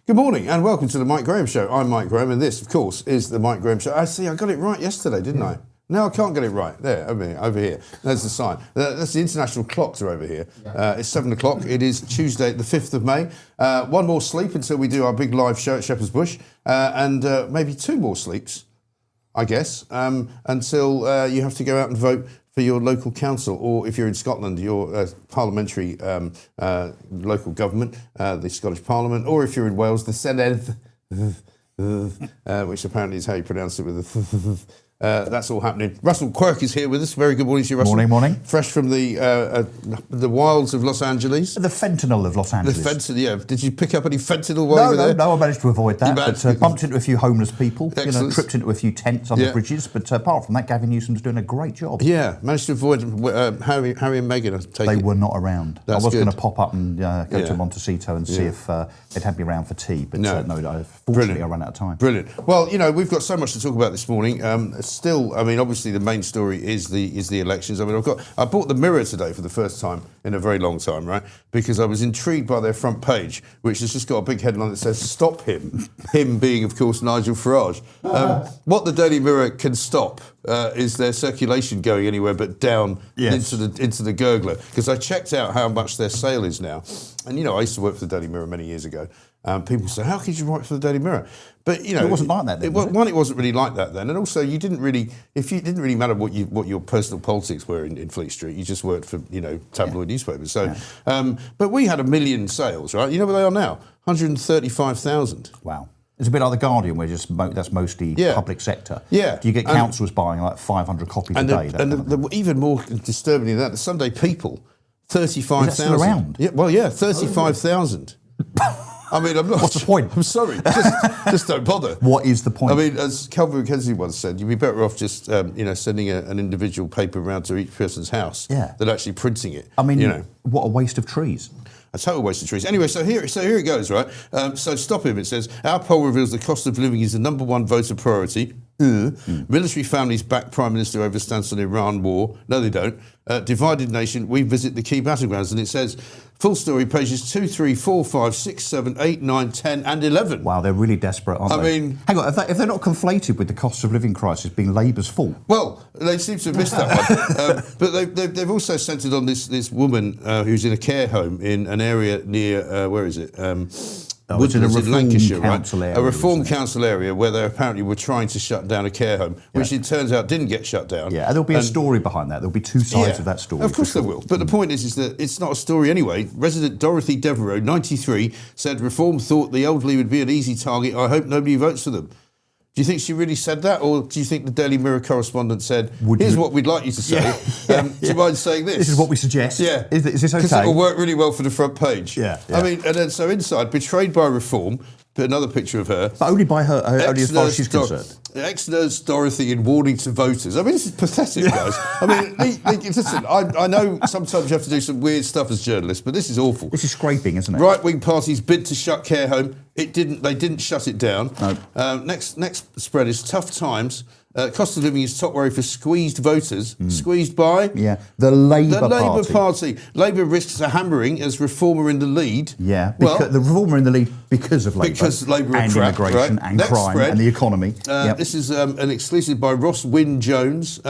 Good morning and welcome to the Mike Graham Show. I'm Mike Graham and this, of course, is the Mike Graham Show. I got it right yesterday, didn't I? No, I can't get it right. There, over here. There's the sign. That's the international clocks are over here. It's 7 o'clock. It is Tuesday, the 5th of May. One more sleep until we do our big live show at Shepherd's Bush. And maybe two more sleeps, I guess, until you have to go out and vote for your local council, or if you're in Scotland, your parliamentary local government, the Scottish Parliament, or if you're in Wales, the Senedd, which apparently is how you pronounce it with that's all happening. Russell Quirk is here with us. Very good morning to you, Russell. Morning. Fresh from the wilds of Los Angeles. The fentanyl of Los Angeles. The fentanyl, yeah. Did you pick up any fentanyl while you were there? No, I managed to avoid that. But bumped into a few homeless people, tripped into a few tents on the bridges. But apart from that, Gavin Newsom's doing a great job. Yeah, managed to avoid Harry and Meghan. They were not around. I was going to pop up and go to Montecito and see if they'd had me around for tea. But no, fortunately I ran out of time. Brilliant. Well, we've got so much to talk about this morning. Still, obviously the main story is the elections. I bought the Mirror today for the first time in a very long time, right? Because I was intrigued by their front page, which has just got a big headline that says "Stop him." Him being, of course, Nigel Farage. What the Daily Mirror can stop is their circulation going anywhere but down into the gurgler. Because I checked out how much their sale is now, and I used to work for the Daily Mirror many years ago. People say, "How could you write for the Daily Mirror?" But it wasn't like that then. It wasn't really like that then, and also it didn't really matter what your personal politics were in Fleet Street. You just worked for tabloid newspapers. So, but we had 1 million sales, right? You know where they are now? 135,000. Wow. It's a bit like The Guardian, where that's mostly public sector. Yeah. Do you get councils buying like 500 copies a day? Even more disturbing than that, the Sunday People, 35,000. Is that still around? Yeah, well, 35,000. I'm not. What's the point? I'm sorry. Just don't bother. What is the point? As Calvin McKenzie once said, you'd be better off just sending an individual paper around to each person's house than actually printing it. What a waste of trees. A total waste of trees. Anyway, so here it goes, right? So stop him. It says, our poll reveals the cost of living is the number one voter priority. Military families back Prime Minister over stance on Iran war. No, they don't. Divided nation, we visit the key battlegrounds. And it says, full story, pages 2, 3, 4, 5, 6, 7, 8, 9, 10 and 11. Wow, they're really desperate, aren't they? Hang on, if they're not conflated with the cost of living crisis being Labour's fault? Well, they seem to have missed that one. But they've also centred on this woman who's in a care home in an area near, where is it? Woodlands in Lancashire, right? A reform council area where they apparently were trying to shut down a care home, which it turns out didn't get shut down. Yeah, and there'll be a story behind that. There'll be two sides of that story. Of course there will. But the point is that it's not a story anyway. Resident Dorothy Devereux, 93, said Reform thought the elderly would be an easy target. I hope nobody votes for them. Do you think she really said that, or do you think the Daily Mirror correspondent said, here's what we'd like you to say? Do you mind saying this? This is what we suggest. Yeah. Is this okay? Because it will work really well for the front page. Yeah. And then so inside, betrayed by Reform, another picture of her. But only by her, only as far as she's concerned. Ex-nurse Dorothy in warning to voters. This is pathetic, guys. Listen, I know sometimes you have to do some weird stuff as journalists, but this is awful. This is scraping, isn't it? Right-wing parties bid to shut care home. They didn't shut it down. No. Next spread is tough times. Cost of living is top worry for squeezed voters. Squeezed by? The Labour Party. Labour risks a hammering as Reformer in the lead. Yeah, the Reformer in the lead because of Labour. Because Labour and crap, immigration right? and Next crime spread, and the economy. This is an exclusive by Ross Wynne-Jones.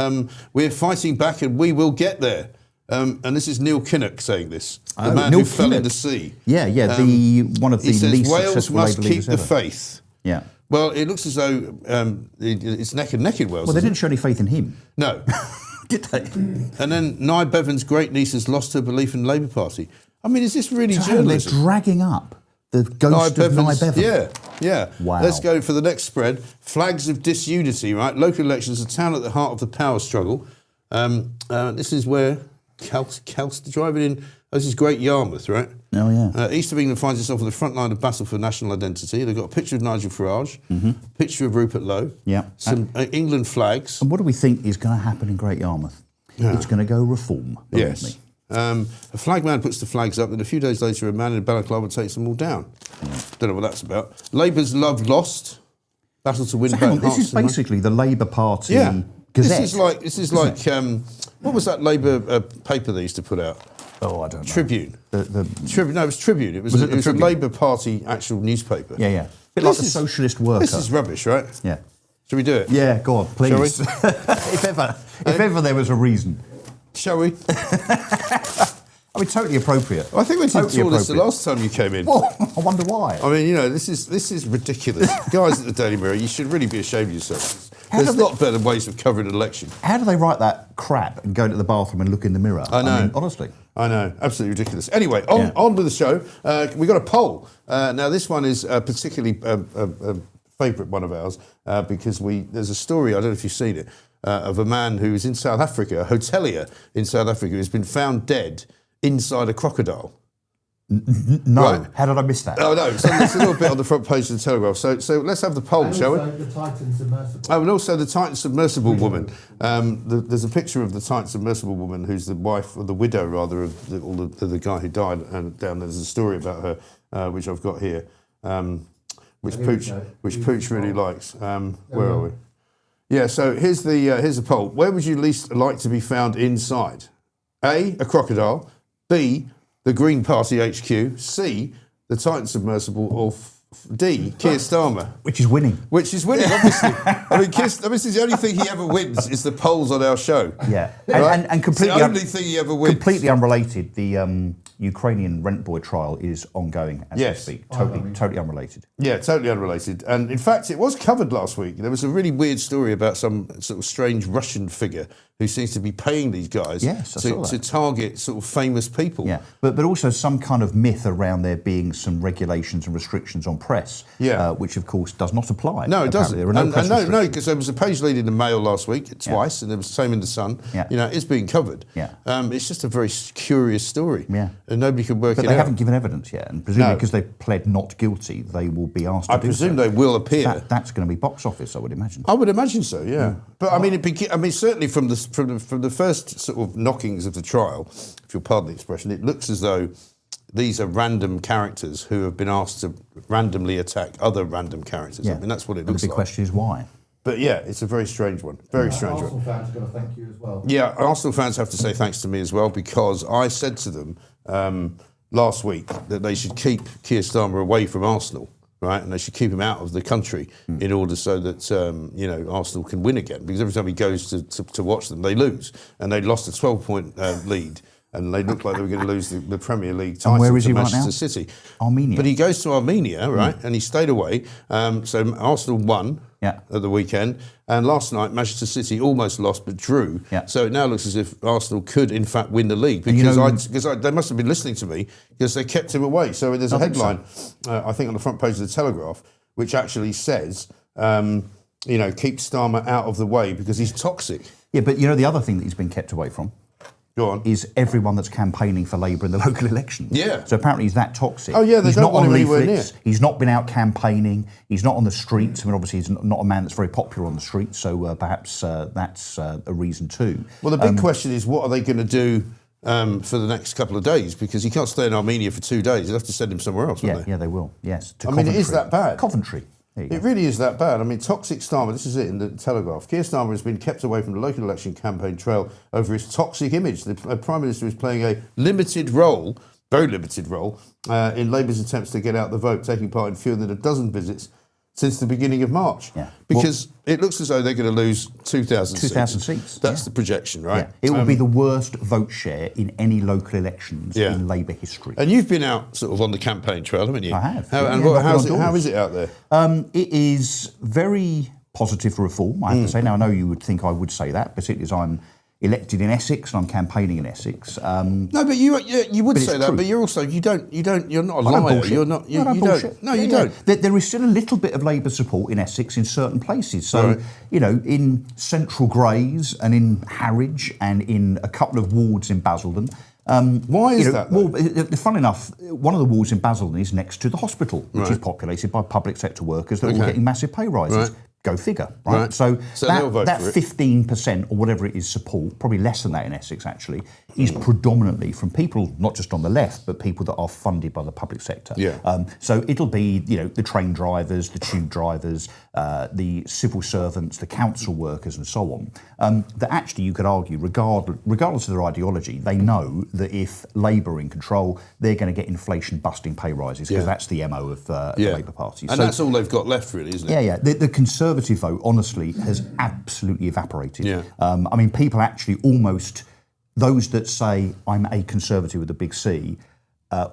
We're fighting back and we will get there. And this is Neil Kinnock saying this. The man who fell in the sea. Yeah, one of the least least Wales successful must Labour keep leaders the ever. faith. Yeah. Well, it looks as though it's neck and neck in Wales. Well, they didn't show any faith in him. No. Did they? And then Nye Bevan's great niece has lost her belief in the Labour Party. Is this really journalism? They're dragging up the ghost of Nye Bevan. Yeah. Wow. Let's go for the next spread. Flags of disunity, right? Local elections, a town at the heart of the power struggle. This is where Kels driving in. This is Great Yarmouth, right? Oh, yeah. East of England finds itself on the front line of battle for national identity. They've got a picture of Nigel Farage, a picture of Rupert Lowe, some England flags. And what do we think is going to happen in Great Yarmouth? It's going to go Reform, believe me. A flag man puts the flags up, and a few days later, a man in balaclava takes them all down. Don't know what that's about. Labour's love lost. Battle to win back. This is basically the Labour Party Gazette. This is like what was that Labour paper they used to put out? Oh, I don't know. Tribune. No, it was Tribune. It was a Labour Party actual newspaper. Yeah. A bit like the Socialist Worker. This is rubbish, right? Yeah. Shall we do it? Yeah, go on, please. Shall we? if ever there was a reason. Shall we? I mean, totally appropriate. I think we did all this the last time you came in. Well, I wonder why. I mean, this is ridiculous. Guys at the Daily Mirror, you should really be ashamed of yourselves. There's a lot better ways of covering an election. How do they write that crap and go into the bathroom and look in the mirror? I know. I mean, honestly. I know, absolutely ridiculous. Anyway, on with the show. We got a poll. Now, this one is particularly a favourite one of ours because there's a story, I don't know if you've seen it, of a man who is in South Africa, a hotelier in South Africa, who's been found dead inside a crocodile. No, right. How did I miss that? Oh no, it's a little bit on the front page of the Telegraph. So let's have the poll, shall we? The Titan submersible. Oh, and also the Titan submersible woman. There's a picture of the Titan submersible woman, who's the wife, or the widow rather, of the guy who died. And down there's a story about her, which I've got here, which Pooch really likes. Where are we? Yeah. So here's the poll. Where would you least like to be found inside? A crocodile. B, the Green Party HQ. C, the Titan submersible. Or D, Keir Starmer. Which is winning. Which is winning, obviously. I mean, the only thing he ever wins is the polls on our show. Yeah. Right? And completely, it's the only thing he ever wins. Completely unrelated, the Ukrainian rent boy trial is ongoing as we speak. Totally unrelated. Yeah, totally unrelated. And in fact, it was covered last week. There was a really weird story about some sort of strange Russian figure who seems to be paying these guys to target sort of famous people. Yeah, but also some kind of myth around there being some regulations and restrictions on press, which of course does not apply. No, it doesn't. There are no press restrictions. No, because there was a page lead in the Mail last week twice, and there was the same in the Sun. Yeah. It's being covered. Yeah. It's just a very curious story. Yeah. And nobody can work it out. But they haven't given evidence yet, and presumably because they've pled not guilty, they will be asked to do so. I presume they will appear. That's going to be box office, I would imagine. I would imagine so, yeah. But I mean, certainly from the first sort of knockings of the trial, if you'll pardon the expression, it looks as though these are random characters who have been asked to randomly attack other random characters. Yeah. I mean, that's what it looks like. The big question is why. But yeah, it's a very strange one. Very strange Arsenal one. fans are going to thank you as well. Yeah, Arsenal fans have to say thanks to me as well, because I said to them last week that they should keep Keir Starmer away from Arsenal. Right, and they should keep him out of the country in order so that Arsenal can win again. Because every time he goes to watch them, they lose, and they lost a 12-point lead, and they looked like they were going to lose the Premier League title to Manchester City. Armenia. But he goes to Armenia, right, and he stayed away. So Arsenal won at the weekend, and last night Manchester City almost lost but drew. Yeah. So it now looks as if Arsenal could in fact win the league, because they must have been listening to me, because they kept him away. So there's a headline, I think on the front page of the Telegraph, which actually says, keep Starmer out of the way because he's toxic. Yeah, but the other thing that he's been kept away from is everyone that's campaigning for Labour in the local elections. Yeah. So apparently he's that toxic. Oh yeah, he's not on leaflets. Near. He's not been out campaigning. He's not on the streets. I mean, obviously he's not a man that's very popular on the streets. So perhaps that's a reason too. Well, the big question is, what are they going to do for the next couple of days? Because he can't stay in Armenia for 2 days. They'll have to send him somewhere else, won't they? Yeah, they will. Yes. I mean, it is that bad. Coventry. It really is that bad. I mean, toxic Starmer, this is it in the Telegraph. Keir Starmer has been kept away from the local election campaign trail over his toxic image. The Prime Minister is playing a limited role, very limited role, in Labour's attempts to get out the vote, taking part in fewer than a dozen visits since the beginning of March. Yeah. Because it looks as though they're going to lose 2,000 seats. 2,000 seats. That's the projection, right? Yeah. It will be the worst vote share in any local elections in Labour history. And you've been out sort of on the campaign trail, haven't you? I have. How is it out there? It is very positive for reform, I have to say. Now, I know you would think I would say that, particularly as I'm elected in Essex and I'm campaigning in Essex. No, but you would say that, but you're also you're not a liar. You're not. You don't. No, you don't. There is still a little bit of Labour support in Essex in certain places. So in Central Grays and in Harwich and in a couple of wards in Basildon. Why is that? Well, fun enough, one of the wards in Basildon is next to the hospital, which is populated by public sector workers that are all getting massive pay rises. Right. Go figure, right? So they'll vote that for it. 15% or whatever it is support, probably less than that in Essex actually, is predominantly from people not just on the left, but people that are funded by the public sector. Yeah. So it'll be the train drivers, the tube drivers, the civil servants, the council workers, and so on. That actually you could argue, regardless of their ideology, they know that if Labour are in control, they're going to get inflation-busting pay rises because that's the MO of the Labour Party. And that's all they've got left, really, isn't it? Yeah. The Conservative vote, honestly, has absolutely evaporated. Yeah. I mean, people actually almost, those that say I'm a Conservative with a big C,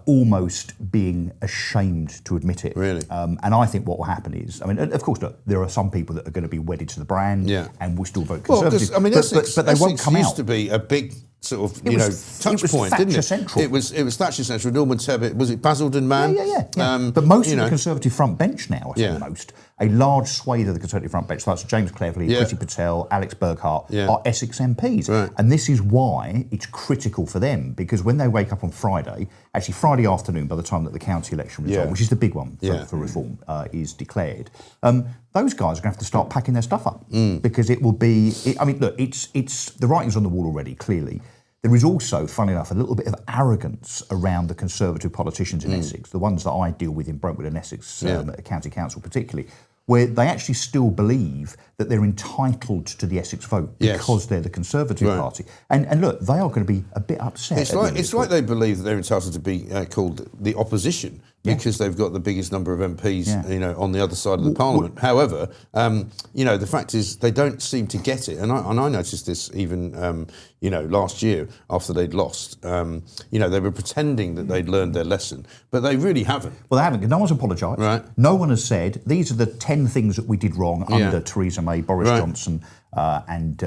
almost being ashamed to admit it. Really? And I think what will happen is, I mean, of course, look, there are some people that are going to be wedded to the brand and will still vote Conservative. Well, I mean, but they won't come used out. to be a big sort of, touch it was point, Thatcher didn't it? Central. It was Thatcher Central, Norman Tebbit, was it Basildon Man? Yeah. But most of the Conservative front bench now, I say most, a large swathe of the Conservative front bench, that's James Cleverly, Priti Patel, Alex Burkhardt, are Essex MPs. Right. And this is why it's critical for them, because when they wake up on Friday, actually Friday afternoon, by the time that the county election result, which is the big one for reform, is declared, those guys are going to have to start packing their stuff up because it will be, it's the writing's on the wall already, clearly. There is also, funnily enough, a little bit of arrogance around the Conservative politicians in Essex, the ones that I deal with in Brentwood and Essex County Council particularly, where they actually still believe that they're entitled to the Essex vote because they're the Conservative Party. And look, they are going to be a bit upset. It's like they believe that they're entitled to be called the opposition because they've got the biggest number of MPs, on the other side of the Parliament. However, the fact is they don't seem to get it. And I noticed this even, last year after they'd lost. They were pretending that they'd learned their lesson, but they really haven't. Well, they haven't. No one's apologised. Right. No one has said, these are the 10 things that we did wrong under Theresa May, Boris Johnson and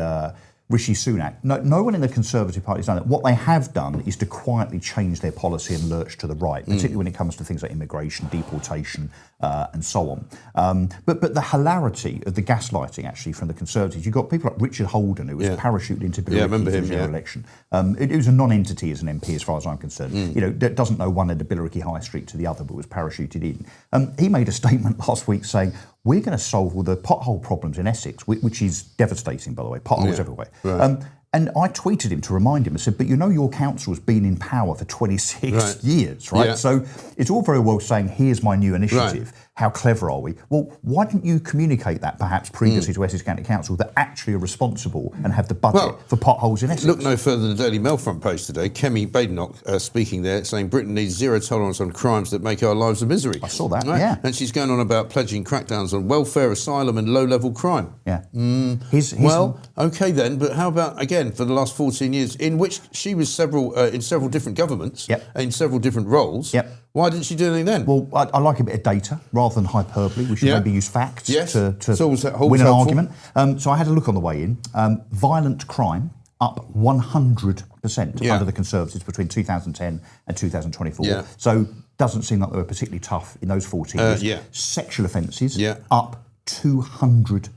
Rishi Sunak. No one in the Conservative Party has done that. What they have done is to quietly change their policy and lurch to the right, particularly when it comes to things like immigration, deportation, and so on. But the hilarity of the gaslighting, actually, from the Conservatives, you've got people like Richard Holden, who was parachuted into Billericay for the general election. It was a non-entity as an MP, as far as I'm concerned. That doesn't know one end of Billericay High Street to the other, but was parachuted in. He made a statement last week saying, we're going to solve all the pothole problems in Essex, which is devastating, by the way, potholes everywhere. Right. And I tweeted him to remind him, I said, but your council's been in power for 26 years, right? Yeah. So it's all very well saying, here's my new initiative. How clever are we? Well, why didn't you communicate that perhaps previously to Essex County Council that actually are responsible and have the budget for potholes in Essex? Look no further than the Daily Mail front page today. Kemi Badenoch speaking there, saying Britain needs zero tolerance on crimes that make our lives a misery. I saw that, yeah. And she's going on about pledging crackdowns on welfare, asylum and low-level crime. Yeah. Well, OK then, but how about, again, for the last 14 years, in which she was in several different governments, in several different roles, why didn't she do anything then? Well, I like a bit of data rather than hyperbole. We should maybe use facts to always win an helpful argument. So I had a look on the way in. Violent crime up 100% under the Conservatives between 2010 and 2024. Yeah. So doesn't seem like they were particularly tough in those 14 years. Sexual offences up 200%.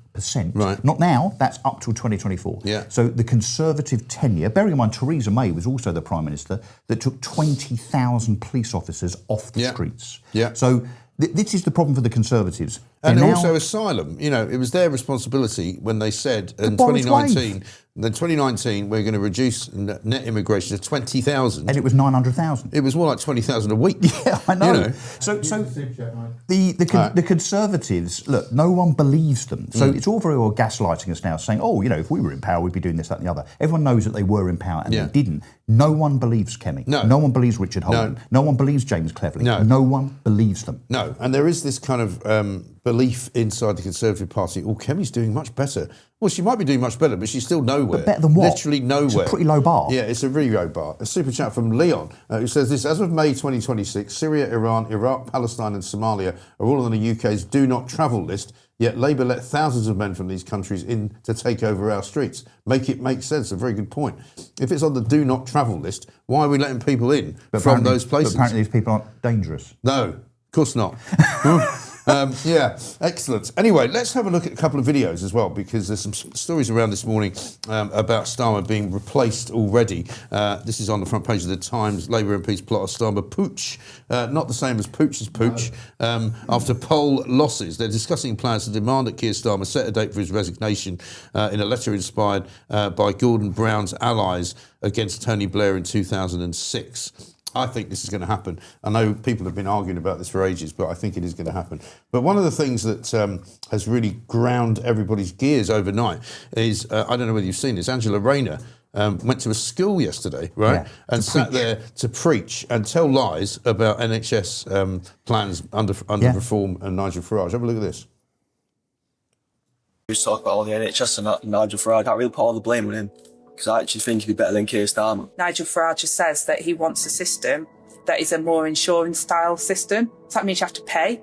Right. Not now, that's up till 2024. Yeah. So the Conservative tenure, bearing in mind Theresa May was also the Prime Minister that took 20,000 police officers off the streets. Yeah. So this is the problem for the Conservatives. And also asylum. It was their responsibility when they said in 2019, we're going to reduce net immigration to 20,000. And it was 900,000. It was more like 20,000 a week. Yeah, I know. So the Conservatives, look, no one believes them. So it's all very well gaslighting us now, saying, if we were in power, we'd be doing this, that and the other. Everyone knows that they were in power and they didn't. No one believes Kemi. No one believes Richard Holden. No one believes James Cleverly. No one believes them. No, and there is this kind of belief inside the Conservative Party, Kemi's doing much better. Well, she might be doing much better, but she's still nowhere. But better than what? Literally nowhere. It's a pretty low bar. Yeah, it's a really low bar. A super chat from Leon, who says this: as of May 2026, Syria, Iran, Iraq, Palestine and Somalia are all on the UK's do not travel list, yet Labour let thousands of men from these countries in to take over our streets. Make it make sense. A very good point. If it's on the do not travel list, why are we letting people in from those places? But apparently these people aren't dangerous. No, of course not. Yeah, excellent. Anyway, let's have a look at a couple of videos as well, because there's some stories around this morning about Starmer being replaced already. This is on the front page of the Times. Labour MPs plot a Starmer pooch, not the same as Pooch's pooch, after poll losses. They're discussing plans to demand that Keir Starmer set a date for his resignation in a letter inspired by Gordon Brown's allies against Tony Blair in 2006. I think this is going to happen. I know people have been arguing about this for ages, but I think it is going to happen. But one of the things that has really ground everybody's gears overnight is, I don't know whether you've seen this, Angela Rayner went to a school yesterday, right? Yeah, and sat there to preach and tell lies about NHS plans under reform and Nigel Farage. Have a look at this. We talk about all the NHS and that, Nigel Farage. I can't really put all the blame on him, because I actually think he'd be better than Keir Starmer. Nigel Farage says that he wants a system that is a more insurance-style system. So that means you have to pay,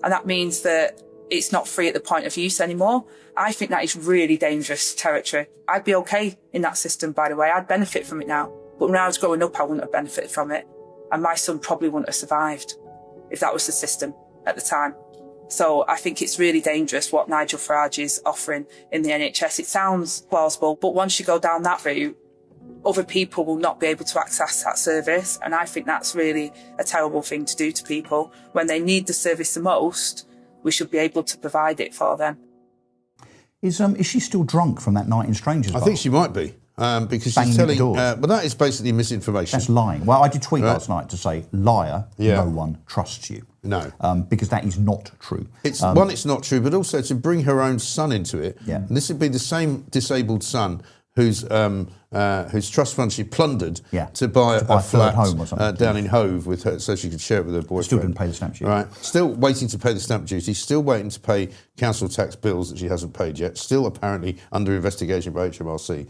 and that means that it's not free at the point of use anymore. I think that is really dangerous territory. I'd be okay in that system, by the way. I'd benefit from it now. But when I was growing up, I wouldn't have benefited from it. And my son probably wouldn't have survived if that was the system at the time. So I think it's really dangerous what Nigel Farage is offering in the NHS. It sounds plausible, but once you go down that route, other people will not be able to access that service. And I think that's really a terrible thing to do to people. When they need the service the most, we should be able to provide it for them. Is she still drunk from that night in Strangers Bar? I think she might be. Because Banging she's telling, doors. but that is basically misinformation. That's lying. Well, I did tweet last night to say, liar, Yeah. no one trusts you. No. Because that is not true. It's one, it's not true, but also to bring her own son into it. Yeah. And this would be the same disabled son whose trust fund she plundered to buy a third flat home or something. down in Hove with her, so she could share it with her boyfriend. Still didn't pay the stamp duty. Right. Still waiting to pay the stamp duty. Still waiting to pay council tax bills that she hasn't paid yet. Still apparently under investigation by HMRC.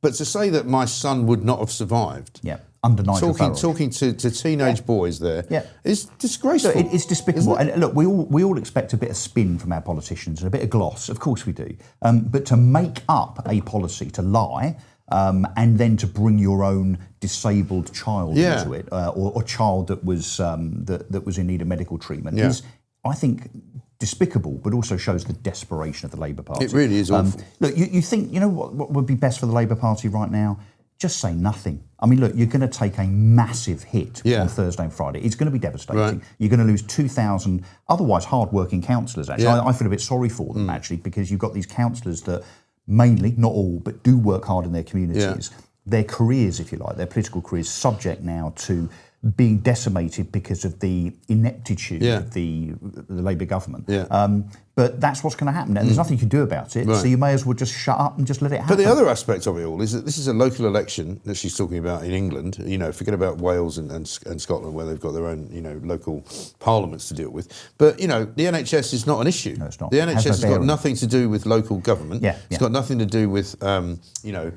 But to say that my son would not have survived, under Nigel Farage. talking to teenage boys there, is disgraceful. Look, it's despicable. And look, we all expect a bit of spin from our politicians and a bit of gloss. Of course we do. But to make up a policy, to lie, and then to bring your own disabled child into it, or child that was that was in need of medical treatment, is, I think, despicable, but also shows the desperation of the Labour Party. It really is awful. Look, you think, you know what would be best for the Labour Party right now? Just say nothing. I mean, look, you're going to take a massive hit on Thursday and Friday. It's going to be devastating. Right. You're going to lose 2,000 otherwise hard-working councillors, actually. Yeah. I feel a bit sorry for them, actually, because you've got these councillors that mainly, not all, but do work hard in their communities. Their careers, if you like, their political careers, subject now to being decimated because of the ineptitude of the Labour government. But that's what's going to happen, and there's nothing you can do about it, so you may as well just shut up and just let it happen. But the other aspect of it all is that this is a local election that she's talking about in England. You know, forget about Wales and Scotland, where they've got their own, you know, local parliaments to deal with. But, you know, the NHS is not an issue. No, it's not. The NHS has got bearing. Nothing to do with local government. It's got nothing to do with, you know,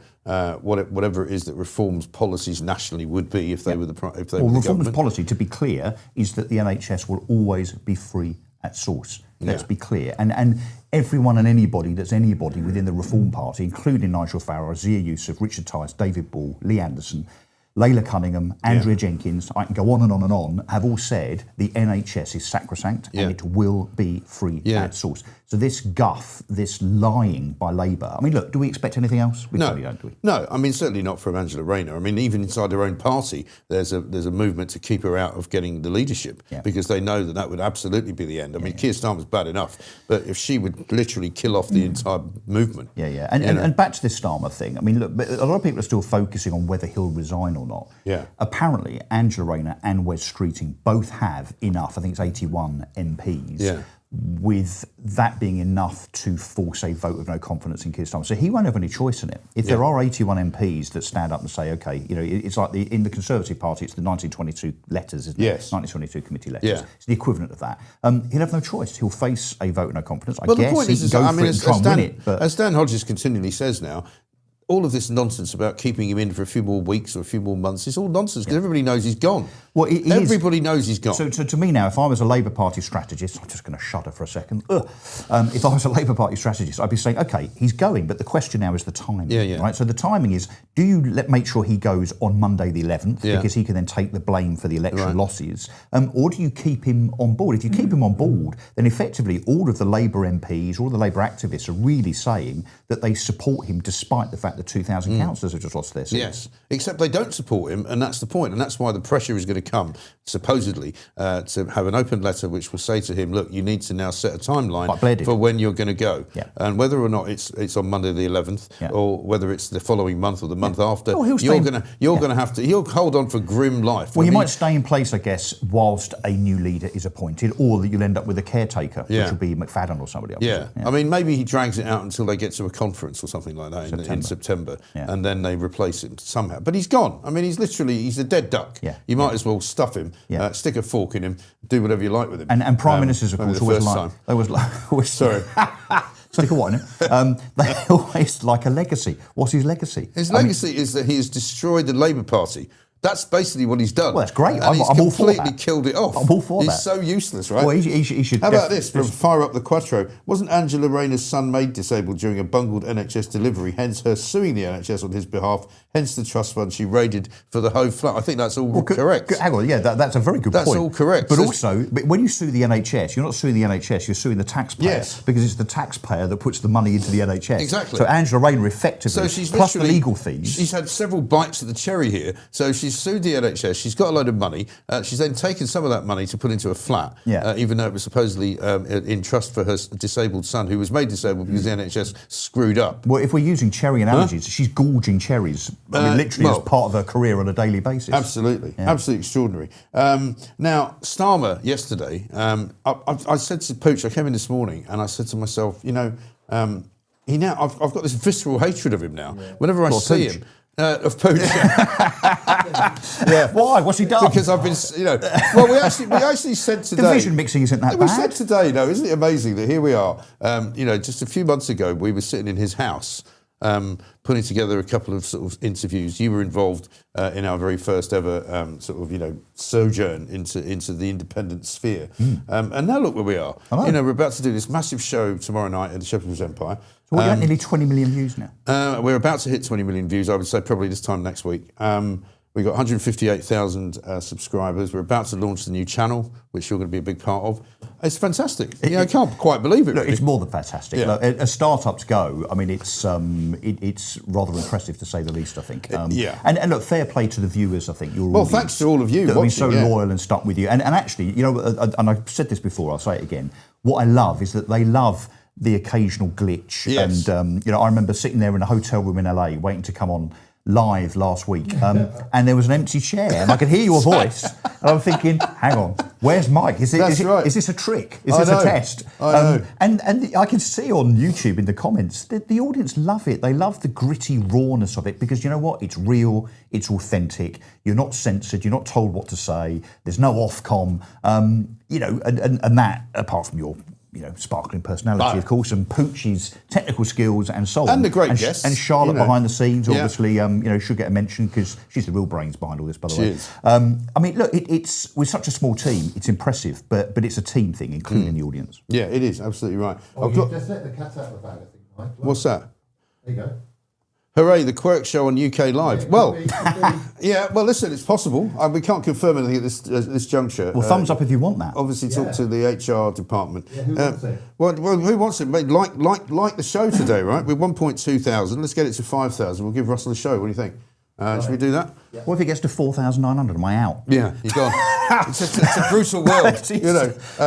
whatever it is that reforms policies nationally would be if they were the if they were the reforms government. policy, to be clear, is that the NHS will always be free at source. Let's be clear. And everyone and anybody that's anybody within the Reform Party, including Nigel Farage, Zia Youssef, Richard Tice, David Ball, Lee Anderson, Layla Cunningham, Andrea Jenkins, I can go on and on and on, have all said the NHS is sacrosanct and it will be free at source. So this guff, this lying by Labour, I mean, look, do we expect anything else? We probably don't, do we? No, I mean, certainly not from Angela Rayner. I mean, even inside her own party, there's a movement to keep her out of getting the leadership because they know that would absolutely be the end. I mean, Keir Starmer's bad enough, but if she would literally kill off the entire movement. And back to this Starmer thing, I mean, look, a lot of people are still focusing on whether he'll resign or not. Apparently, Angela Rayner and Wes Streeting both have enough, I think it's 81 MPs, with that being enough to force a vote of no confidence in Keir Starmer. So he won't have any choice in it. If there are 81 MPs that stand up and say, OK, you know, it's like in the Conservative Party, it's the 1922 letters, isn't it? 1922 committee letters. It's the equivalent of that. He'll have no choice. He'll face a vote of no confidence. I guess he can go for it and try and win it. As Dan Hodges continually says now, all of this nonsense about keeping him in for a few more weeks or a few more months is all nonsense because everybody knows he's gone. Well, everybody knows he's gone. So to me now, if I was a Labour Party strategist, I'm just going to shudder for a second. If I was a Labour Party strategist, I'd be saying, OK, he's going, but the question now is the timing. Yeah. Right? So the timing is, do you make sure he goes on Monday the 11th because he can then take the blame for the election losses, or do you keep him on board? If you keep him on board, then effectively all of the Labour MPs, all the Labour activists are really saying that they support him despite the fact that 2,000 councillors have just lost their seats. Yes, except they don't support him, and that's the point, and that's why the pressure is going to come, supposedly, to have an open letter which will say to him, look, you need to now set a timeline for when you're going to go. Yeah. And whether or not it's on Monday the 11th or whether it's the following month or the month after, well, you're going to have to, he'll hold on for grim life. Well, he might stay in place, I guess, whilst a new leader is appointed, or that you'll end up with a caretaker, which will be McFadden or somebody else. Yeah. I mean, maybe he drags it out until they get to a conference or something like that in September, and then they replace him somehow. But he's gone. I mean, he's a dead duck. Yeah. You might as well stuff him, stick a fork in him, do whatever you like with him. And prime ministers, of course, always Sorry. Stick a what in it? They always like a legacy. What's his legacy? His legacy is that he has destroyed the Labour Party. That's basically what he's done. Well, that's great. And he's I'm all for completely that. killed it off. I'm all for that. He's so useless, right? Well, he should. How about this? From Fire Up the Quattro. Wasn't Angela Rayner's son made disabled during a bungled NHS delivery, hence her suing the NHS on his behalf, hence the trust fund she raided for the Hove flat? I think that's all correct. Hang on, that's a very good point. That's all correct. But also, when you sue the NHS, you're not suing the NHS, you're suing the taxpayer. Yes. Because it's the taxpayer that puts the money into the NHS. Exactly. So Angela Rayner effectively, So she's plus the legal fees. She's had several bites of the cherry here. So she's sued the NHS. She's got a load of money. She's then taken some of that money to put into a flat, even though it was supposedly in trust for her disabled son, who was made disabled because the NHS screwed up. Well, if we're using cherry analogies, she's gorging cherries. I mean, literally as part of her career on a daily basis. Absolutely. Absolutely extraordinary. Now, Starmer yesterday, I said to Pooch, I came in this morning and I said to myself, I've got this visceral hatred of him now. Whenever I see him. Of Pooch. Why? What's he done? Because I've been, well, we actually said today. Division mixing isn't that bad. We said today, isn't it amazing that here we are, just a few months ago, we were sitting in his house, putting together a couple of sort of interviews. You were involved in our very first ever sojourn into the independent sphere. And now look where we are. We're about to do this massive show tomorrow night at the Shepherd's Empire. So we're at nearly 20 million views now. We're about to hit 20 million views, I would say probably this time next week. We've got 158,000 subscribers. We're about to launch the new channel, which you're going to be a big part of. It's fantastic. I can't quite believe it. Look, really. it's more than fantastic. Yeah. Look, as startups go, I mean, it's rather impressive to say the least, I think. And look, fair play to the viewers, I think. Thanks to all of you that have been so watching, loyal and stuck with you. And actually, and I've said this before, I'll say it again, what I love is that they love the occasional glitch. Yes. And, I remember sitting there in a hotel room in LA waiting to come on live last week, and there was an empty chair, and I could hear your voice, and I'm thinking, hang on, where's Mike? Is this a trick? Is this a test? And I can see on YouTube in the comments that the audience love it. They love the gritty rawness of it because you know what? It's real, it's authentic. You're not censored. You're not told what to say. There's no Ofcom. And that, apart from your sparkling personality, of course, and Pooch's technical skills and so on. And the great guests. And Charlotte behind the scenes, obviously, should get a mention because she's the real brains behind all this, by the way. Is. I mean, look, it's with such a small team, it's impressive, but it's a team thing, including the audience. Yeah, it is, absolutely right. Just let the cat out of the bag, I think, Mike. What's that? There you go. Hooray, the Quirk Show on UK Live. Yeah, well, listen, it's possible. We can't confirm anything at this juncture. Well, thumbs up if you want that. Obviously, talk to the HR department. Yeah, who wants it? Well, who wants it? Mate, like the show today, right? We're 1.2 thousand. Let's get it to 5,000. We'll give Russell a show. What do you think? Should we do that? Yeah. What if it gets to 4,900? Am I out? Yeah, you're gone. it's a brutal world,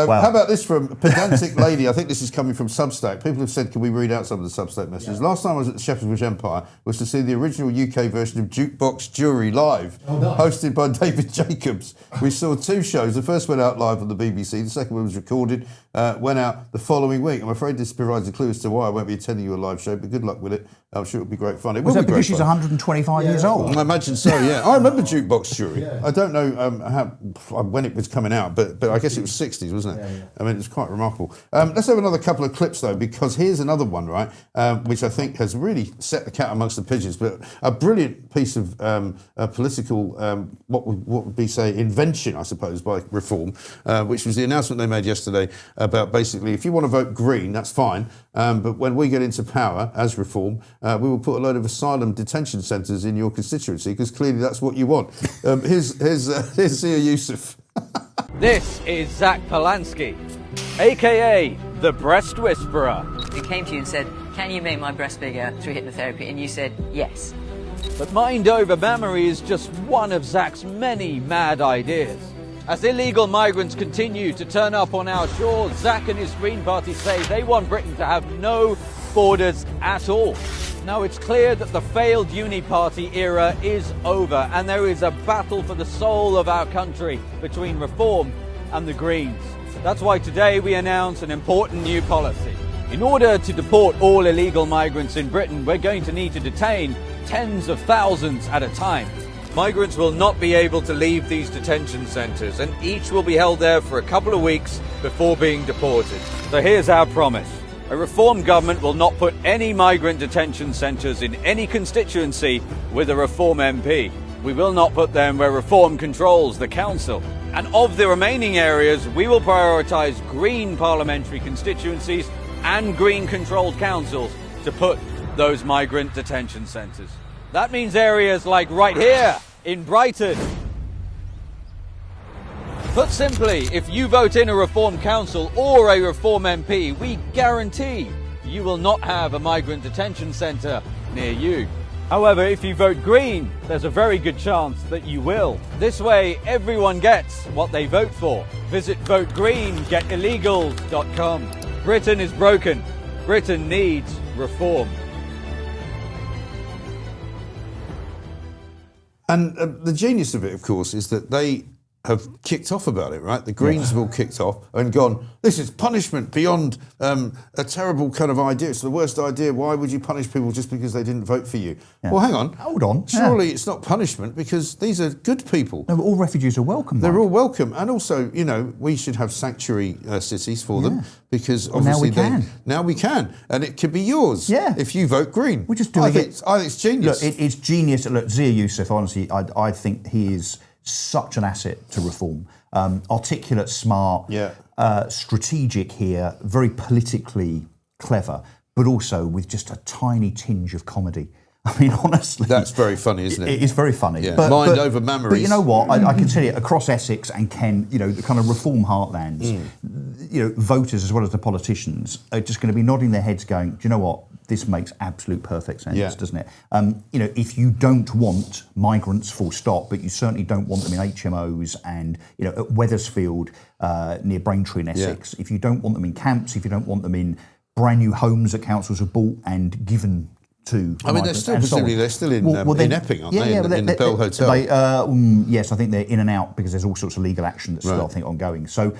Wow. How about this from Pedantic Lady? I think this is coming from Substack. People have said, can we read out some of the Substack messages? Yeah. Last time I was at the Shepherd's Empire was to see the original UK version of Jukebox Jury live, hosted by David Jacobs. We saw two shows. The first went out live on the BBC. The second one was recorded, went out the following week. I'm afraid this provides a clue as to why I won't be attending your live show, but good luck with it. I'm sure it'll be great fun. Was that because she's 125 years old? I imagine so, yeah. I remember Jukebox Jury. I don't know when it was coming out, but I guess it was 60s, wasn't it? Yeah. I mean, it was quite remarkable. Let's have another couple of clips, though, because here's another one, right, which I think has really set the cat amongst the pigeons, but a brilliant piece of political, what would be, say, invention, I suppose, by Reform, which was the announcement they made yesterday about basically, if you want to vote Green, that's fine, but when we get into power as Reform, we will put a load of asylum detention centres in your constituency, because clearly that's what you want. Here's Zia Yusuf. This is Zach Polanski, aka the Breast Whisperer. We came to you and said, can you make my breast bigger through hypnotherapy? And you said, yes. But mind over mammary is just one of Zach's many mad ideas. As illegal migrants continue to turn up on our shores, Zach and his Green Party say they want Britain to have no borders at all. Now, it's clear that the failed uni-party era is over, and there is a battle for the soul of our country between Reform and the Greens. That's why today we announce an important new policy. In order to deport all illegal migrants in Britain, we're going to need to detain tens of thousands at a time. Migrants will not be able to leave these detention centres, and each will be held there for a couple of weeks before being deported. So here's our promise. A Reform government will not put any migrant detention centres in any constituency with a Reform MP. We will not put them where Reform controls the council. And of the remaining areas, we will prioritise Green parliamentary constituencies and Green-controlled councils to put those migrant detention centres. That means areas like right here in Brighton. Put simply, if you vote in a Reform council or a Reform MP, we guarantee you will not have a migrant detention centre near you. However, if you vote Green, there's a very good chance that you will. This way, everyone gets what they vote for. Visit votegreen.getillegals.com. Britain is broken. Britain needs reform. And the genius of it, of course, is that they have kicked off about it, right? The Greens have all kicked off and gone, this is punishment beyond a terrible kind of idea. It's the worst idea. Why would you punish people just because they didn't vote for you? Yeah. Well, hang on. Hold on. Surely it's not punishment because these are good people. No, but all refugees are welcome. They're all welcome. And also, you know, we should have sanctuary cities for them because obviously now we can. And it could be yours if you vote Green. We're just doing it. I think it's genius. Look, it's genius. Look, Zia Yusuf, honestly, I think he is such an asset to Reform. Articulate, smart, strategic here, very politically clever, but also with just a tiny tinge of comedy. I mean, honestly, that's very funny, isn't it? It is very funny. Yeah. Mind over memories. But you know what? I can tell you, across Essex and Kent, you know, the kind of Reform heartlands, you know, voters as well as the politicians are just going to be nodding their heads, going, "Do you know what? This makes absolute perfect sense, doesn't it?" You know, if you don't want migrants, full stop, but you certainly don't want them in HMOs and, you know, at Wethersfield near Braintree in Essex, if you don't want them in camps, if you don't want them in brand new homes that councils have bought and given to. I mean, they're still presumably in Epping, aren't they? In the Bell Hotel. Yes, I think they're in and out because there's all sorts of legal action that's still, I think, ongoing. So,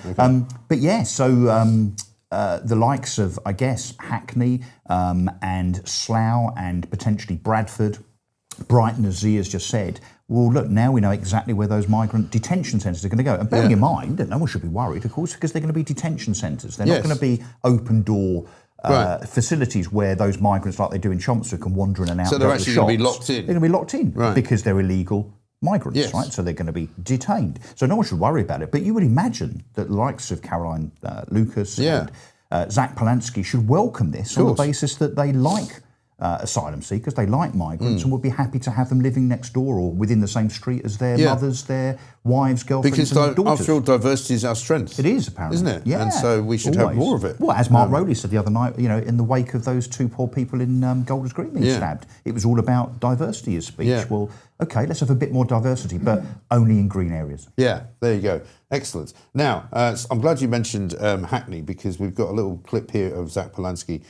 the likes of, I guess, Hackney and Slough and potentially Bradford, Brighton, as Zia's just said. Well, look, now we know exactly where those migrant detention centres are going to go. And bearing in mind that no one should be worried, of course, because they're going to be detention centres. They're not going to be open door facilities where those migrants, like they do in Chelmsford, can wander in and out. So they're actually going to be locked in. They're going to be locked in because they're illegal migrants, right? So they're going to be detained. So no one should worry about it. But you would imagine that the likes of Caroline Lucas and Zach Polanski should welcome this on the basis that they like asylum seekers, they like migrants, and would be happy to have them living next door or within the same street as their mothers, their wives, girlfriends, and daughters. After all, diversity is our strength. It is, apparently. Isn't it? Yeah. And so we should have more of it. Well, as Mark Rowley said the other night, you know, in the wake of those two poor people in Golders Green being stabbed, it was all about diversity as speech. Yeah. Well, OK, let's have a bit more diversity, but only in green areas. Yeah, there you go. Excellent. Now, I'm glad you mentioned Hackney, because we've got a little clip here of Zach Polanski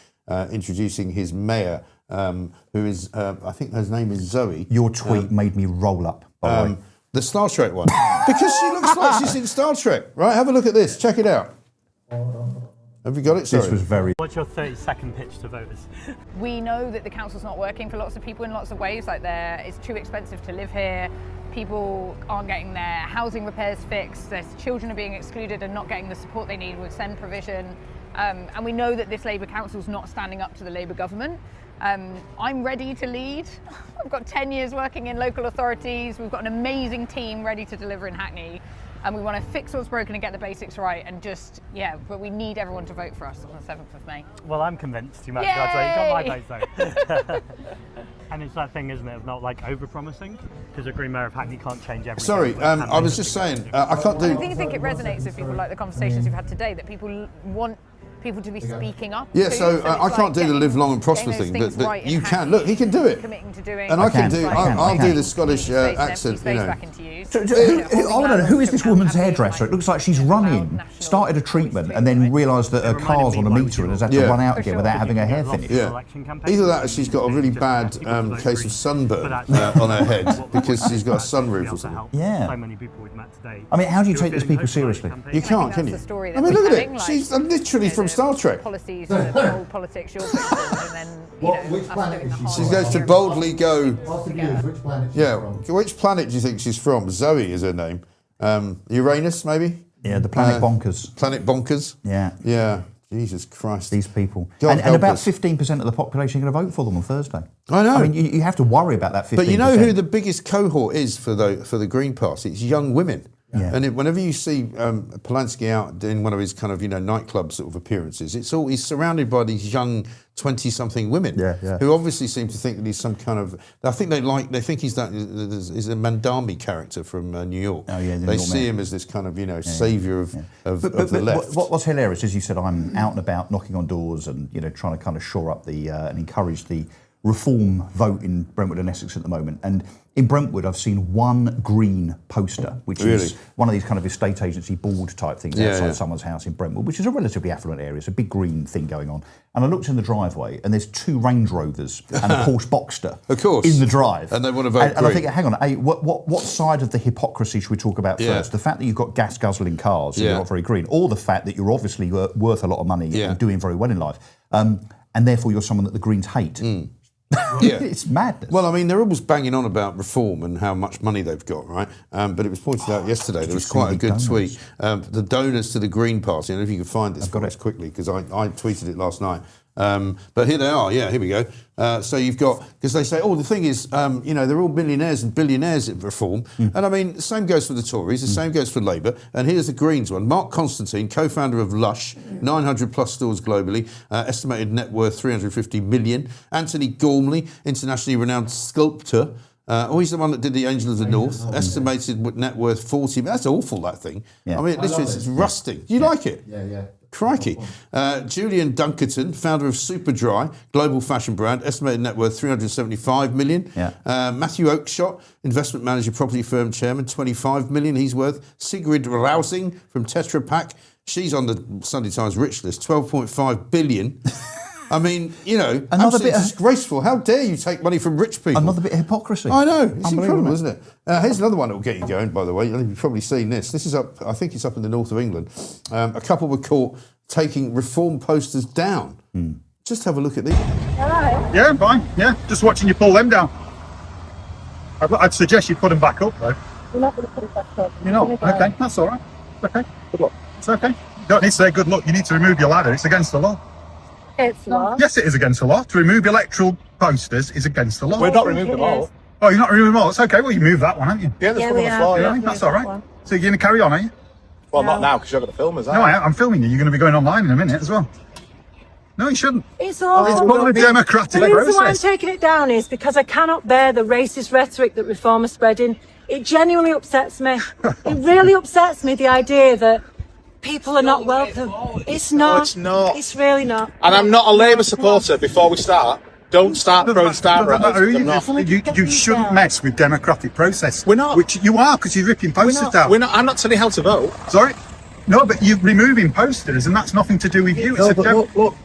introducing his mayor, who is, I think his name is Zoe. Your tweet made me roll up, by the way. The Star Trek one. Because she looks like she's in Star Trek, right? Have a look at this. Check it out. Have you got it? Sorry. This was very... What's your 30-second pitch to voters? We know that the council's not working for lots of people in lots of ways, like it's too expensive to live here, people aren't getting their housing repairs fixed, their children are being excluded and not getting the support they need with SEND provision, and we know that this Labour council's not standing up to the Labour government. I'm ready to lead. I've got 10 years working in local authorities, we've got an amazing team ready to deliver in Hackney. And we want to fix what's broken and get the basics right, and but we need everyone to vote for us on the 7th of May. Well, I'm convinced you might be able to. You got my vote though. And it's that thing, isn't it, of not like over-promising? Because a Green Mayor of Hackney can't change everything. Sorry, I was just saying, I can't do... I think it resonates with people, like the conversations you've had today, that people want people to be speaking up. Yeah, so I can't do the live long and prosper thing, but you can. Look, he can do it. Committing to doing, and I can do. I'll do the Scottish accent. You know. I want to know, who is this woman's hairdresser? It looks like she's run in, started a treatment, and then realised that her car's on a meter and has had to run out again without having her hair finished. Yeah. Either that, or she's got a really bad case of sunburn on her head because she's got a sunroof or something. Yeah. So many people we've met today. I mean, how do you take these people seriously? You can't, can you? I mean, look at it. She's literally from Star Trek. Policies and the politics you're fixing, and then which planet is she? She goes to boldly go. Which planet? Which planet do you think she's from? Zoe is her name. Uranus, maybe. Yeah, the planet bonkers. Planet bonkers. Yeah. Yeah. Jesus Christ. These people. God And about us. 15% of the population are going to vote for them on Thursday. I know. I mean, you have to worry about that 15%. But you know who the biggest cohort is for the Green Party? It's young women. Yeah. And whenever you see Polanski out in one of his kind of nightclub sort of appearances, he's surrounded by these young 20-something women who obviously seem to think that he's some kind of. I think they think he's a Mandami character from New York. Oh yeah, they see him as this kind of saviour of the left. What's hilarious, as you said, I'm out and about knocking on doors and trying to kind of shore up and encourage the reform vote in Brentwood and Essex at the moment. And in Brentwood, I've seen one green poster, which is one of these kind of estate agency board type things outside someone's house in Brentwood, which is a relatively affluent area. It's a big green thing going on. And I looked in the driveway, and there's 2 Range Rovers and a Porsche Boxster in the drive. And they want to vote green. And I think, hang on, what side of the hypocrisy should we talk about first? The fact that you've got gas guzzling cars and you're not very green, or the fact that you're obviously worth a lot of money and doing very well in life, and therefore you're someone that the Greens hate. It's madness. Well, I mean, they're always banging on about reform and how much money they've got, right? But it was pointed out yesterday, there was quite a good tweet. The donors to the Green Party, I don't know if you can find this for us quickly, because I tweeted it last night. But here they are, here we go. So you've got, because they say, the thing is, they're all millionaires and billionaires at reform. And I mean, the same goes for the Tories, the same goes for Labour. And here's the Greens one. Mark Constantine, co-founder of Lush, 900 plus stores globally, estimated net worth 350 million. Anthony Gormley, internationally renowned sculptor. He's the one that did the Angel of the North, estimated net worth 40 million. That's awful, that thing. I mean, literally, it's rusting. Do you like it? Yeah. Crikey. Julian Dunkerton, founder of Superdry, global fashion brand, estimated net worth 375 million. Matthew Oakeshott, investment manager, property firm chairman, 25 million he's worth. Sigrid Rousing from Tetra Pak, she's on the Sunday Times rich list, 12.5 billion. I mean, absolutely disgraceful. How dare you take money from rich people? Another bit of hypocrisy. I know. It's incredible, isn't it? Here's another one that will get you going, by the way. You've probably seen this. This is up, I think it's up in the north of England. A couple were caught taking reform posters down. Just have a look at these. Hello. Yeah, I'm fine. Yeah, just watching you pull them down. I'd suggest you put them back up, though. You're not going to put it back up. You're not? Okay, that's all right. Okay, good luck. It's okay. You don't need to say good luck. You need to remove your ladder. It's against the law. It's not. Yes, it is against the law. To remove electoral posters is against the law. We're not removing them all. Oh, you're not removing them all? It's okay. Well, you moved that one, haven't you? Yeah, there's one on the floor. Yeah, that's all right. So you're going to carry on, are you? Well, not now, because you're going to film us. No, I'm filming you. You're going to be going online in a minute as well. No, you shouldn't. It's all. It's part of the democratic process. The reason why I'm taking it down is because I cannot bear the racist rhetoric that Reform are spreading. It genuinely upsets me. It really upsets me, the idea that people are not welcome. It's not. No, it's not. It's really not. And I'm not a Labour supporter. Before we start, don't start throwing Starmer at us. You shouldn't mess with democratic process. We're not. Which you are, because you're ripping posters down. We're not. I'm not telling you how to vote. Sorry? No, but you're removing posters, and that's nothing to do with you. No, but look.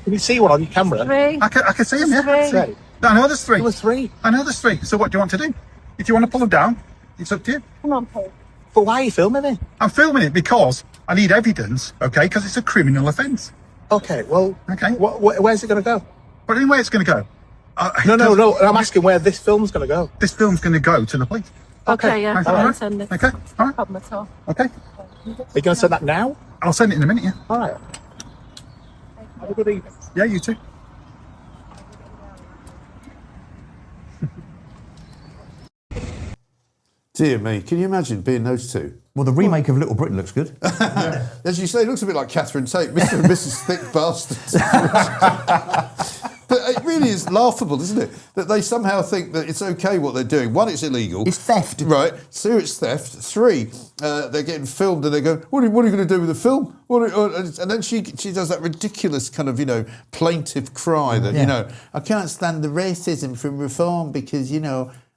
Can you see one on your camera? Three. I can see them, yeah. Three. I know there's 3. There was 3. I know there's 3. So what do you want to do? If you want to pull them down, it's up to you. Come on, Paul. But why are you filming it? I'm filming it because I need evidence, okay, because it's a criminal offence. Okay, well, Okay. where's it going to go? But anyway, it's going to go. No. I'm asking where this film's going to go. This film's going to go to the police. Okay, yeah, All right. send it. Okay, all right. Problem at all. Okay. Are you going to send that now? I'll send it in a minute, yeah. All right. Have a good evening. Yeah, you too. Dear me, can you imagine being those two? Well, the remake of Little Britain looks good. As you say, it looks a bit like Catherine Tate, Mr. and Mrs. Thick Bastards. But it really is laughable, isn't it? That they somehow think that it's okay what they're doing. One, it's illegal. It's theft. Right. Two, it's theft. Three, they're getting filmed and they go, what are you going to do with the film? And then she does that ridiculous kind of, plaintive cry that, I can't stand the racism from Reform because,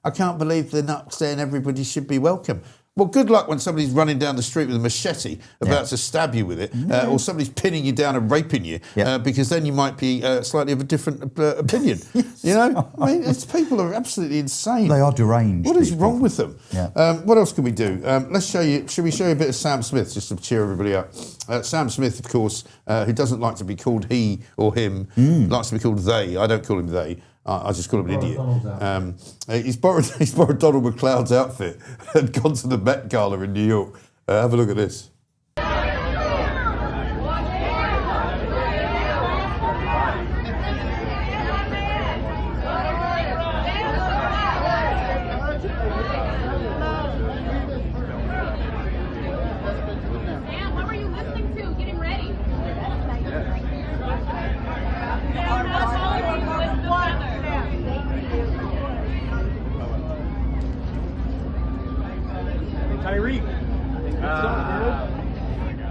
I can't believe they're not saying everybody should be welcome. Well, good luck when somebody's running down the street with a machete about to stab you with it, or somebody's pinning you down and raping you, because then you might be slightly of a different opinion. I mean, people are absolutely insane. They are deranged. What is wrong with them? Yeah. What else can we do? Let's show you. Should we show you a bit of Sam Smith just to cheer everybody up? Sam Smith, of course, who doesn't like to be called he or him, likes to be called they. I don't call him they. I just call him an idiot. He's borrowed Donald McLeod's outfit and gone to the Met Gala in New York. Have a look at this.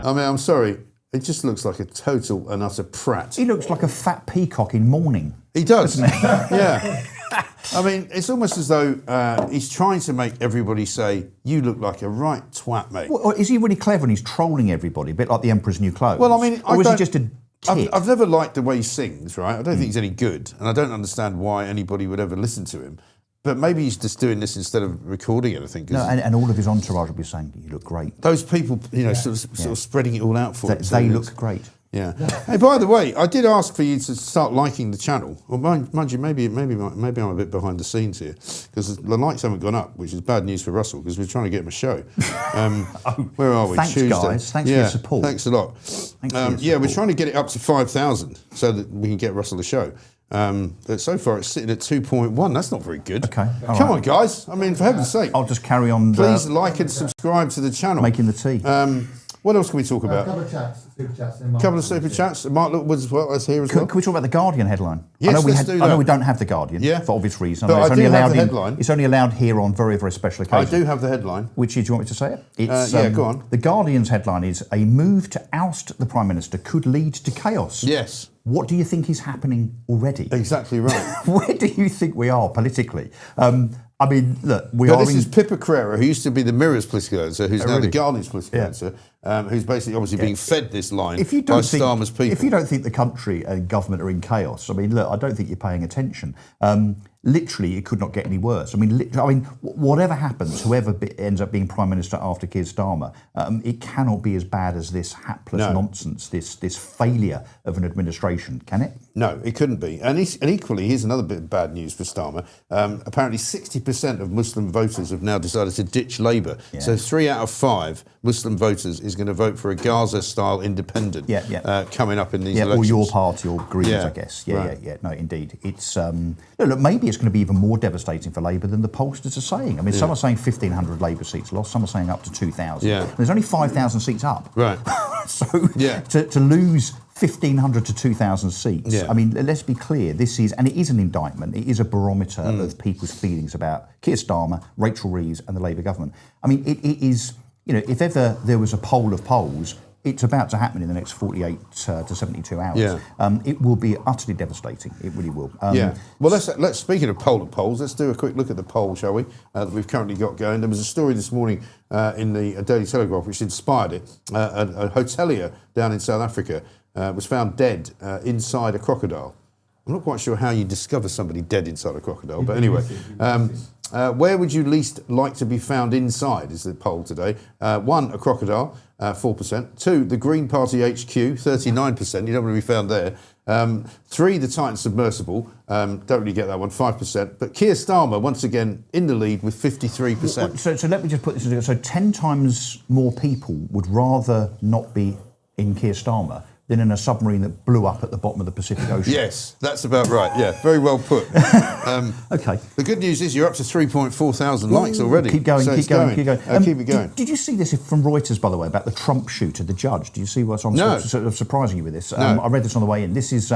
I mean, I'm sorry. It just looks like a total and utter prat. He looks like a fat peacock in mourning. He does. Yeah. I mean, it's almost as though he's trying to make everybody say, you look like a right twat, mate. Well, is he really clever and he's trolling everybody, a bit like the Emperor's New Clothes? Well, I mean, or is he just a tit? I've never liked the way he sings, right? I don't think he's any good, and I don't understand why anybody would ever listen to him. But maybe he's just doing this instead of recording it, I think. No, and all of his entourage will be saying, you look great. Those people, sort of spreading it all out for him. They look great. Yeah. Hey, by the way, I did ask for you to start liking the channel. Well, mind you, maybe I'm a bit behind the scenes here because the likes haven't gone up, which is bad news for Russell because we're trying to get him a show. Where are we? Thanks, Tuesday. guys. Thanks for your support. Thanks a lot. We're trying to get it up to 5,000 so that we can get Russell a show. But so far it's sitting at 2.1. That's not very good. Okay. Come on, guys. I mean, for heaven's sake. I'll just carry on. Please like and subscribe to the channel. Making the tea. What else can we talk about? A couple of chats, super chats. Couple of super chats. Mark Lookwood's as well as here as well. Can we talk about the Guardian headline? Yes, let's do that. I know we don't have the Guardian for obvious reasons. But I do have the headline. It's only allowed here on very, very special occasions. I do have the headline. Which do you want me to say it? It's, go on. The Guardian's headline is, a move to oust the Prime Minister could lead to chaos. Yes. What do you think is happening already? Exactly right. Where do you think we are politically? I mean, look, this is Pippa Crerar, who used to be the Mirror's political editor, who's now really? the Guardian's political editor, who's basically obviously being fed this line by Starmer's people. If you don't think the country and government are in chaos, I mean, look, I don't think you're paying attention. Literally, it could not get any worse. I mean, whatever happens, whoever ends up being Prime Minister after Keir Starmer, it cannot be as bad as this hapless nonsense, this failure of an administration, can it? No, it couldn't be. And equally, here's another bit of bad news for Starmer. Apparently, 60% of Muslim voters have now decided to ditch Labour. Yeah. So 3 out of 5 Muslim voters is going to vote for a Gaza-style independent coming up in these elections. Or your party or Greens, I guess. No, indeed. It's look, maybe it's going to be even more devastating for Labour than the pollsters are saying. I mean, some are saying 1,500 Labour seats lost, some are saying up to 2,000. Yeah. There's only 5,000 seats up. Right. So to lose 1,500 to 2,000 seats, I mean, let's be clear, this is, and it is an indictment, it is a barometer of people's feelings about Keir Starmer, Rachel Reeves and the Labour government. I mean, it is, if ever there was a poll of polls, it's about to happen in the next 48 to 72 hours. Yeah. It will be utterly devastating. It really will. Well, let's speaking of poll of polls, let's do a quick look at the poll, shall we? That we've currently got going. There was a story this morning in the Daily Telegraph which inspired it. A hotelier down in South Africa was found dead inside a crocodile. I'm not quite sure how you discover somebody dead inside a crocodile, but anyway. Where would you least like to be found inside, is the poll today. 1, a crocodile, 4%. 2, the Green Party HQ, 39%. You don't want to be found there. 3, the Titan submersible. Don't really get that one, 5%. But Keir Starmer, once again, in the lead with 53%. So let me just put this together. So 10 times more people would rather not be in Keir Starmer than in a submarine that blew up at the bottom of the Pacific Ocean. Yes, that's about right. Yeah, very well put. Okay. The good news is you're up to 3.4 thousand likes already. Keep going, so keep going. Keep it going. Did you see this from Reuters, by the way, about the Trump shooter, the judge? Do you see what's sort of surprising you with this? I read this on the way in. This is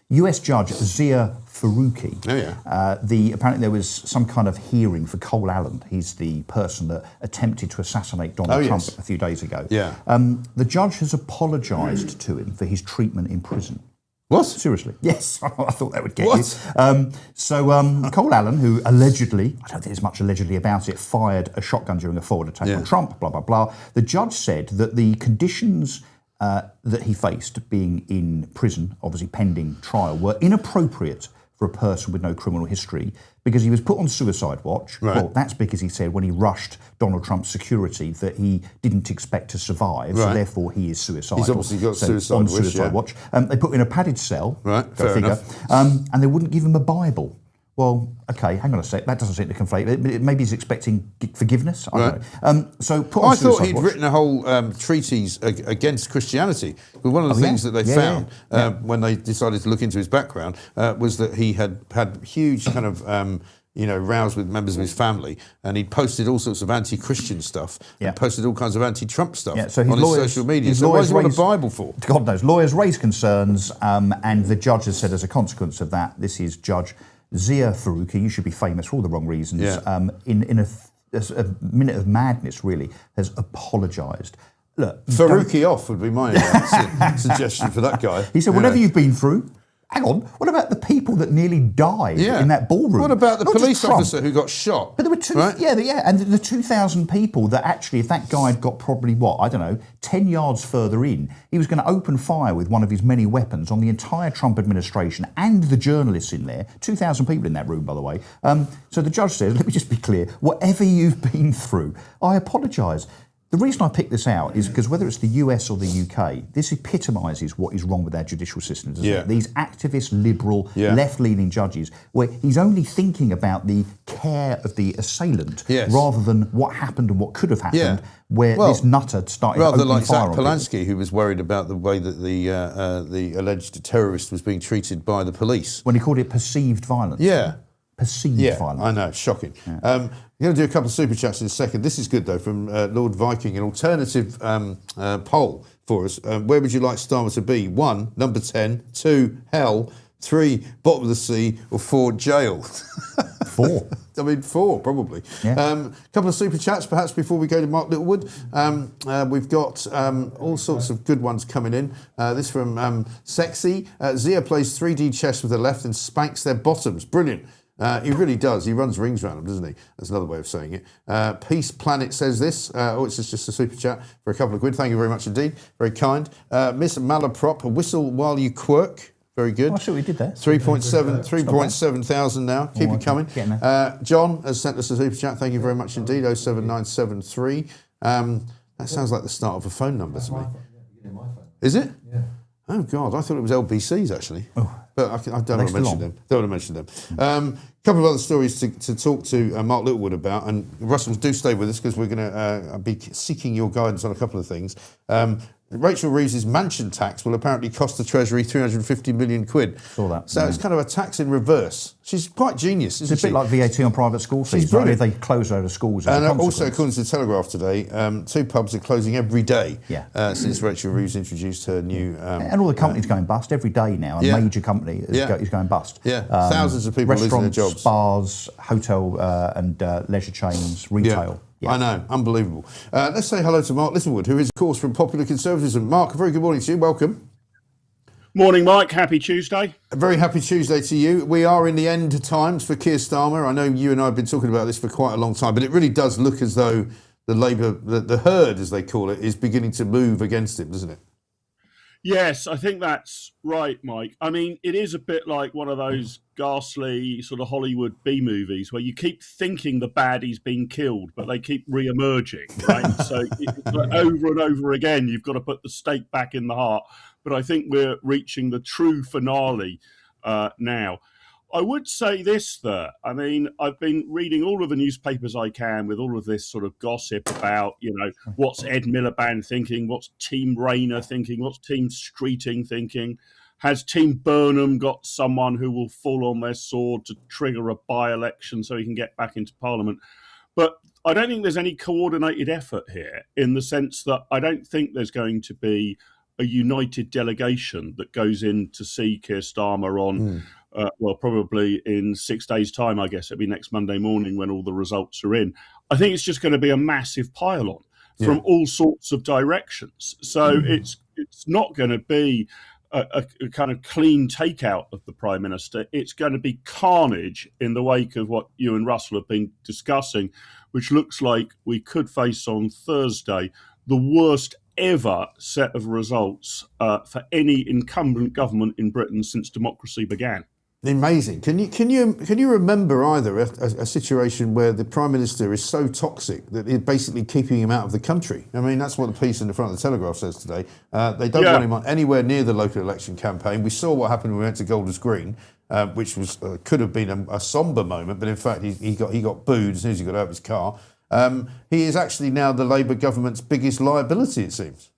US Judge Zia Faruqi. Oh, yeah. Apparently there was some kind of hearing for Cole Allen. He's the person that attempted to assassinate Donald Trump a few days ago. Yeah. The judge has apologised to him for his treatment in prison. What? Seriously? Yes, I thought that would get what? you. Cole Allen, who allegedly, I don't think there's much allegedly about it, fired a shotgun during a forward attack on Trump, blah, blah, blah. The judge said that the conditions that he faced being in prison, obviously pending trial, were inappropriate for a person with no criminal history because he was put on suicide watch. Right. Well, that's because he said when he rushed Donald Trump's security that he didn't expect to survive, so therefore he is suicidal. He's obviously got suicide watch. They put him in a padded cell, right? Fair enough. And they wouldn't give him a Bible. Well, okay, hang on a sec. That doesn't seem to conflate. Maybe he's expecting forgiveness. I don't know. So put on I thought he'd watch. written a whole treatise against Christianity. But one of the things that they found when they decided to look into his background was that he had huge kind of rows with members of his family, and he'd posted all sorts of anti-Christian stuff and posted all kinds of anti-Trump stuff so on his social media. So why does he want a Bible for? God knows. Lawyers raised concerns, and the judge has said as a consequence of that, this is Judge Zia Faruqi, you should be famous for all the wrong reasons, in a minute of madness, really, has apologised. Look, Faruqi off would be my suggestion for that guy. He said, whatever you've been through, hang on, what about the people that nearly died in that ballroom? What about the police officer who got shot? But there were two, and the 2,000 people that actually, if that guy had got probably, 10 yards further in, he was going to open fire with one of his many weapons on the entire Trump administration and the journalists in there. 2,000 people in that room, by the way. So the judge says, let me just be clear, whatever you've been through, I apologise. The reason I pick this out is because whether it's the US or the UK, this epitomises what is wrong with our judicial system, doesn't it? These activist, liberal, left-leaning judges, where he's only thinking about the care of the assailant rather than what happened and what could have happened, where this nutter started rather opening like fire Zach on Polanski, people. who was worried about the way that the alleged terrorist was being treated by the police. When he called it perceived violence. Perceived violence. I know, shocking. I'm going to do a couple of super chats in a second. This is good, though, from Lord Viking, an alternative poll for us. Where would you like Starmer to be? 1, number 10, 2, hell, 3, bottom of the sea, or 4, jail? 4. I mean, 4, probably. Couple of super chats, perhaps, before we go to Mark Littlewood. We've got all sorts of good ones coming in. This from Sexy. Zia plays 3D chess with the left and spanks their bottoms. Brilliant. He really does. He runs rings around them, doesn't he? That's another way of saying it. Peace Planet says this. It's just a super chat for a couple of quid. Thank you very much indeed. Very kind. Miss Malaprop, whistle while you quirk. Very good. I see what we did there. 3.7 thousand now. Keep it coming. John has sent us a super chat. Thank you very much indeed. 07973. That sounds like the start of a phone number to me. Is it? Yeah. Oh God, I thought it was LBC's actually. But I don't want to mention them. Don't want to mention them. A couple of other stories to talk to Mark Littlewood about, and Russell, do stay with us because we're going to be seeking your guidance on a couple of things. Rachel Reeves' mansion tax will apparently cost the Treasury 350 million quid. Saw that. So it's kind of a tax in reverse. She's quite genius, isn't she? It's a bit like VAT on private school fees. She's brilliant. They close out of schools. And also, according to the Telegraph today, 2 pubs are closing every day since Rachel Reeves introduced her new... and all the companies going bust every day now. A major company is going bust. Thousands of people losing their jobs. Spas, hotel and leisure chains, retail. I know, unbelievable. Let's say hello to Mark Littlewood, who is, of course, from Popular Conservatism. Mark, a very good morning to you. Welcome. Morning, Mike. Happy Tuesday. A very happy Tuesday to you. We are in the end times for Keir Starmer. I know you and I have been talking about this for quite a long time, but it really does look as though the Labour, the herd, as they call it, is beginning to move against him, doesn't it? Yes, I think that's right, Mike. I mean, it is a bit like one of those ghastly sort of Hollywood B movies where you keep thinking the baddie's been killed, but they keep re-emerging, right? So it's like over and over again, you've got to put the stake back in the heart. But I think we're reaching the true finale now. I would say this, though. I mean, I've been reading all of the newspapers I can with all of this sort of gossip about, what's Ed Miliband thinking, what's Team Rayner thinking, what's Team Streeting thinking. Has Team Burnham got someone who will fall on their sword to trigger a by-election so he can get back into Parliament? But I don't think there's any coordinated effort here, in the sense that I don't think there's going to be a united delegation that goes in to see Keir Starmer on... probably in 6 days' time, I guess. It'll be next Monday morning when all the results are in. I think it's just going to be a massive pile-on from all sorts of directions. So it's not going to be a kind of clean takeout of the Prime Minister. It's going to be carnage in the wake of what you and Russell have been discussing, which looks like we could face on Thursday the worst ever set of results for any incumbent government in Britain since democracy began. Amazing. Can you remember either a situation where the Prime Minister is so toxic that it's basically keeping him out of the country? I mean, that's what the piece in the front of the Telegraph says today. They don't want him anywhere near the local election campaign. We saw what happened when we went to Golders Green, which was could have been a sombre moment, but in fact he got booed as soon as he got out of his car. He is actually now the Labour government's biggest liability, it seems.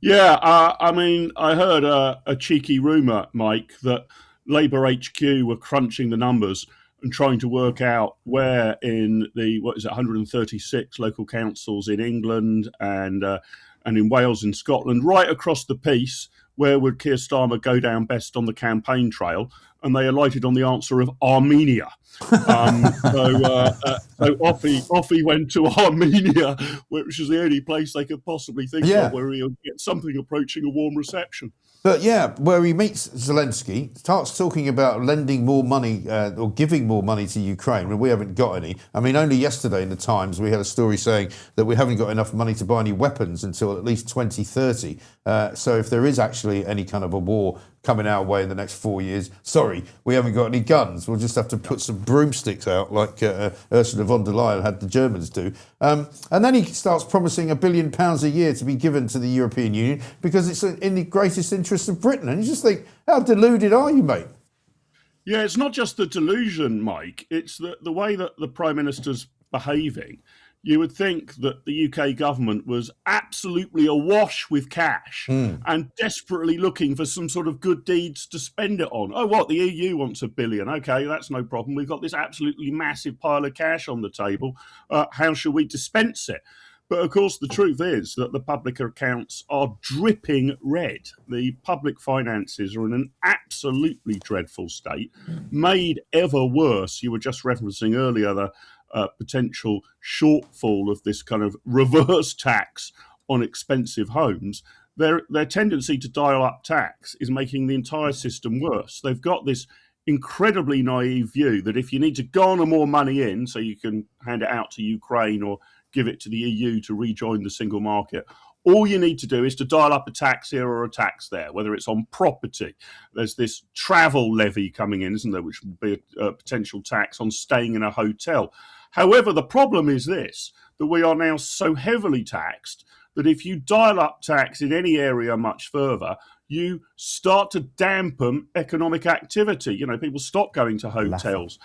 Yeah, I mean, I heard a cheeky rumour, Mike, that Labour HQ were crunching the numbers and trying to work out where in the 136 local councils in England and in Wales and Scotland, right across the piece, where would Keir Starmer go down best on the campaign trail? And they alighted on the answer of Armenia. So off he went to Armenia, which is the only place they could possibly think of where he'll get something approaching a warm reception. But where he meets Zelensky, starts talking about lending more money or giving more money to Ukraine when we haven't got any. I mean, only yesterday in the Times we had a story saying that we haven't got enough money to buy any weapons until at least 2030. So if there is actually any kind of a war coming our way in the next 4 years, sorry, we haven't got any guns. We'll just have to put some broomsticks out like Ursula von der Leyen had the Germans do. And then he starts promising £1 billion a year to be given to the European Union because it's in the greatest interest of Britain. And you just think, how deluded are you, mate? Yeah, it's not just the delusion, Mike. It's the way that the Prime Minister's behaving. You would think that the UK government was absolutely awash with cash and desperately looking for some sort of good deeds to spend it on. Oh, what? The EU wants £1 billion. OK, that's no problem. We've got this absolutely massive pile of cash on the table. How shall we dispense it? But of course, the truth is that the public accounts are dripping red. The public finances are in an absolutely dreadful state, made ever worse. You were just referencing earlier the potential shortfall of this kind of reverse tax on expensive homes. Their tendency to dial up tax is making the entire system worse. They've got this incredibly naive view that if you need to garner more money in so you can hand it out to Ukraine or give it to the EU to rejoin the single market, all you need to do is to dial up a tax here or a tax there, whether it's on property. There's this travel levy coming in, isn't there, which will be a potential tax on staying in a hotel. However, the problem is this, that we are now so heavily taxed that if you dial up tax in any area much further, you start to dampen economic activity. You know, people stop going to hotels.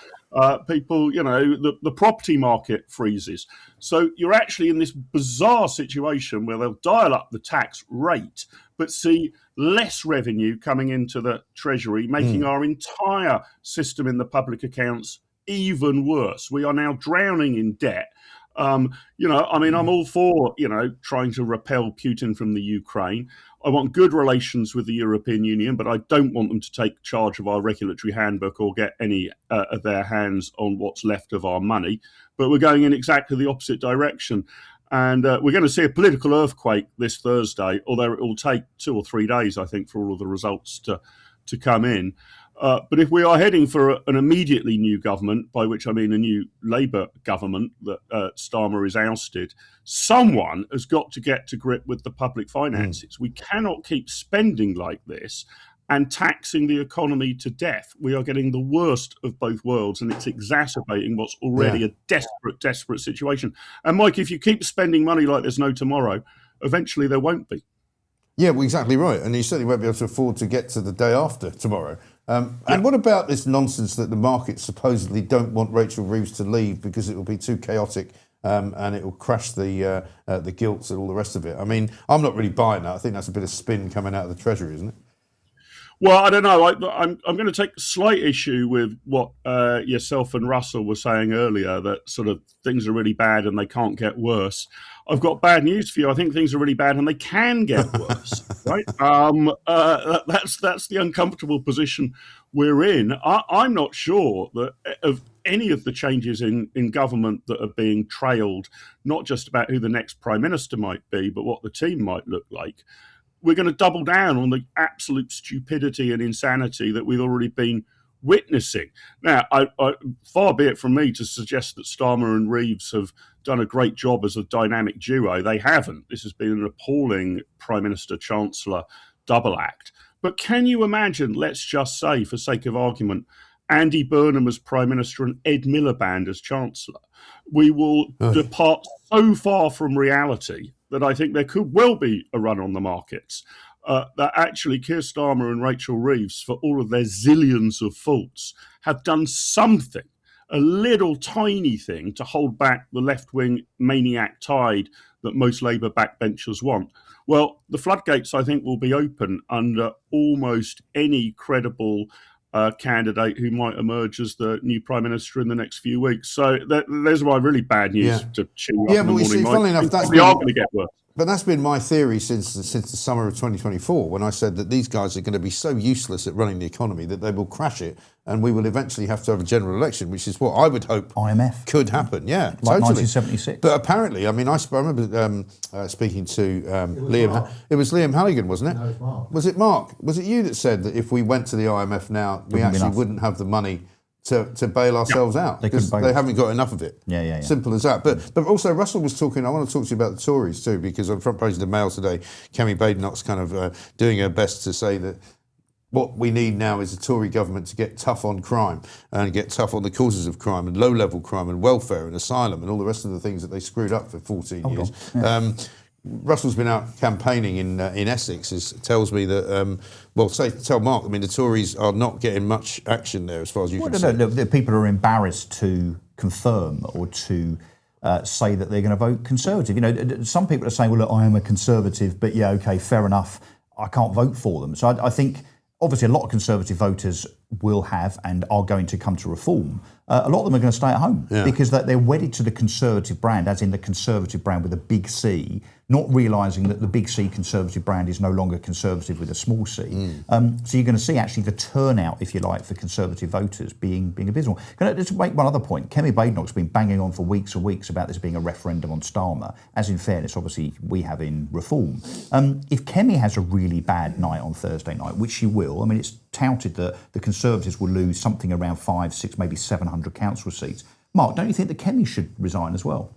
People, the property market freezes. So you're actually in this bizarre situation where they'll dial up the tax rate, but see less revenue coming into the Treasury, making our entire system in the public accounts even worse. We are now drowning in debt. I'm all for, trying to repel Putin from the Ukraine. I want good relations with the European Union, but I don't want them to take charge of our regulatory handbook or get any of their hands on what's left of our money. But we're going in exactly the opposite direction. And we're going to see a political earthquake this Thursday, although it will take 2 or 3 days, I think, for all of the results to come in. But if we are heading for an immediately new government, by which I mean a new Labour government that Starmer is ousted, someone has got to get to grip with the public finances. We cannot keep spending like this and taxing the economy to death. We are getting the worst of both worlds, and it's exacerbating what's already a desperate situation. And Mike, if you keep spending money like there's no tomorrow, eventually there won't be. Yeah, well, exactly right. And you certainly won't be able to afford to get to the day after tomorrow. And what about this nonsense that the markets supposedly don't want Rachel Reeves to leave because it will be too chaotic and it will crash the gilts and all the rest of it? I mean, I'm not really buying that. I think that's a bit of spin coming out of the Treasury, isn't it? Well, I don't know. I'm going to take slight issue with what yourself and Russell were saying earlier, that sort of things are really bad and they can't get worse. I've got bad news for you. I think things are really bad and they can get worse, right? That's the uncomfortable position we're in. I'm not sure that of any of the changes in government that are being trailed, not just about who the next Prime Minister might be, but what the team might look like. We're going to double down on the absolute stupidity and insanity that we've already been witnessing. Now, far be it from me to suggest that Starmer and Reeves have done a great job as a dynamic duo. They haven't. This has been an appalling Prime Minister-Chancellor double act. But can you imagine, let's just say, for sake of argument, Andy Burnham as Prime Minister and Ed Miliband as Chancellor? We will depart so far from reality that I think there could well be a run on the markets. That actually Keir Starmer and Rachel Reeves, for all of their zillions of faults, have done something, a little tiny thing, to hold back the left-wing maniac tide that most Labour backbenchers want. Well, the floodgates, I think, will be open under almost any credible candidate who might emerge as the new Prime Minister in the next few weeks. So there's my really bad news to chew up in the morning. Funnily enough, we are going to get worse. But that's been my theory since the summer of 2024, when I said that these guys are going to be so useless at running the economy that they will crash it, and we will eventually have to have a general election, which is what I would hope IMF could happen. Yeah, like totally. 1976. But apparently, I mean, I remember speaking to Liam. It was Liam Halligan, wasn't it? No, it was Mark. Was it Mark? Was it you that said that if we went to the IMF now, we actually wouldn't have the money to bail ourselves out, because they haven't got enough of it. Yeah. Simple as that. But also Russell was talking, I want to talk to you about the Tories too, because on front page of the Mail today, Kemi Badenoch's kind of doing her best to say that what we need now is a Tory government to get tough on crime and get tough on the causes of crime and low-level crime and welfare and asylum and all the rest of the things that they screwed up for 14 years. Russell's been out campaigning in Essex. Tells me that, tell Mark, I mean, the Tories are not getting much action there as far as you can see. No, people are embarrassed to confirm or to say that they're going to vote Conservative. You know, some people are saying, well, look, I am a Conservative, but yeah, okay, fair enough, I can't vote for them. So I think, obviously, a lot of Conservative voters will have and are going to come to Reform. A lot of them are going to stay at home because they're wedded to the Conservative brand, as in the Conservative brand with a big C, not realising that the big C Conservative brand is no longer Conservative with a small c. So you're going to see actually the turnout, if you like, for Conservative voters being abysmal. Can I just make one other point? Kemi Badenoch's been banging on for weeks and weeks about this being a referendum on Starmer, as in fairness, obviously, we have in Reform. If Kemi has a really bad night on Thursday night, which she will, I mean, it's touted that the Conservatives will lose something around 5, 6, maybe 700 council seats. Mark, don't you think that Kemi should resign as well?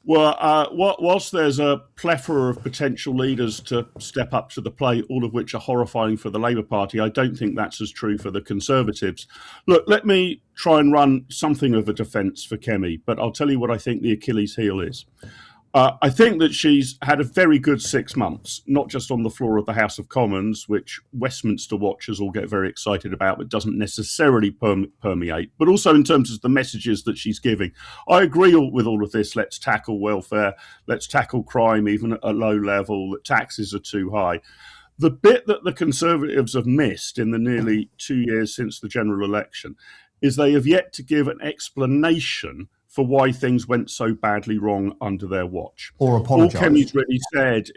Well, whilst there's a plethora of potential leaders to step up to the plate, all of which are horrifying for the Labour Party, I don't think that's as true for the Conservatives. Look, let me try and run something of a defence for Kemi, but I'll tell you what I think the Achilles heel is. I think that she's had a very good 6 months, not just on the floor of the House of Commons, which Westminster watchers all get very excited about, but doesn't necessarily permeate, but also in terms of the messages that she's giving. I agree with all of this. Let's tackle welfare. Let's tackle crime, even at a low level, that taxes are too high. The bit that the Conservatives have missed in the nearly 2 years since the general election is they have yet to give an explanation for why things went so badly wrong under their watch. Or apologise. All Kemi's really said,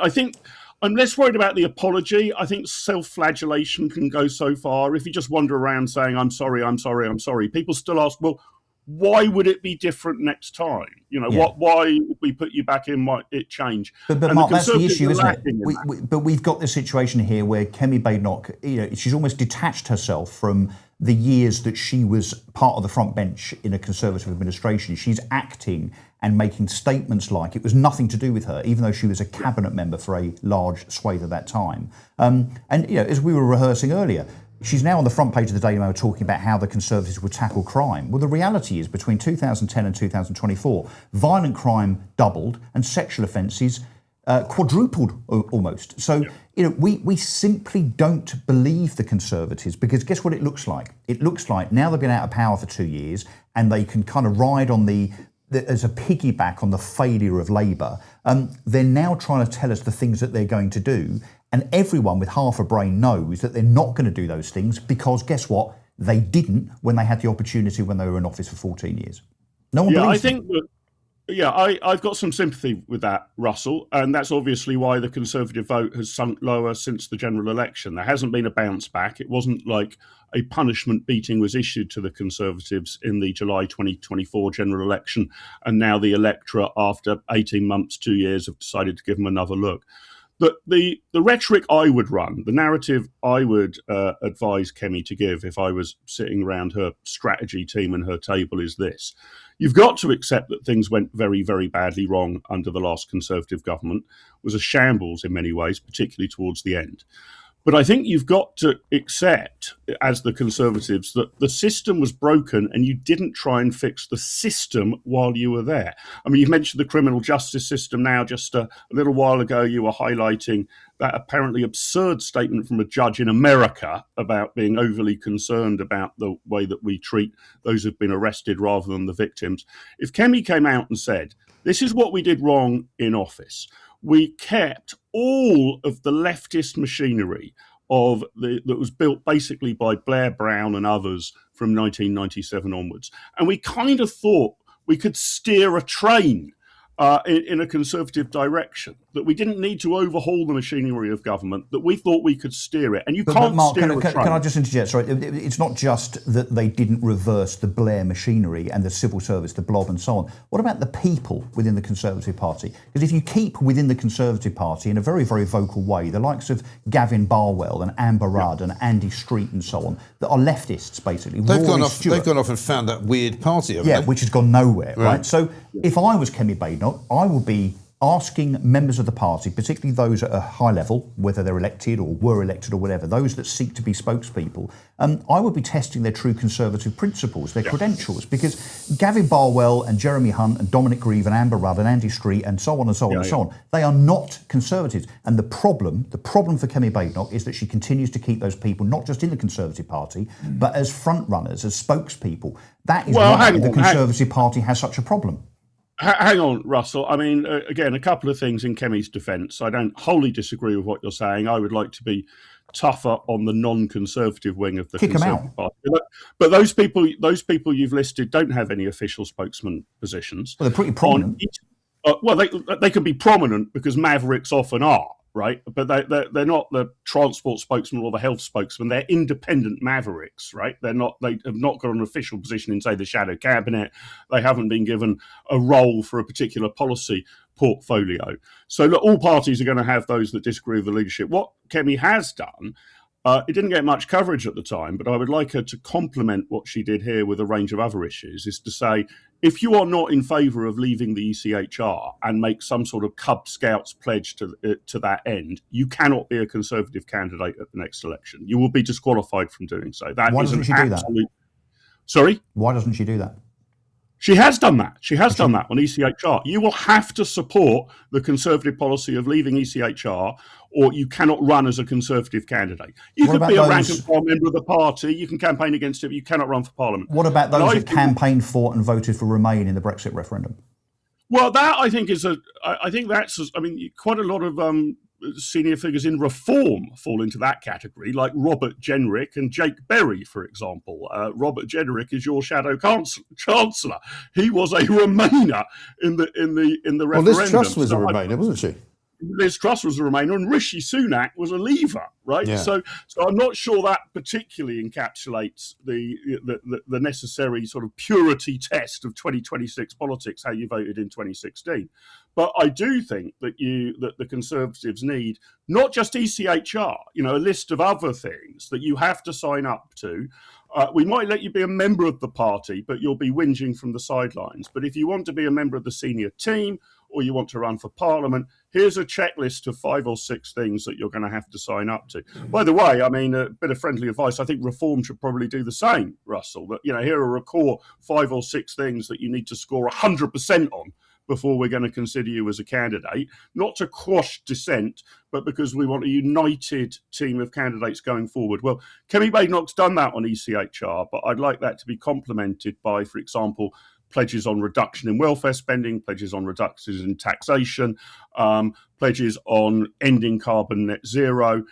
I think I'm less worried about the apology. I think self-flagellation can go so far. If you just wander around saying, I'm sorry, people still ask, well, why would it be different next time? You know, why if we put you back in might it change? But Mark, that's the issue, isn't it? But we've got this situation here where Kemi Badenoch, she's almost detached herself from the years that she was part of the front bench in a Conservative administration. She's acting and making statements like it was nothing to do with her, even though she was a cabinet member for a large swathe of that time. And as we were rehearsing earlier, she's now on the front page of the Daily Mail talking about how the Conservatives would tackle crime. Well, the reality is between 2010 and 2024, violent crime doubled and sexual offences quadrupled almost. So, we simply don't believe the Conservatives, because guess what it looks like? It looks like now they've been out of power for 2 years and they can kind of ride on as a piggyback on the failure of Labour. They're now trying to tell us the things that they're going to do. And everyone with half a brain knows that they're not going to do those things, because guess what? They didn't when they had the opportunity when they were in office for 14 years. No one believes them. I've got some sympathy with that, Russell, and that's obviously why the Conservative vote has sunk lower since the general election. There hasn't been a bounce back. It wasn't like a punishment beating was issued to the Conservatives in the July 2024 general election, and now the electorate, after 18 months, 2 years, have decided to give them another look. But the rhetoric I would run, the narrative I would advise Kemi to give if I was sitting around her strategy team and her table is this. You've got to accept that things went very, very badly wrong under the last Conservative government. It was a shambles in many ways, particularly towards the end. But I think you've got to accept, as the Conservatives, that the system was broken and you didn't try and fix the system while you were there. I mean, you mentioned the criminal justice system now. Just a little while ago, you were highlighting that apparently absurd statement from a judge in America about being overly concerned about the way that we treat those who've been arrested rather than the victims. If Kemi came out and said, this is what we did wrong in office, we kept all of the leftist machinery that was built basically by Blair Brown and others from 1997 onwards. And we kind of thought we could steer a train in a Conservative direction, that we didn't need to overhaul the machinery of government, that we thought we could steer it. And you can't Mark, steer a train. Can I just interject? Sorry, it's not just that they didn't reverse the Blair machinery and the civil service, the blob and so on. What about the people within the Conservative Party? Because if you keep within the Conservative Party in a very, very vocal way, the likes of Gavin Barwell and Amber Rudd and Andy Street and so on, that are leftists, basically. They've gone off and found that weird party, haven't they? Which has gone nowhere, right? So if I was Kemi Badenoch, I would be asking members of the party, particularly those at a high level, whether they're elected or were elected or whatever, those that seek to be spokespeople, I would be testing their true Conservative principles, their credentials, because Gavin Barwell and Jeremy Hunt and Dominic Grieve and Amber Rudd and Andy Street and so on and so on and so on, they are not Conservatives. And the problem for Kemi Badenoch is that she continues to keep those people not just in the Conservative Party, but as front runners, as spokespeople. That is why the Conservative Party has such a problem. Hang on, Russell. I mean, again, a couple of things in Kemi's defence. I don't wholly disagree with what you're saying. I would like to be tougher on the non-Conservative wing of the Conservative Party. But those people you've listed don't have any official spokesman positions. Well, they're pretty prominent. They can be prominent because mavericks often are, right? But they're not the transport spokesman or the health spokesman. They're independent mavericks, right? They have not got an official position in, say, the shadow cabinet. They haven't been given a role for a particular policy portfolio. So look, all parties are going to have those that disagree with the leadership. What Kemi has done, it didn't get much coverage at the time, but I would like her to complement what she did here with a range of other issues, is to say, if you are not in favour of leaving the ECHR and make some sort of Cub Scouts pledge to that end, you cannot be a Conservative candidate at the next election. You will be disqualified from doing so. Why doesn't she do that? Sorry? Why doesn't she do that? She has done that. She has done that on ECHR. You will have to support the Conservative policy of leaving ECHR, or you cannot run as a Conservative candidate. You could be a rank and file member of the party, you can campaign against it, but you cannot run for Parliament. What about those that campaigned for and voted for Remain in the Brexit referendum? Well, that I think quite a lot of senior figures in Reform fall into that category, like Robert Jenrick and Jake Berry, for example. Robert Jenrick is your shadow chancellor. He was a Remainer in the referendum. Well, Liz Truss was a Remainer, wasn't she? Liz Truss was a Remainer and Rishi Sunak was a Leaver, right? Yeah. So I'm not sure that particularly encapsulates the necessary sort of purity test of 2026 politics, how you voted in 2016. But I do think that the Conservatives need not just ECHR, a list of other things that you have to sign up to. We might let you be a member of the party, but you'll be whinging from the sidelines. But if you want to be a member of the senior team or you want to run for Parliament, here's a checklist of 5 or 6 things that you're going to have to sign up to. By the way, I mean, a bit of friendly advice, I think Reform should probably do the same, Russell. That, here are a core 5 or 6 things that you need to score 100% on before we're going to consider you as a candidate, not to quash dissent, but because we want a united team of candidates going forward. Well, Kemi Badenoch's done that on ECHR, but I'd like that to be complemented by, for example, pledges on reduction in welfare spending, pledges on reductions in taxation, pledges on ending carbon net zero.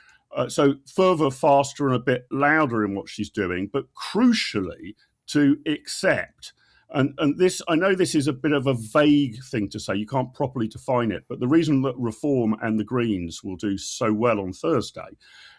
So further, faster and a bit louder in what she's doing, but crucially to accept. And this, I know this is a bit of a vague thing to say, you can't properly define it, but the reason that Reform and the Greens will do so well on Thursday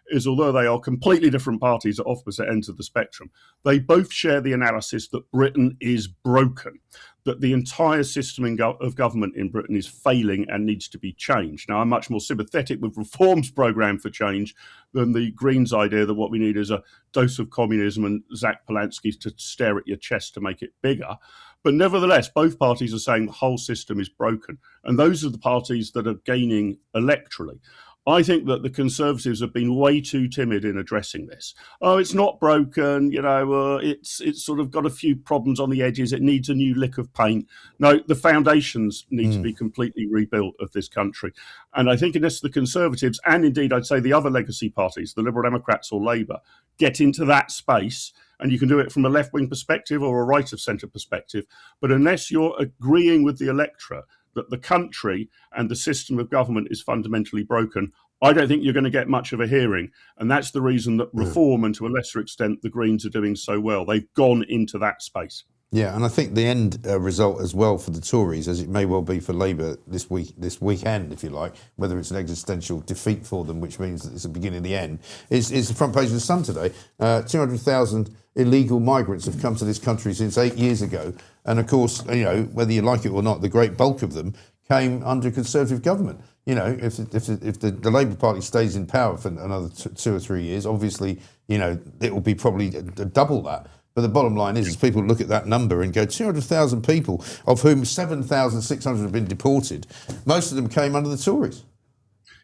is, although they are completely different parties at opposite ends of the spectrum, they both share the analysis that Britain is broken, that the entire system of government in Britain is failing and needs to be changed. Now, I'm much more sympathetic with Reform's programme for change than the Greens' idea that what we need is a dose of communism and Zach Polanski to stare at your chest to make it bigger. But nevertheless, both parties are saying the whole system is broken. And those are the parties that are gaining electorally. I think that the Conservatives have been way too timid in addressing this. Oh, it's not broken, it's sort of got a few problems on the edges. It needs a new lick of paint. No, the foundations need to be completely rebuilt of this country. And I think unless the Conservatives, and indeed I'd say the other legacy parties, the Liberal Democrats or Labour, get into that space, and you can do it from a left-wing perspective or a right-of-centre perspective, but unless you're agreeing with the electorate that the country and the system of government is fundamentally broken, I don't think you're going to get much of a hearing. And that's the reason that Reform, and to a lesser extent, the Greens are doing so well. They've gone into that space. Yeah, and I think the end result as well for the Tories, as it may well be for Labour this weekend, if you like, whether it's an existential defeat for them, which means that it's the beginning of the end, is the front page of the Sun today. 200,000 illegal migrants have come to this country since 8 years ago. And of course, whether you like it or not, the great bulk of them came under Conservative government. If the Labour Party stays in power for another 2 or 3 years, obviously, it will be probably double that. But the bottom line is people look at that number and go, 200,000 people, of whom 7,600 have been deported. Most of them came under the Tories.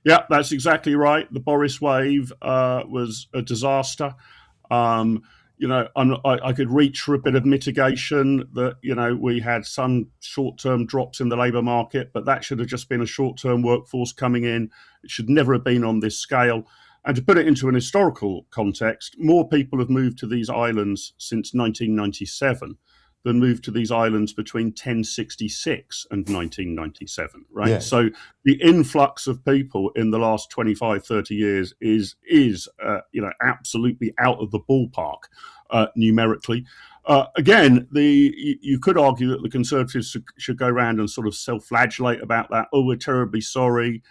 Yeah, that's exactly right. The Boris wave was a disaster. I could reach for a bit of mitigation that, we had some short-term drops in the labour market, but that should have just been a short-term workforce coming in. It should never have been on this scale. And to put it into an historical context, more people have moved to these islands since 1997 than moved to these islands between 1066 and 1997, right? Yeah. So the influx of people in the last 25, 30 years is absolutely out of the ballpark numerically. Again, you could argue that the Conservatives should go around and sort of self-flagellate about that. Oh, we're terribly sorry.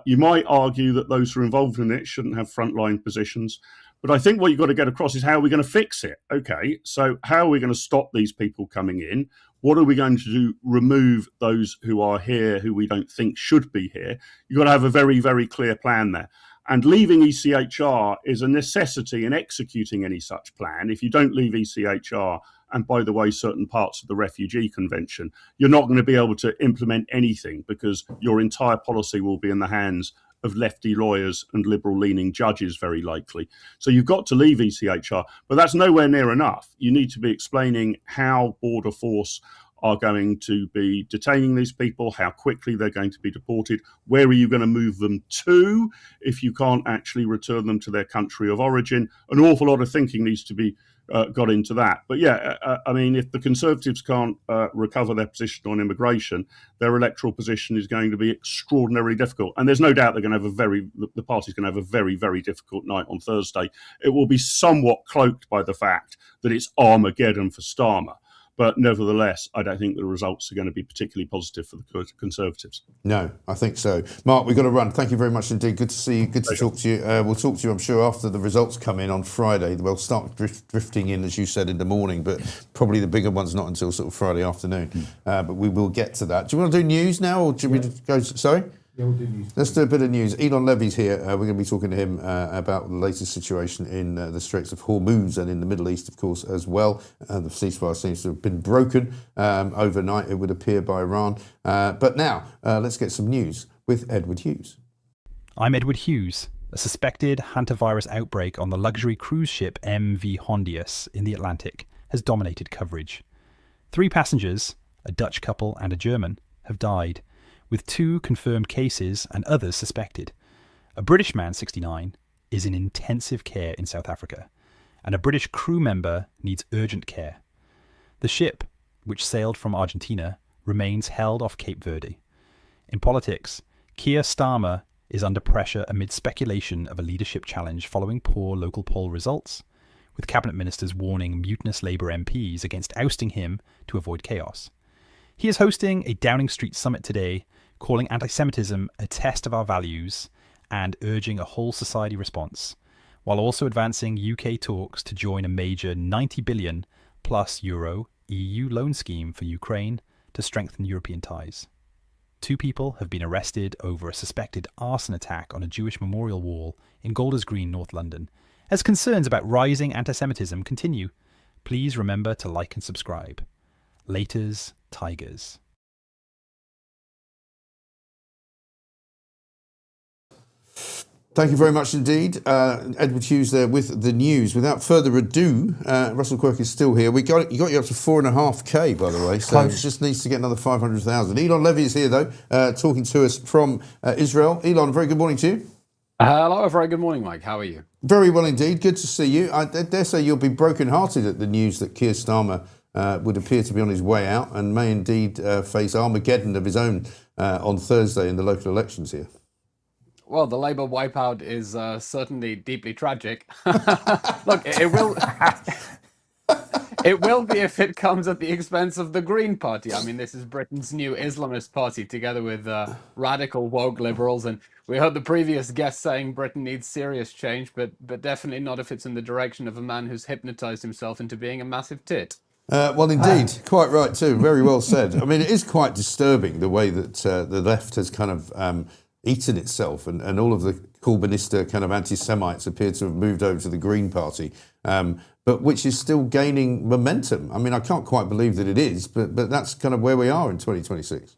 You might argue that those who are involved in it shouldn't have frontline positions. But I think what you've got to get across is how are we going to fix it? Okay, so how are we going to stop these people coming in? What are we going to do? Remove those who are here who we don't think should be here. You've got to have a very, very clear plan there. And leaving ECHR is a necessity in executing any such plan. If you don't leave ECHR, and by the way, certain parts of the Refugee Convention, you're not going to be able to implement anything because your entire policy will be in the hands of lefty lawyers and liberal-leaning judges, very likely. So you've got to leave ECHR, but that's nowhere near enough. You need to be explaining how Border Force are going to be detaining these people, how quickly they're going to be deported, where are you going to move them to if you can't actually return them to their country of origin. An awful lot of thinking needs to be got into that. But yeah, if the Conservatives can't recover their position on immigration, their electoral position is going to be extraordinarily difficult. And there's no doubt they're going to have the party's going to have a very, very difficult night on Thursday. It will be somewhat cloaked by the fact that it's Armageddon for Starmer. But nevertheless, I don't think the results are going to be particularly positive for the Conservatives. No, I think so. Mark, we've got to run. Thank you very much indeed. Good to see you. Good to talk to you. We'll talk to you, I'm sure, after the results come in on Friday. They'll start drifting in, as you said, in the morning, but probably the bigger one's not until sort of Friday afternoon. But we will get to that. Do you want to do news now, or do we go? Sorry? Yeah, we'll do news. Let's do a bit of news. Elon Levy's here. We're going to be talking to him about the latest situation in the Straits of Hormuz and in the Middle East, of course, as well. The ceasefire seems to have been broken overnight, it would appear, by Iran. But now, let's get some news with Edward Hughes. I'm Edward Hughes. A suspected hantavirus outbreak on the luxury cruise ship MV Hondius in the Atlantic has dominated coverage. 3 passengers, a Dutch couple and a German, have died, with 2 confirmed cases and others suspected. A British man, 69, is in intensive care in South Africa, and a British crew member needs urgent care. The ship, which sailed from Argentina, remains held off Cape Verde. In politics, Keir Starmer is under pressure amid speculation of a leadership challenge following poor local poll results, with cabinet ministers warning mutinous Labour MPs against ousting him to avoid chaos. He is hosting a Downing Street summit today, calling anti-Semitism a test of our values and urging a whole society response, while also advancing UK talks to join a major 90 billion plus euro EU loan scheme for Ukraine to strengthen European ties. 2 people have been arrested over a suspected arson attack on a Jewish memorial wall in Golders Green, North London. As concerns about rising anti-Semitism continue, please remember to like and subscribe. Laters, Tigers. Thank you very much indeed. Edward Hughes there with the news. Without further ado, Russell Quirk is still here. You got you up to 4.5k, by the way, so it just needs to get another 500,000. Elon Levy is here, though, talking to us from Israel. Elon, very good morning to you. Hello, a very good morning, Mike. How are you? Very well indeed. Good to see you. I dare say you'll be broken-hearted at the news that Keir Starmer would appear to be on his way out and may indeed face Armageddon of his own on Thursday in the local elections here. Well, the Labour wipeout is certainly deeply tragic. Look, it will... It will be if it comes at the expense of the Green Party. I mean, this is Britain's new Islamist party, together with radical woke liberals. And we heard the previous guest saying Britain needs serious change, but definitely not if it's in the direction of a man who's hypnotized himself into being a massive tit. Well, indeed, quite right too. Very well said. I mean, it is quite disturbing the way that the left has kind of eaten itself, and all of the Corbynista kind of anti-Semites appear to have moved over to the Green Party, but which is still gaining momentum. I mean, I can't quite believe that it is, but that's kind of where we are in 2026.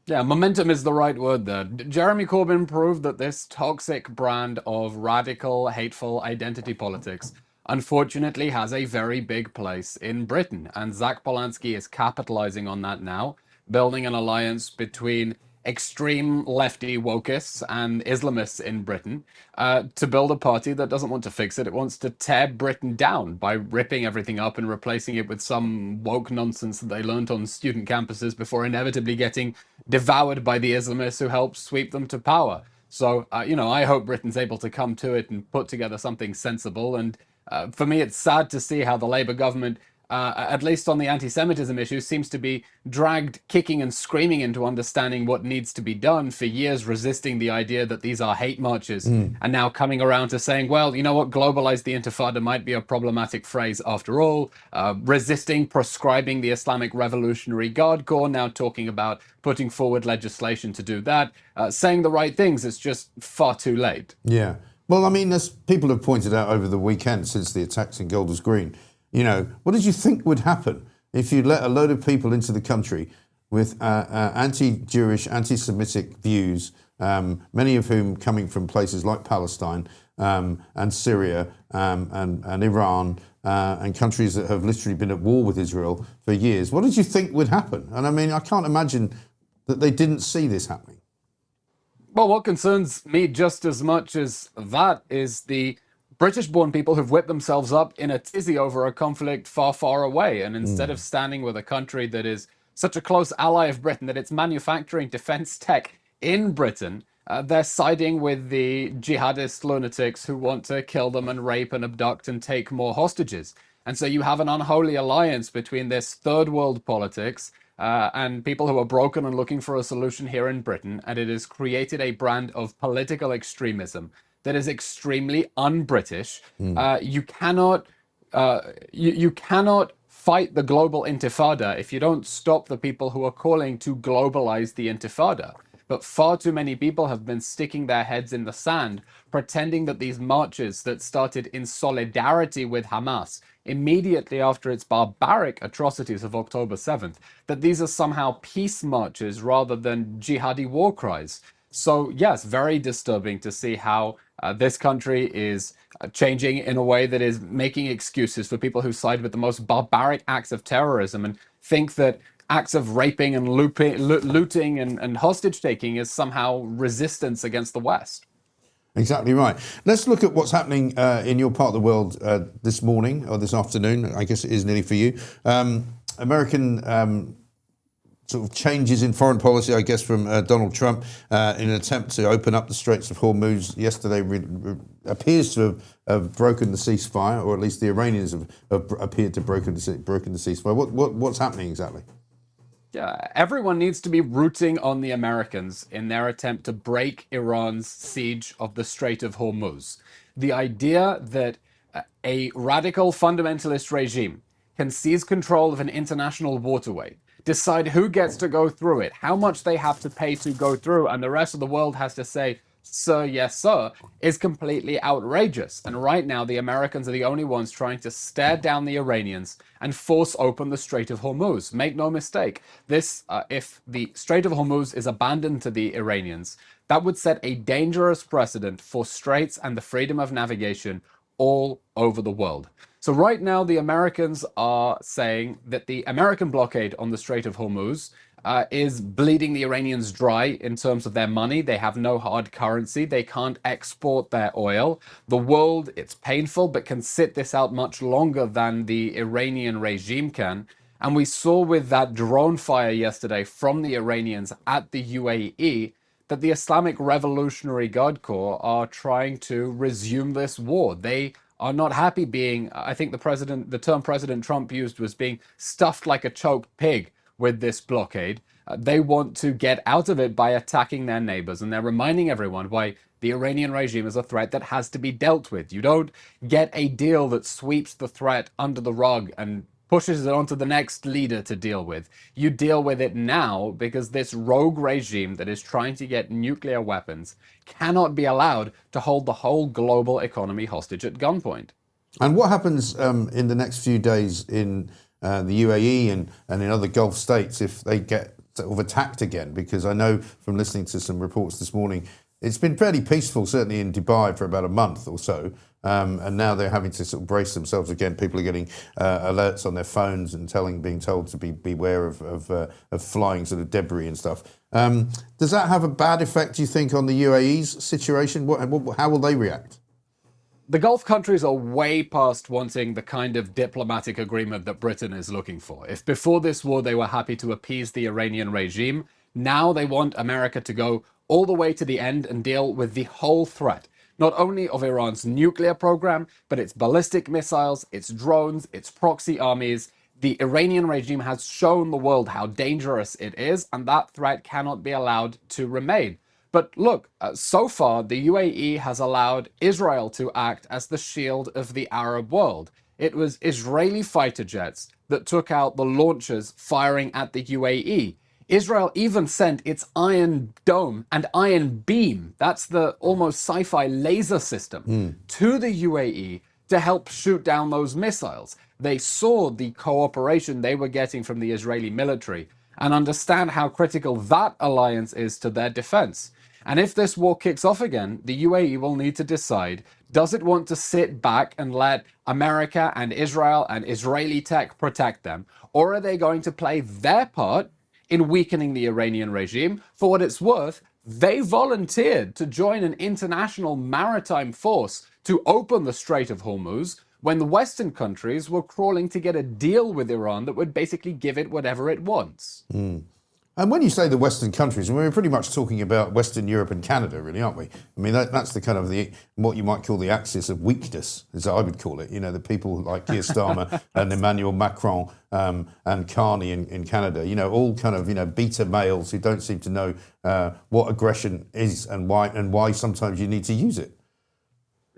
Yeah, momentum is the right word there. Jeremy Corbyn proved that this toxic brand of radical, hateful identity politics unfortunately has a very big place in Britain. And Zach Polanski is capitalizing on that now, building an alliance between extreme lefty wokeists and Islamists in Britain to build a party that doesn't want to fix it. It wants to tear Britain down by ripping everything up and replacing it with some woke nonsense that they learnt on student campuses before inevitably getting devoured by the Islamists who helped sweep them to power. So, I hope Britain's able to come to it and put together something sensible. And for me, it's sad to see how the Labour government, at least on the anti-Semitism issue, seems to be dragged kicking and screaming into understanding what needs to be done, for years resisting the idea that these are hate marches, and now coming around to saying, well, you know what, globalize the Intifada might be a problematic phrase after all, resisting proscribing the Islamic Revolutionary Guard Corps, now talking about putting forward legislation to do that, saying the right things. It's just far too late. Yeah. Well, I mean, as people have pointed out over the weekend since the attacks in Golders Green, what did you think would happen if you let a load of people into the country with anti-Jewish, anti-Semitic views, many of whom coming from places like Palestine and Syria and Iran and countries that have literally been at war with Israel for years? What did you think would happen? And I mean, I can't imagine that they didn't see this happening. Well, what concerns me just as much as that is the British-born people who've whipped themselves up in a tizzy over a conflict far, far away. And instead of standing with a country that is such a close ally of Britain, that it's manufacturing defense tech in Britain, they're siding with the jihadist lunatics who want to kill them and rape and abduct and take more hostages. And so you have an unholy alliance between this third world politics and people who are broken and looking for a solution here in Britain, and it has created a brand of political extremism that is extremely un-British. You cannot you cannot fight the global intifada if you don't stop the people who are calling to globalize the intifada. But far too many people have been sticking their heads in the sand, pretending that these marches that started in solidarity with Hamas immediately after its barbaric atrocities of October 7th, that these are somehow peace marches rather than jihadi war cries. So yes, very disturbing to see how this country is changing in a way that is making excuses for people who side with the most barbaric acts of terrorism and think that acts of raping and looting and hostage taking is somehow resistance against the West. Exactly right. Let's look at what's happening in your part of the world this morning or this afternoon. I guess it is nearly for you. American sort of changes in foreign policy, I guess, from Donald Trump in an attempt to open up the Straits of Hormuz. Yesterday appears to have broken the ceasefire, or at least the Iranians have appeared to have broken the ceasefire. What's happening exactly? Yeah, everyone needs to be rooting on the Americans in their attempt to break Iran's siege of the Strait of Hormuz. The idea that a radical fundamentalist regime can seize control of an international waterway, decide who gets to go through it, how much they have to pay to go through, and the rest of the world has to say, sir, yes, sir, is completely outrageous. And right now, the Americans are the only ones trying to stare down the Iranians and force open the Strait of Hormuz. Make no mistake, this, if the Strait of Hormuz is abandoned to the Iranians, that would set a dangerous precedent for straits and the freedom of navigation all over the world. So right now, the Americans are saying that the American blockade on the Strait of Hormuz is bleeding the Iranians dry in terms of their money. They have no hard currency. They can't export their oil. The world, it's painful, but can sit this out much longer than the Iranian regime can. And we saw with that drone fire yesterday from the Iranians at the UAE that the Islamic Revolutionary Guard Corps are trying to resume this war. They are not happy being, I think the term President Trump used was being stuffed like a choked pig with this blockade. They want to get out of it by attacking their neighbors, and they're reminding everyone why the Iranian regime is a threat that has to be dealt with. You don't get a deal that sweeps the threat under the rug and pushes it onto the next leader to deal with. You deal with it now because this rogue regime that is trying to get nuclear weapons cannot be allowed to hold the whole global economy hostage at gunpoint. And what happens in the next few days in the UAE and in other Gulf states if they get sort of attacked again? Because I know from listening to some reports this morning, it's been fairly peaceful, certainly in Dubai, for about a month or so. And now they're having to sort of brace themselves again. People are getting alerts on their phones and being told to beware of flying sort of debris and stuff. Does that have a bad effect, do you think, on the UAE's situation? How will they react? The Gulf countries are way past wanting the kind of diplomatic agreement that Britain is looking for. If before this war they were happy to appease the Iranian regime, now they want America to go all the way to the end and deal with the whole threat, not only of Iran's nuclear program, but its ballistic missiles, its drones, its proxy armies. The Iranian regime has shown the world how dangerous it is, and that threat cannot be allowed to remain. But look, so far, the UAE has allowed Israel to act as the shield of the Arab world. It was Israeli fighter jets that took out the launchers firing at the UAE. Israel even sent its Iron Dome and Iron Beam, that's the almost sci-fi laser system, to the UAE to help shoot down those missiles. They saw the cooperation they were getting from the Israeli military and understand how critical that alliance is to their defense. And if this war kicks off again, the UAE will need to decide, does it want to sit back and let America and Israel and Israeli tech protect them? Or are they going to play their part in weakening the Iranian regime? For what it's worth, they volunteered to join an international maritime force to open the Strait of Hormuz when the Western countries were crawling to get a deal with Iran that would basically give it whatever it wants. And when you say the Western countries, we're pretty much talking about Western Europe and Canada, really, aren't we? I mean, that's the kind of what you might call the axis of weakness, as I would call it. You know, the people like Keir Starmer and Emmanuel Macron and Carney in Canada, you know, all kind of, you know, beta males who don't seem to know what aggression is and why sometimes you need to use it.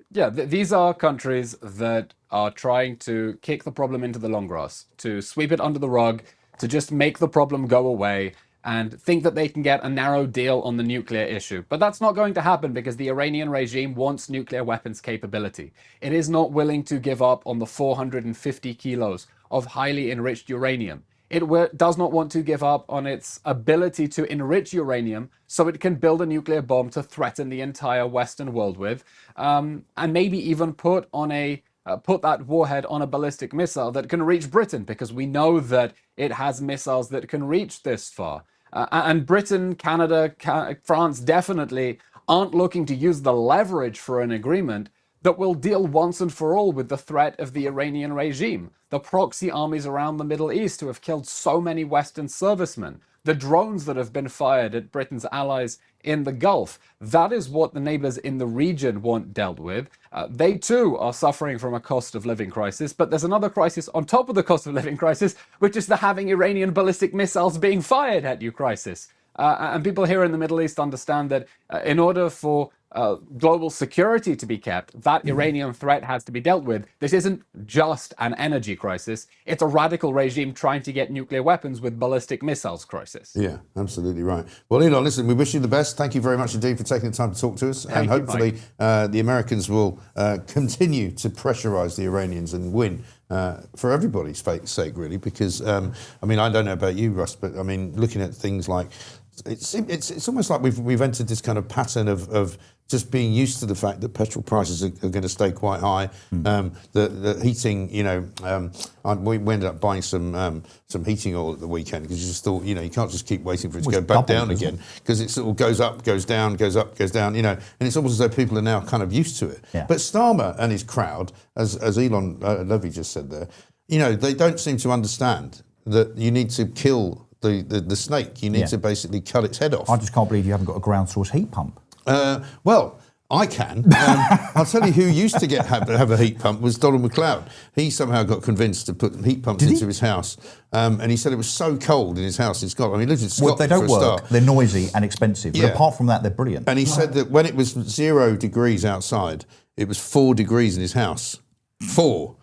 Yeah, these are countries that are trying to kick the problem into the long grass, to sweep it under the rug, to just make the problem go away, and think that they can get a narrow deal on the nuclear issue. But that's not going to happen because the Iranian regime wants nuclear weapons capability. It is not willing to give up on the 450 kilos of highly enriched uranium. It does not want to give up on its ability to enrich uranium so it can build a nuclear bomb to threaten the entire Western world with, and maybe even put that warhead on a ballistic missile that can reach Britain, because we know that it has missiles that can reach this far. And Britain, Canada, France definitely aren't looking to use the leverage for an agreement that will deal once and for all with the threat of the Iranian regime, the proxy armies around the Middle East who have killed so many Western servicemen, the drones that have been fired at Britain's allies in the Gulf. That is what the neighbors in the region want dealt with. They too are suffering from a cost of living crisis, but there's another crisis on top of the cost of living crisis, which is the having Iranian ballistic missiles being fired at you crisis. And people here in the Middle East understand that in order for global security to be kept, that Iranian threat has to be dealt with. This isn't just an energy crisis. It's a radical regime trying to get nuclear weapons with ballistic missiles crisis. Yeah, absolutely right. Well, Elon, listen, we wish you the best. Thank you very much indeed for taking the time to talk to us. Thank and you, hopefully the Americans will continue to pressurize the Iranians and win. For everybody's sake, really, because, I mean, I don't know about you, Russ, but, I mean, looking at things like, it's almost like we've entered this kind of pattern of just being used to the fact that petrol prices are going to stay quite high. The heating, you know, we ended up buying some heating oil at the weekend because you just thought, you know, you can't just keep waiting for it to go back down again, because it sort of goes up, goes down, goes up, goes down, you know, and it's almost as though people are now kind of used to it. Yeah. But Starmer and his crowd, as Elon Levy just said there, you know, they don't seem to understand that you need to kill the snake. You need to basically cut its head off. I just can't believe you haven't got a ground source heat pump. Well, I can. I'll tell you who used to have a heat pump was Donald McLeod. He somehow got convinced to put heat pumps into his house. And he said it was so cold in his house in Scotland. I mean, he lives in Scotland. Well, they don't for a work. start. They're noisy and expensive. But apart from that, they're brilliant. And he said that when it was 0 degrees outside, it was 4 degrees in his house. 4.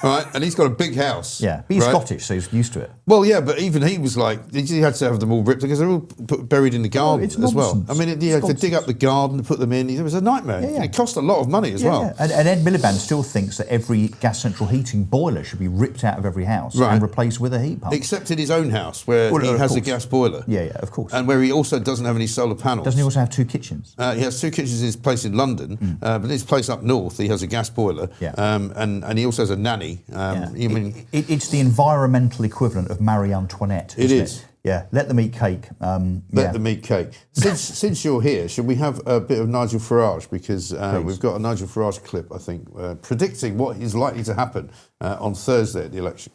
Right? And he's got a big house. Yeah, but he's Scottish, so he's used to it. Well, yeah, but even he was like, he had to have them all ripped because they're all buried in the garden as well. I mean, he had to dig up the garden to put them in. It was a nightmare. Yeah. It cost a lot of money as well. Yeah. And Ed Miliband still thinks that every gas central heating boiler should be ripped out of every house and replaced with a heat pump. Except in his own house, where he has a gas boiler. Yeah, of course. And where he also doesn't have any solar panels. Doesn't he also have 2 kitchens? He has 2 kitchens in his place in London, but in his place up north, he has a gas boiler. Yeah. And he also has a nanny. It's the environmental equivalent of Marie Antoinette. It is. Yeah, let them eat cake. Let them eat cake. Since you're here, should we have a bit of Nigel Farage? Because we've got a Nigel Farage clip, I think, predicting what is likely to happen on Thursday at the election.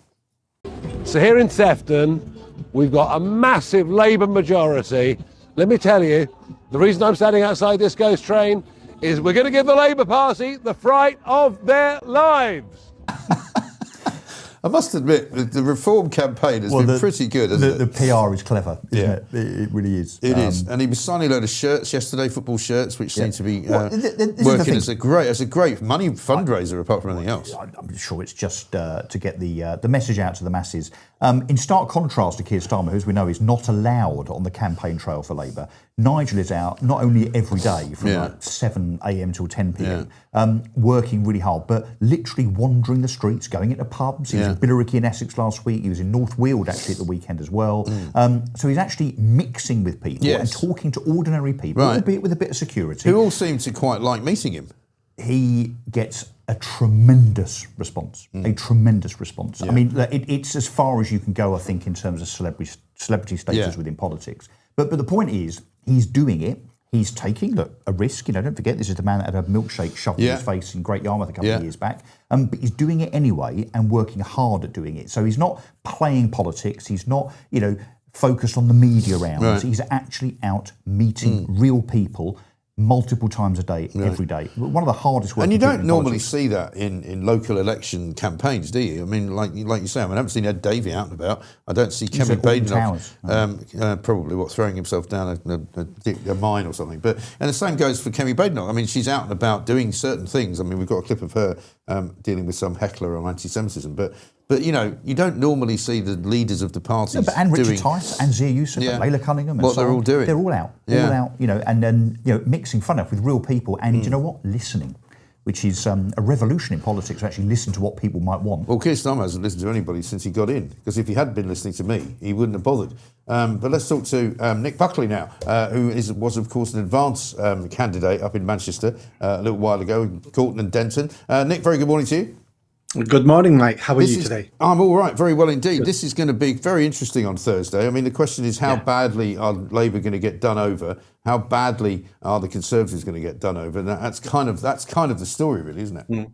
So here in Sefton, we've got a massive Labour majority. Let me tell you, the reason I'm standing outside this ghost train is we're going to give the Labour Party the fright of their lives. I must admit, the Reform campaign has been pretty good, hasn't it? The PR is clever, isn't it? It really is. It is. And he was signing a load of shirts yesterday, football shirts, which seem to be working as a great money fundraiser, apart from anything else. I'm sure it's just to get the message out to the masses. In stark contrast to Keir Starmer, who, as we know, is not allowed on the campaign trail for Labour, Nigel is out not only every day from like 7 a.m. till 10 p.m, working really hard, but literally wandering the streets, going into pubs. He was in Billericay in Essex last week. He was in North Weald actually at the weekend as well. So he's actually mixing with people and talking to ordinary people, albeit with a bit of security. Who all seem to quite like meeting him. He gets a tremendous response. I mean, it's as far as you can go, I think, in terms of celebrity status within politics. But the point is, he's doing it. He's taking a risk. You know, don't forget, this is the man that had a milkshake shoved in his face in Great Yarmouth a couple of years back. But he's doing it anyway and working hard at doing it. So he's not playing politics. He's not, focused on the media rounds. Right. He's actually out meeting real people multiple times a day, every day. One of the hardest working And you people don't in normally politics. see that in local election campaigns, do you? I mean, like you say, I haven't seen Ed Davey out and about. I don't see Kemi at Alton Badenoch, probably throwing himself down a mine or something. And the same goes for Kemi Badenoch. I mean, she's out and about doing certain things. I mean, we've got a clip of her dealing with some heckler on anti-Semitism, but you know, you don't normally see the leaders of the parties and Richard doing... Tice and Zia Yusuf and Layla Cunningham and what so they're on. all doing. They're all out, you know, and then, you know, mixing fun up with real people and, you know what, listening, which is a revolution in politics, to actually listen to what people might want. Well, Keir Starmer hasn't listened to anybody since he got in, because if he had been listening to me, he wouldn't have bothered. But let's talk to Nick Buckley now, who was, of course, an advance candidate up in Manchester a little while ago, in Gorton and Denton. Nick, very good morning to you. Good morning, Mike. How are you today? I'm all right, very well indeed. Good. This is going to be very interesting on Thursday. I mean, the question is, how badly are Labour going to get done over? How badly are the Conservatives going to get done over? And that's kind of the story, really, isn't it?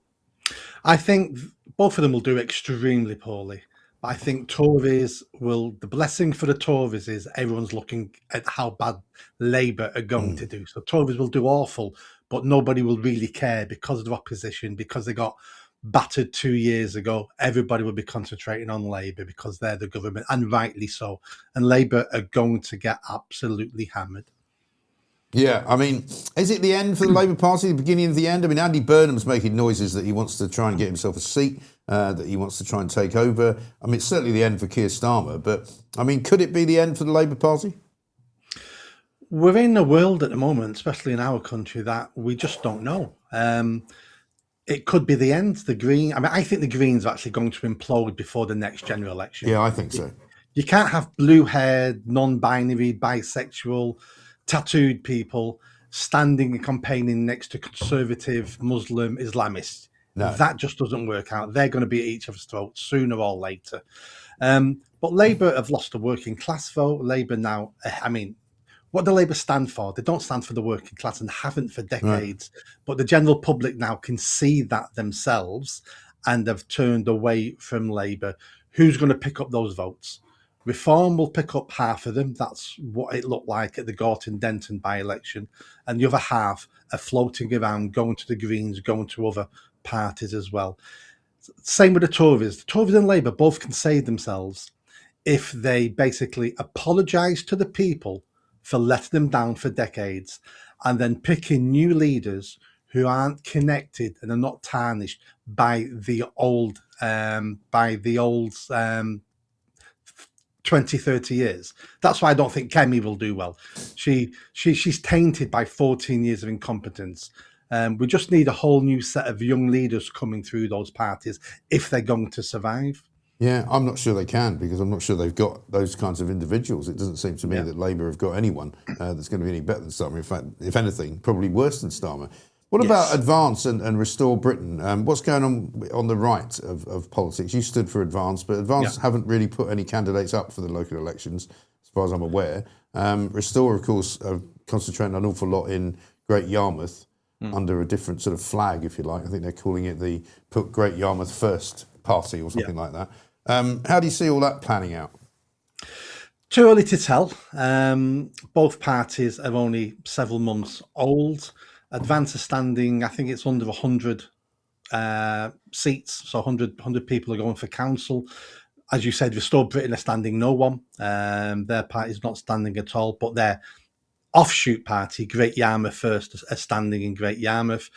I think both of them will do extremely poorly. But I think Tories will. The blessing for the Tories is everyone's looking at how bad Labour are going to do. So Tories will do awful, but nobody will really care because of the opposition, because they got battered 2 years ago. Everybody will be concentrating on Labour because they're the government, and rightly so. And Labour are going to get absolutely hammered. Yeah, I mean, is it the end for the Labour Party, the beginning of the end? I mean, Andy Burnham's making noises that he wants to try and get himself a seat, that he wants to try and take over. I mean, it's certainly the end for Keir Starmer, but, I mean, could it be the end for the Labour Party? We're in a world at the moment, especially in our country, that we just don't know. It could be the end. I think the Greens are actually going to implode before the next general election. Yeah, I think so. You can't have blue-haired, non-binary, bisexual, tattooed people standing and campaigning next to conservative Muslim Islamists. No. That just doesn't work out. They're going to be at each other's throats sooner or later. But Labour have lost the working class vote. Labour now, I mean, what do Labour stand for? They don't stand for the working class and haven't for decades. Right. But the general public now can see that themselves and have turned away from Labour. Who's going to pick up those votes? Reform will pick up half of them. That's what it looked like at the Gorton Denton by-election. And the other half are floating around, going to the Greens, going to other parties as well. Same with the Tories. The Tories and Labour both can save themselves if they basically apologise to the people for letting them down for decades, and then picking new leaders who aren't connected and are not tarnished by the old 20, 30 years. That's why I don't think Kemi will do well. She's tainted by 14 years of incompetence. We just need a whole new set of young leaders coming through those parties if they're going to survive. Yeah, I'm not sure they can, because I'm not sure they've got those kinds of individuals. It doesn't seem to me that Labour have got anyone that's going to be any better than Starmer. In fact, if anything, probably worse than Starmer. What about Advance and Restore Britain? What's going on the right of politics? You stood for Advance, but Advance haven't really put any candidates up for the local elections, as far as I'm aware. Restore, of course, are concentrating an awful lot in Great Yarmouth under a different sort of flag, if you like. I think they're calling it the Put Great Yarmouth First Party or something like that. How do you see all that planning out? Too early to tell. Both parties are only several months old. Advance are standing, I think it's under 100 seats, so 100 people are going for council. As you said, Restore Britain are standing no one. Their party is not standing at all, but their offshoot party, Great Yarmouth First, are standing in Great Yarmouth.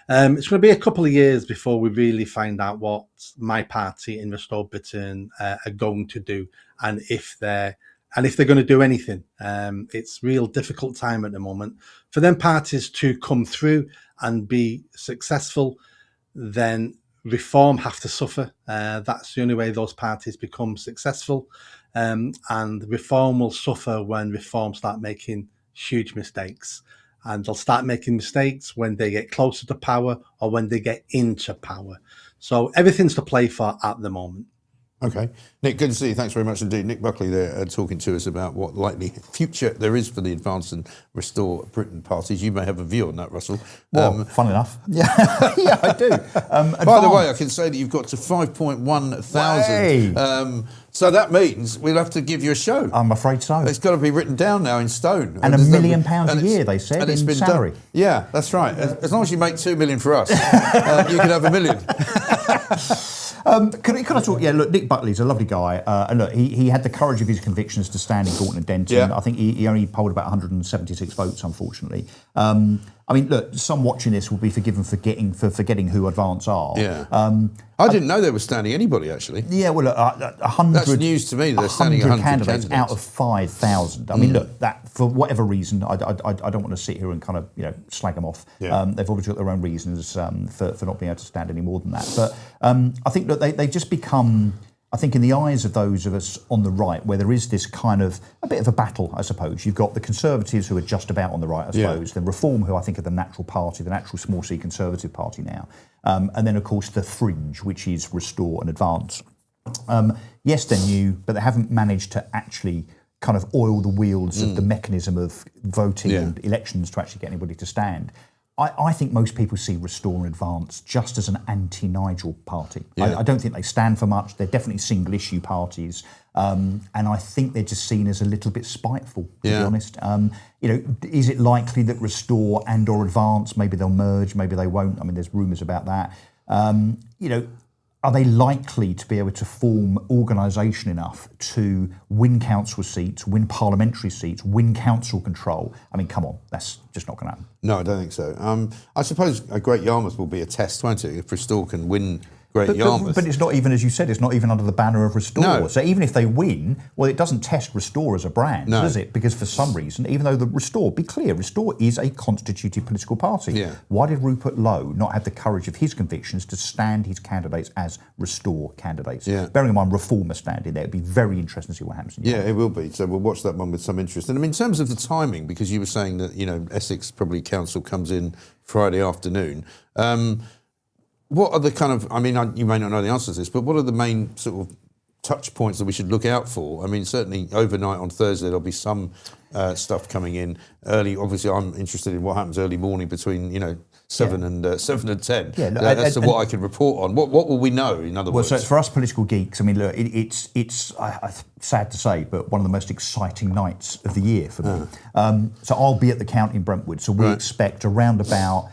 It's going to be a couple of years before we really find out what my party in Restore Britain are going to do, and if they're going to do anything. It's a real difficult time at the moment. For them parties to come through and be successful, then Reform have to suffer. That's the only way those parties become successful. And Reform will suffer when Reform start making huge mistakes. And they'll start making mistakes when they get closer to power or when they get into power. So everything's to play for at the moment. Okay. Nick, good to see you. Thanks very much indeed. Nick Buckley there talking to us about what likely future there is for the Advance and Restore Britain parties. You may have a view on that, Russell. Well, fun enough. Yeah, yeah, I do. By the way, I can say that you've got to 5.1 thousand. So that means we'll have to give you a show. I'm afraid so. It's got to be written down now in stone. And £1 million a year, they said, in salary. Yeah, that's right. As long as you make 2 million for us, you can have $1 million. Can I talk? Yeah, look, Nick Buckley's a lovely guy. And look, he had the courage of his convictions to stand in Gorton and Denton. Yeah. I think he only polled about 176 votes, unfortunately. I mean, look, some watching this will be forgiven for forgetting who Advance are. Yeah. I didn't know they were standing anybody, actually. Yeah, well, look, 100... That's news to me, they're standing 100 candidates out of 5,000. I mean, look, that for whatever reason, I don't want to sit here and kind of, slag them off. Yeah. They've obviously got their own reasons for not being able to stand any more than that. But I think that they just become... I think in the eyes of those of us on the right, where there is this kind of a bit of a battle, I suppose. You've got the Conservatives who are just about on the right, I suppose. Yeah. The Reform, who I think are the natural party, the natural small C Conservative party now. And then, of course, the Fringe, which is Restore and Advance. Yes, they're new, but they haven't managed to actually kind of oil the wheels of the mechanism of voting and elections to actually get anybody to stand. I think most people see Restore and Advance just as an anti-Nigel party. Yeah. I don't think they stand for much. They're definitely single-issue parties. And I think they're just seen as a little bit spiteful, to be honest. Is it likely that Restore and or Advance, maybe they'll merge, maybe they won't? I mean, there's rumours about that. Are they likely to be able to form organisation enough to win council seats, win parliamentary seats, win council control? I mean, come on, that's just not going to happen. No, I don't think so. I suppose a Great Yarmouth will be a test, won't it? If Restore can win Great Yarmouth. But it's not even, as you said, it's not even under the banner of Restore. No. So even if they win, well, it doesn't test Restore as a brand, No. does it? Because for some reason, even though the Restore, be clear, Restore is a constituted political party. Yeah. Why did Rupert Lowe not have the courage of his convictions to stand his candidates as Restore candidates? Yeah. Bearing in mind Reform are standing there, it'd be very interesting to see what happens. Yeah, it will be. So we'll watch that one with some interest. And I mean, in terms of the timing, because you were saying that, Essex probably council comes in Friday afternoon. What are the kind of, you may not know the answer to this, but what are the main sort of touch points that we should look out for? I mean, certainly overnight on Thursday, there'll be some stuff coming in early. Obviously, I'm interested in what happens early morning between, 7 and 10. Yeah, that's what I can report on. What will we know, in other words? Well, so for us political geeks, I mean, look, it's sad to say, but one of the most exciting nights of the year for me. So I'll be at the count in Brentwood, so we expect around about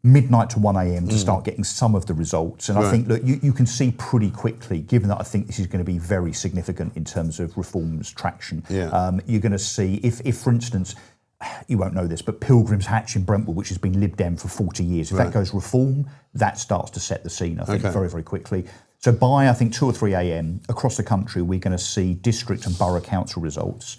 midnight to 1 a.m. to start getting some of the results. And I think, look, you can see pretty quickly, given that I think this is going to be very significant in terms of Reform's traction. Yeah. You're going to see, if for instance, you won't know this, but Pilgrim's Hatch in Brentwood, which has been Lib Dem for 40 years, if that goes Reform, that starts to set the scene, I think, very, very quickly. So by, I think, 2 or 3 a.m. across the country, we're going to see district and borough council results.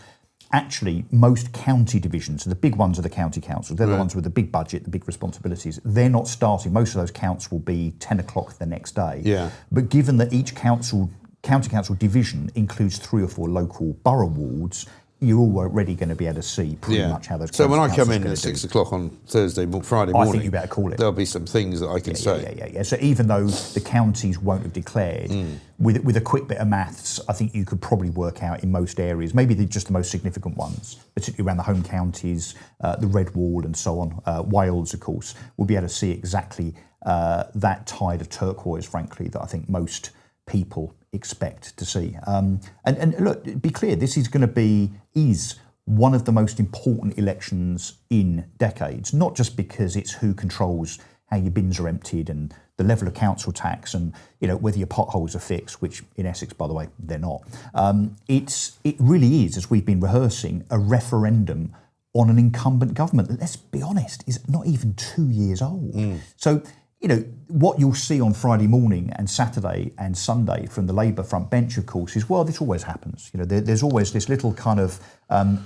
Actually, most county divisions, so the big ones are the county councils, they're the ones with the big budget, the big responsibilities, they're not starting. Most of those counts will be 10 o'clock the next day. Yeah. But given that each county council division includes 3 or 4 local borough wards, you're already going to be able to see pretty much how those. So when I come in at 6 o'clock on Friday morning, I think you better call it. There'll be some things that I can say. Yeah. So even though the counties won't have declared, with a quick bit of maths, I think you could probably work out in most areas, maybe just the most significant ones, particularly around the home counties, the Red Wall and so on, Wales, of course, we'll be able to see exactly that tide of turquoise, frankly, that I think most people expect to see. And look, be clear, this is one of the most important elections in decades, not just because it's who controls how your bins are emptied and the level of council tax and whether your potholes are fixed, which in Essex, by the way, they're not. It really is, as we've been rehearsing, a referendum on an incumbent government that, let's be honest, is not even 2 years old. So, what you'll see on Friday morning and Saturday and Sunday from the Labour front bench, of course, is, well, this always happens. There's always this little kind of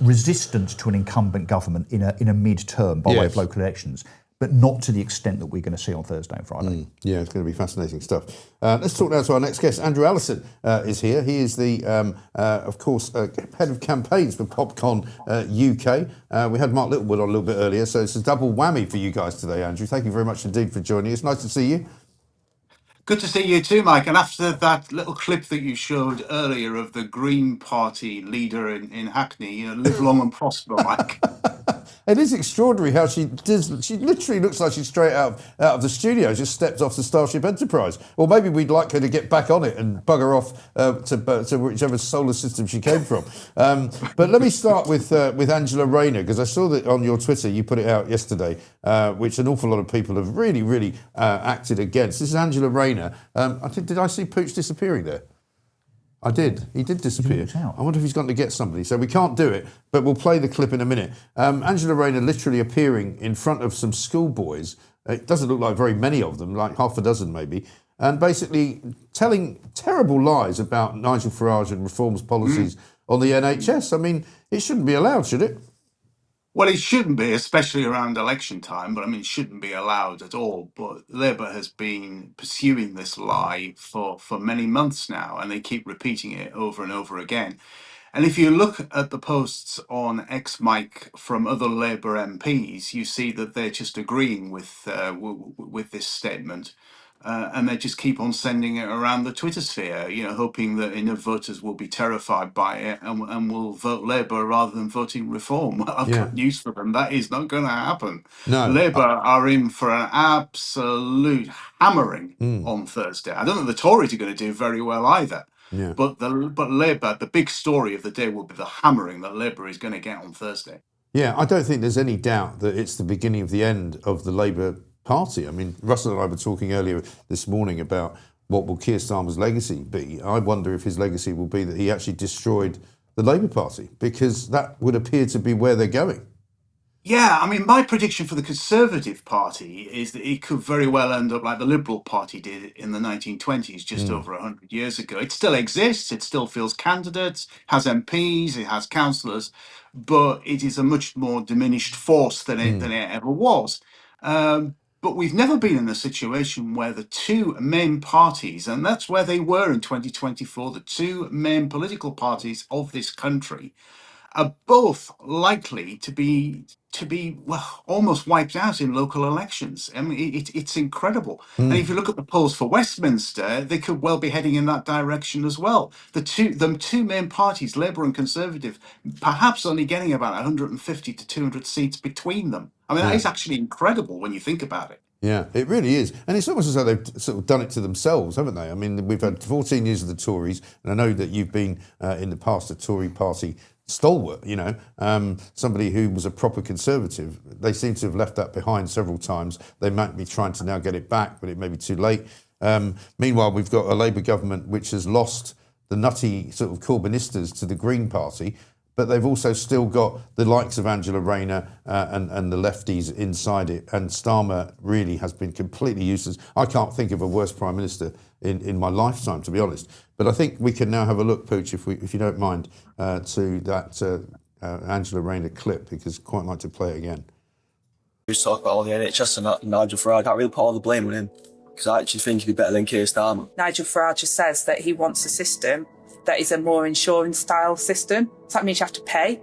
resistance to an incumbent government in a mid-term by way of local elections, but not to the extent that we're going to see on Thursday and Friday. Yeah, it's going to be fascinating stuff. Let's talk now to our next guest. Andrew Allison is here. He is the, of course, head of campaigns for PopCon UK. We had Mark Littlewood on a little bit earlier, so it's a double whammy for you guys today, Andrew. Thank you very much indeed for joining us. Nice to see you. Good to see you too, Mike. And after that little clip that you showed earlier of the Green Party leader in Hackney, live long and prosper, Mike. It is extraordinary how she does. She literally looks like she's straight out of the studio, just stepped off the Starship Enterprise. Or maybe we'd like her to get back on it and bugger off to whichever solar system she came from. But let me start with Angela Rayner, because I saw that on your Twitter you put it out yesterday, which an awful lot of people have really acted against. This is Angela Rayner. Did I see Pooch disappearing there? I did. He did disappear. I wonder if he's gone to get somebody. So we can't do it, but we'll play the clip in a minute. Angela Rayner literally appearing in front of some schoolboys. It doesn't look like very many of them, like half a dozen maybe, and basically telling terrible lies about Nigel Farage and Reform's policies on the NHS. I mean, it shouldn't be allowed, should it? Well, it shouldn't be, especially around election time, but I mean, it shouldn't be allowed at all. But Labour has been pursuing this lie for many months now, and they keep repeating it over and over again. And if you look at the posts on X-Mike from other Labour MPs, you see that they're just agreeing with this statement. And they just keep on sending it around the Twitter sphere, hoping that enough voters will be terrified by it and will vote Labour rather than voting Reform. Well, I've got news for them. That is not going to happen. No. Labour are in for an absolute hammering on Thursday. I don't think the Tories are going to do very well either. Yeah. But Labour, the big story of the day will be the hammering that Labour is going to get on Thursday. Yeah, I don't think there's any doubt that it's the beginning of the end of the Labour Party. I mean, Russell and I were talking earlier this morning about what will Keir Starmer's legacy be. I wonder if his legacy will be that he actually destroyed the Labour Party, because that would appear to be where they're going. Yeah, I mean, my prediction for the Conservative Party is that it could very well end up like the Liberal Party did in the 1920s, just over 100 years ago. It still exists, it still fields candidates, has MPs, it has councillors, but it is a much more diminished force than it ever was. But we've never been in a situation where the two main parties, and that's where they were in 2024, the two main political parties of this country, are both likely to be well, almost wiped out in local elections. I mean, it's incredible. And if you look at the polls for Westminster, they could well be heading in that direction as well. The two main parties, Labour and Conservative, perhaps only getting about 150 to 200 seats between them. I mean, that is actually incredible when you think about it. Yeah, it really is. And it's almost as though they've sort of done it to themselves, haven't they? I mean, we've had 14 years of the Tories, and I know that you've been in the past a Tory party stalwart, somebody who was a proper Conservative. They seem to have left that behind several times. They might be trying to now get it back, but it may be too late. Meanwhile, we've got a Labour government which has lost the nutty sort of Corbynistas to the Green Party, but they've also still got the likes of Angela Rayner and the lefties inside it. And Starmer really has been completely useless. I can't think of a worse Prime Minister in my lifetime, to be honest. But I think we can now have a look, Pooch, if you don't mind, to that Angela Rayner clip, because I'd quite like to play it again. We talk about all the NHS and Nigel Farage. I can't really put all the blame on him, because I actually think he'd be better than Keir Starmer. Nigel Farage says that he wants a system that is a more insurance style system. So that means you have to pay.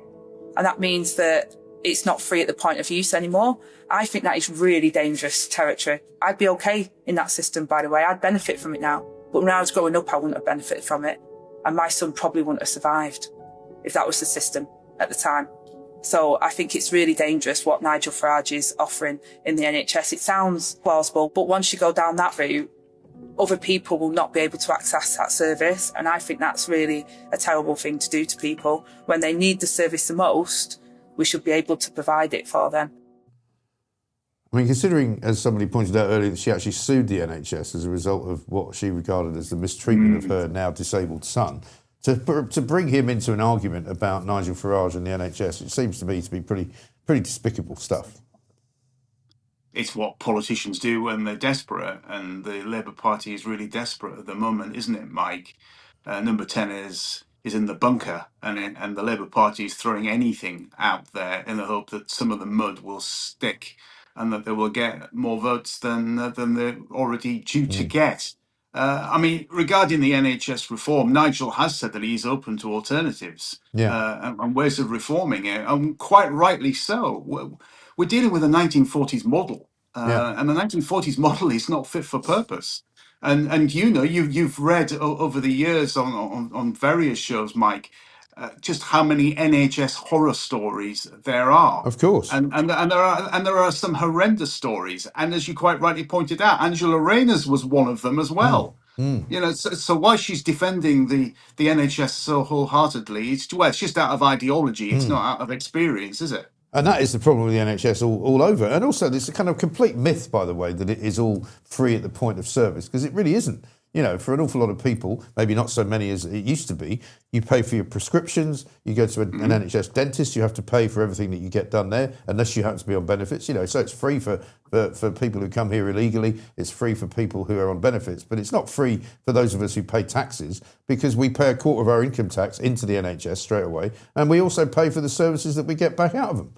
And that means that it's not free at the point of use anymore. I think that is really dangerous territory. I'd be okay in that system, by the way. I'd benefit from it now. But when I was growing up, I wouldn't have benefited from it. And my son probably wouldn't have survived if that was the system at the time. So I think it's really dangerous what Nigel Farage is offering in the NHS. It sounds plausible, but once you go down that route, other people will not be able to access that service. And I think that's really a terrible thing to do to people. When they need the service the most, we should be able to provide it for them. I mean, considering, as somebody pointed out earlier, that she actually sued the NHS as a result of what she regarded as the mistreatment of her now disabled son, to bring him into an argument about Nigel Farage and the NHS, it seems to me to be pretty despicable stuff. It's what politicians do when they're desperate, and the Labour Party is really desperate at the moment, isn't it, Mike? Number 10 is in the bunker, and the Labour Party is throwing anything out there in the hope that some of the mud will stick and that they will get more votes than they're already due to get. I mean, regarding the NHS reform, Nigel has said that he's open to alternatives and ways of reforming it, and quite rightly so. We're dealing with a 1940s model, and the 1940s model is not fit for purpose. And you've read over the years on various shows, Mike, just how many NHS horror stories there are. Of course. And there are some horrendous stories. And as you quite rightly pointed out, Angela Rayner's was one of them as well. So why she's defending the NHS so wholeheartedly, it's just out of ideology. It's not out of experience, is it? And that is the problem with the NHS all over. And also, there's a kind of complete myth, by the way, that it is all free at the point of service, because it really isn't. For an awful lot of people, maybe not so many as it used to be, you pay for your prescriptions, you go to an NHS dentist, you have to pay for everything that you get done there, unless you happen to be on benefits. So it's free for people who come here illegally, it's free for people who are on benefits, but it's not free for those of us who pay taxes, because we pay a quarter of our income tax into the NHS straight away, and we also pay for the services that we get back out of them.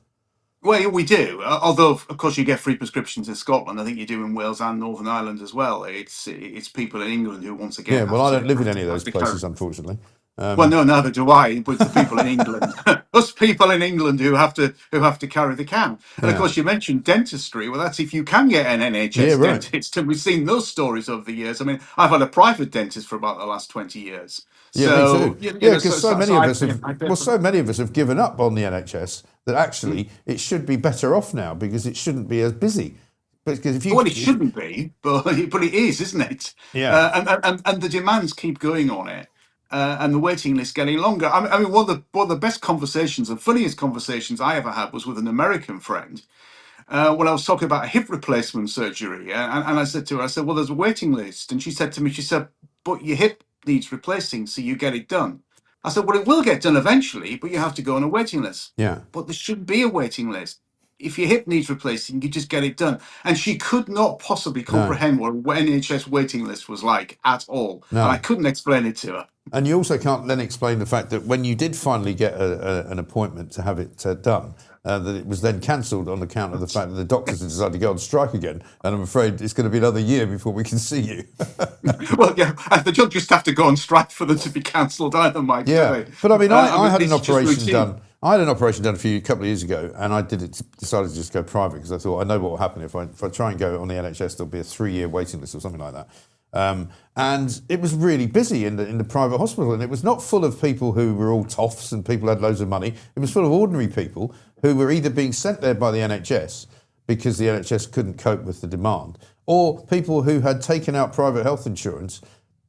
Well, we do. Although, of course, you get free prescriptions in Scotland. I think you do in Wales and Northern Ireland as well. It's people in England who, once again, Yeah, well, I don't live in any of those places, unfortunately. Well, no, neither do I. But the people in England, us people in England who have to carry the can. And of course, you mentioned dentistry. Well, that's if you can get an NHS dentist, and we've seen those stories over the years. I mean, I've had a private dentist for about the last 20 years. Yeah, me too. Because so many of us have given up on the NHS that actually it should be better off now, because it shouldn't be as busy. Because it shouldn't be, but it is, isn't it? Yeah. And the demands keep going on it. And the waiting list getting longer. I mean, one of the best conversations and funniest conversations I ever had was with an American friend when I was talking about a hip replacement surgery. And I said to her, well, there's a waiting list. And she said to me, but your hip needs replacing, so you get it done. I said, well, it will get done eventually, but you have to go on a waiting list. Yeah. But there should be a waiting list. If your hip needs replacing, you just get it done. And she could not possibly comprehend what an NHS waiting list was like at all. No. And I couldn't explain it to her. And you also can't then explain the fact that when you did finally get an appointment to have it done, that it was then cancelled on account of the fact that the doctors had decided to go on strike again. And I'm afraid it's going to be another year before we can see you. Well, yeah, they don't just have to go on strike for them to be cancelled either, Mike. Yeah, do they? but I mean, I had an it's just operation routine. done. I had an operation done a couple of years ago, and I decided to just go private, because I thought, I know what will happen if I try and go on the NHS. There'll be a 3-year waiting list or something like that. And it was really busy in the private hospital, and it was not full of people who were all toffs and people who had loads of money. It was full of ordinary people who were either being sent there by the NHS because the NHS couldn't cope with the demand, or people who had taken out private health insurance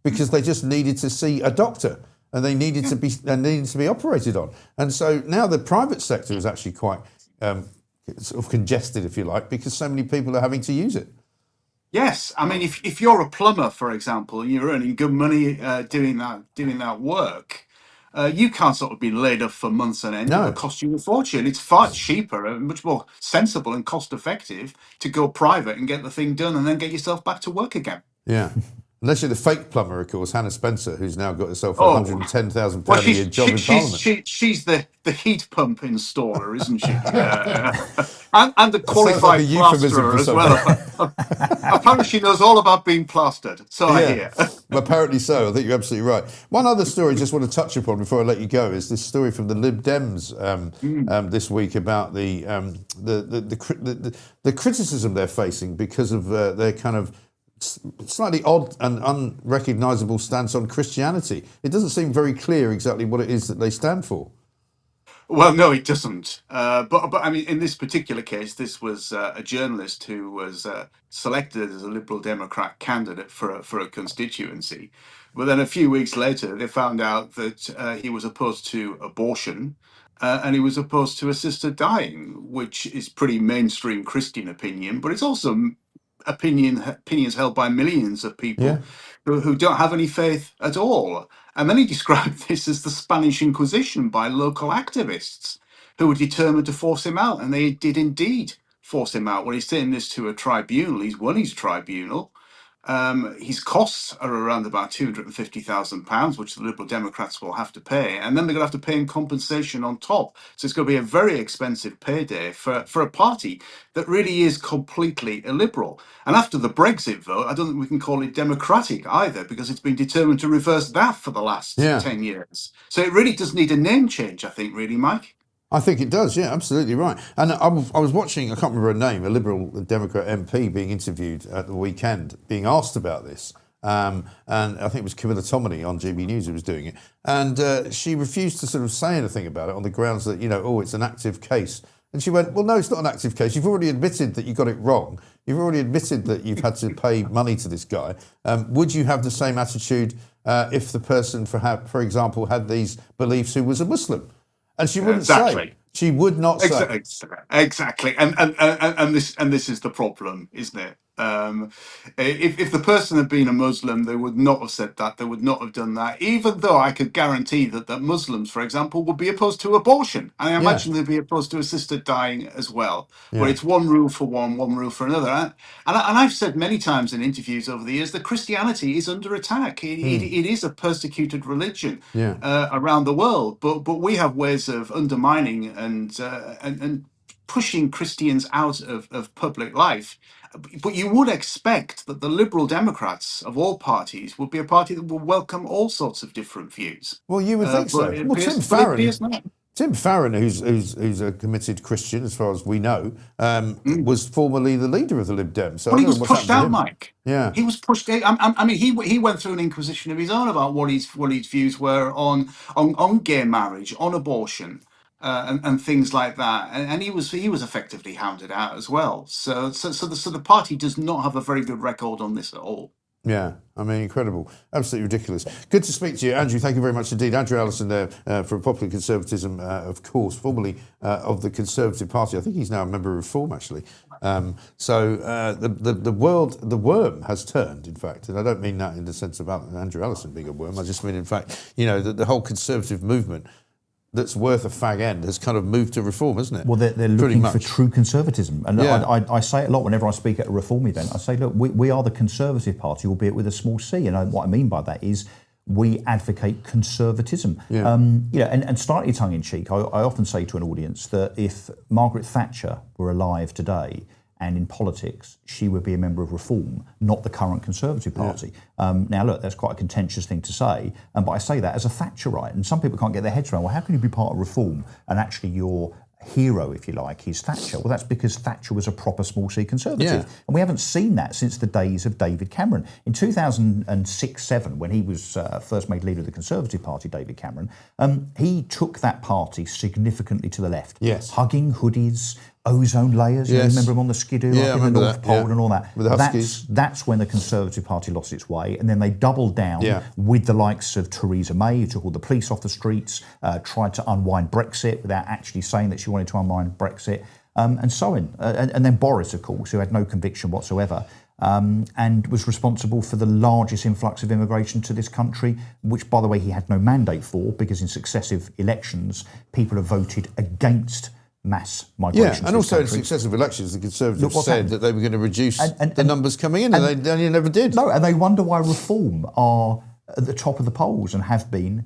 because they just needed to see a doctor and they needed to be operated on. And so now the private sector is actually quite sort of congested, if you like, because so many people are having to use it. Yes, I mean, if you're a plumber, for example, and you're earning good money doing that work, you can't sort of be laid off for months on end. No. It will cost you a fortune. It's far cheaper and much more sensible and cost effective to go private and get the thing done and then get yourself back to work again. Yeah. Unless you're the fake plumber, of course, Hannah Spencer, who's now got herself a £110,000 a year job in Parliament. She's the heat pump installer, isn't she? And the qualified plasterer as well. Apparently she knows all about being plastered, so I hear. Apparently so. I think you're absolutely right. One other story I just want to touch upon before I let you go is this story from the Lib Dems this week about the criticism they're facing because of their kind of slightly odd and unrecognisable stance on Christianity. It doesn't seem very clear exactly what it is that they stand for. Well, no, it doesn't. But I mean, in this particular case, this was a journalist who was selected as a Liberal Democrat candidate for a constituency. But then a few weeks later, they found out that he was opposed to abortion and he was opposed to assisted dying, which is pretty mainstream Christian opinion, but it's also opinions held by millions of people who don't have any faith at all. And then he described this as the Spanish Inquisition by local activists who were determined to force him out, and they did indeed force him out. Well, he's taking this to a tribunal. He's won his tribunal. His costs are around about £250,000, which the Liberal Democrats will have to pay, and then they're going to have to pay him compensation on top. So it's going to be a very expensive payday for a party that really is completely illiberal. And after the Brexit vote, I don't think we can call it democratic either, because it's been determined to reverse that for the last 10 years. So it really does need a name change, I think, really, Mike. I think it does, yeah, absolutely right. And I was watching, I can't remember her name, a Liberal Democrat MP being interviewed at the weekend, being asked about this. and I think it was Camilla Tominey on GB News who was doing it, and she refused to sort of say anything about it on the grounds that, it's an active case. And she went, well, no, it's not an active case. You've already admitted that you got it wrong. You've already admitted that you've had to pay money to this guy. Would you have the same attitude if the person, for example, had these beliefs who was a Muslim? And she wouldn't say. She would not say. Exactly. And this is the problem, isn't it? If the person had been a Muslim, they would not have said that. They would not have done that. Even though I could guarantee that Muslims, for example, would be opposed to abortion. And I imagine they'd be opposed to assisted dying as well. Where it's one rule for one rule for another. And I've said many times in interviews over the years that Christianity is under attack. It is a persecuted religion around the world. But we have ways of undermining and pushing Christians out of public life. But you would expect that the Liberal Democrats of all parties would be a party that will welcome all sorts of different views. Well, you would think so. Well, Tim Farron, who's a committed Christian, as far as we know, was formerly the leader of the Lib Dems. So but he was pushed out, Mike. Yeah, he was pushed. I mean, he went through an inquisition of his own about what his views were on gay marriage, on abortion. And things like that, and he was effectively hounded out as well. So the party does not have a very good record on this at all. Yeah, I mean, incredible, absolutely ridiculous. Good to speak to you, Andrew. Thank you very much indeed, Andrew Allison there from Popular Conservatism, of course, formerly of the Conservative Party. I think he's now a member of Reform, actually. So the worm has turned, in fact, and I don't mean that in the sense of Andrew Allison being a worm. I just mean, in fact, the whole Conservative movement that's worth a fag end has kind of moved to Reform, hasn't it? Well, they're looking for true conservatism. And I say it a lot whenever I speak at a Reform event. I say, look, we are the Conservative Party, albeit with a small c. And what I mean by that is we advocate conservatism. And slightly tongue-in-cheek, I often say to an audience that if Margaret Thatcher were alive today and in politics, she would be a member of Reform, not the current Conservative Party. Now, look, that's quite a contentious thing to say, but I say that as a Thatcherite, and some people can't get their heads around, well, how can you be part of Reform and actually your hero, if you like, is Thatcher? Well, that's because Thatcher was a proper small c Conservative, and we haven't seen that since the days of David Cameron. In 2006-07, when he was first made leader of the Conservative Party, David Cameron, he took that party significantly to the left, hugging hoodies, ozone layers. You remember him on the skidoo up in the North Pole and all that. With the Huskies. That's when the Conservative Party lost its way, and then they doubled down with the likes of Theresa May, who took all the police off the streets, tried to unwind Brexit without actually saying that she wanted to unwind Brexit, and so on. And then Boris, of course, who had no conviction whatsoever, and was responsible for the largest influx of immigration to this country, which, by the way, he had no mandate for, because in successive elections, people have voted against mass migration. Yeah, and also in successive elections, the Conservatives said that they were going to reduce the numbers coming in, and they never did. No, and they wonder why Reform are at the top of the polls and have been,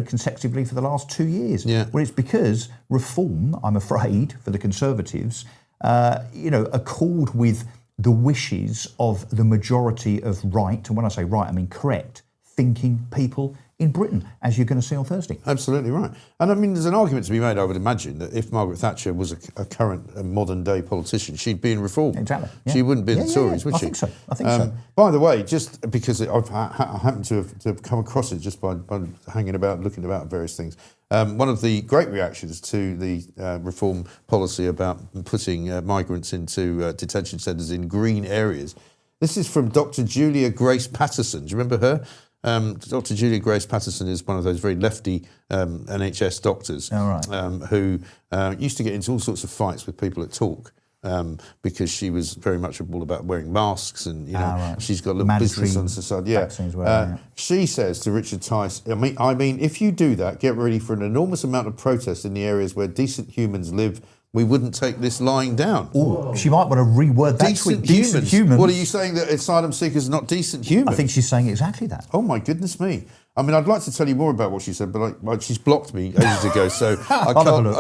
consecutively for the last 2 years. Well, it's because Reform, I'm afraid, for the Conservatives, accord with the wishes of the majority of right, and when I say right, I mean correct, thinking people in Britain, as you're going to see on Thursday. Absolutely right. And I mean, there's an argument to be made, I would imagine, that if Margaret Thatcher was a current modern-day politician, she'd be in Reform. Exactly. Yeah. She wouldn't be in the Tories, would she? I think so. By the way, just because I happen to have come across it just by hanging about, looking about various things, one of the great reactions to the Reform policy about putting migrants into detention centres in green areas, this is from Dr. Julia Grace Patterson. Do you remember her? Dr. Julia Grace Patterson is one of those very lefty NHS doctors who used to get into all sorts of fights with people at Talk because she was very much all about wearing masks and she's got a little business on the side. She says to Richard Tice, I mean, if you do that, get ready for an enormous amount of protest in the areas where decent humans live. We wouldn't take this lying down. Oh, she might want to reword that. Decent humans. What are you saying, that asylum seekers are not decent humans? I think she's saying exactly that. Oh my goodness me! I mean, I'd like to tell you more about what she said, but she's blocked me ages ago, so I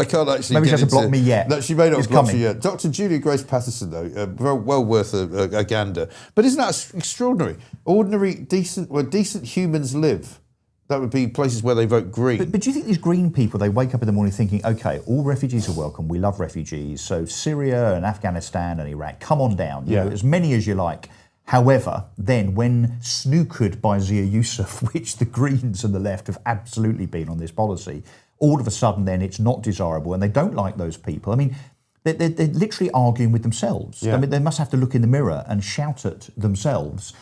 can't actually. Maybe she hasn't blocked me yet. No, she may not have blocked you yet. Dr. Julia Grace Patterson, though, well worth a gander. But isn't that extraordinary? Ordinary, decent, where decent humans live. That would be places where they vote green. But do you think these green people, they wake up in the morning thinking, OK, all refugees are welcome, we love refugees, so Syria and Afghanistan and Iraq, come on down, you know, as many as you like. However, then when snookered by Zia Youssef, which the Greens and the left have absolutely been on this policy, all of a sudden then it's not desirable and they don't like those people. I mean, they're literally arguing with themselves. Yeah. I mean, they must have to look in the mirror and shout at themselves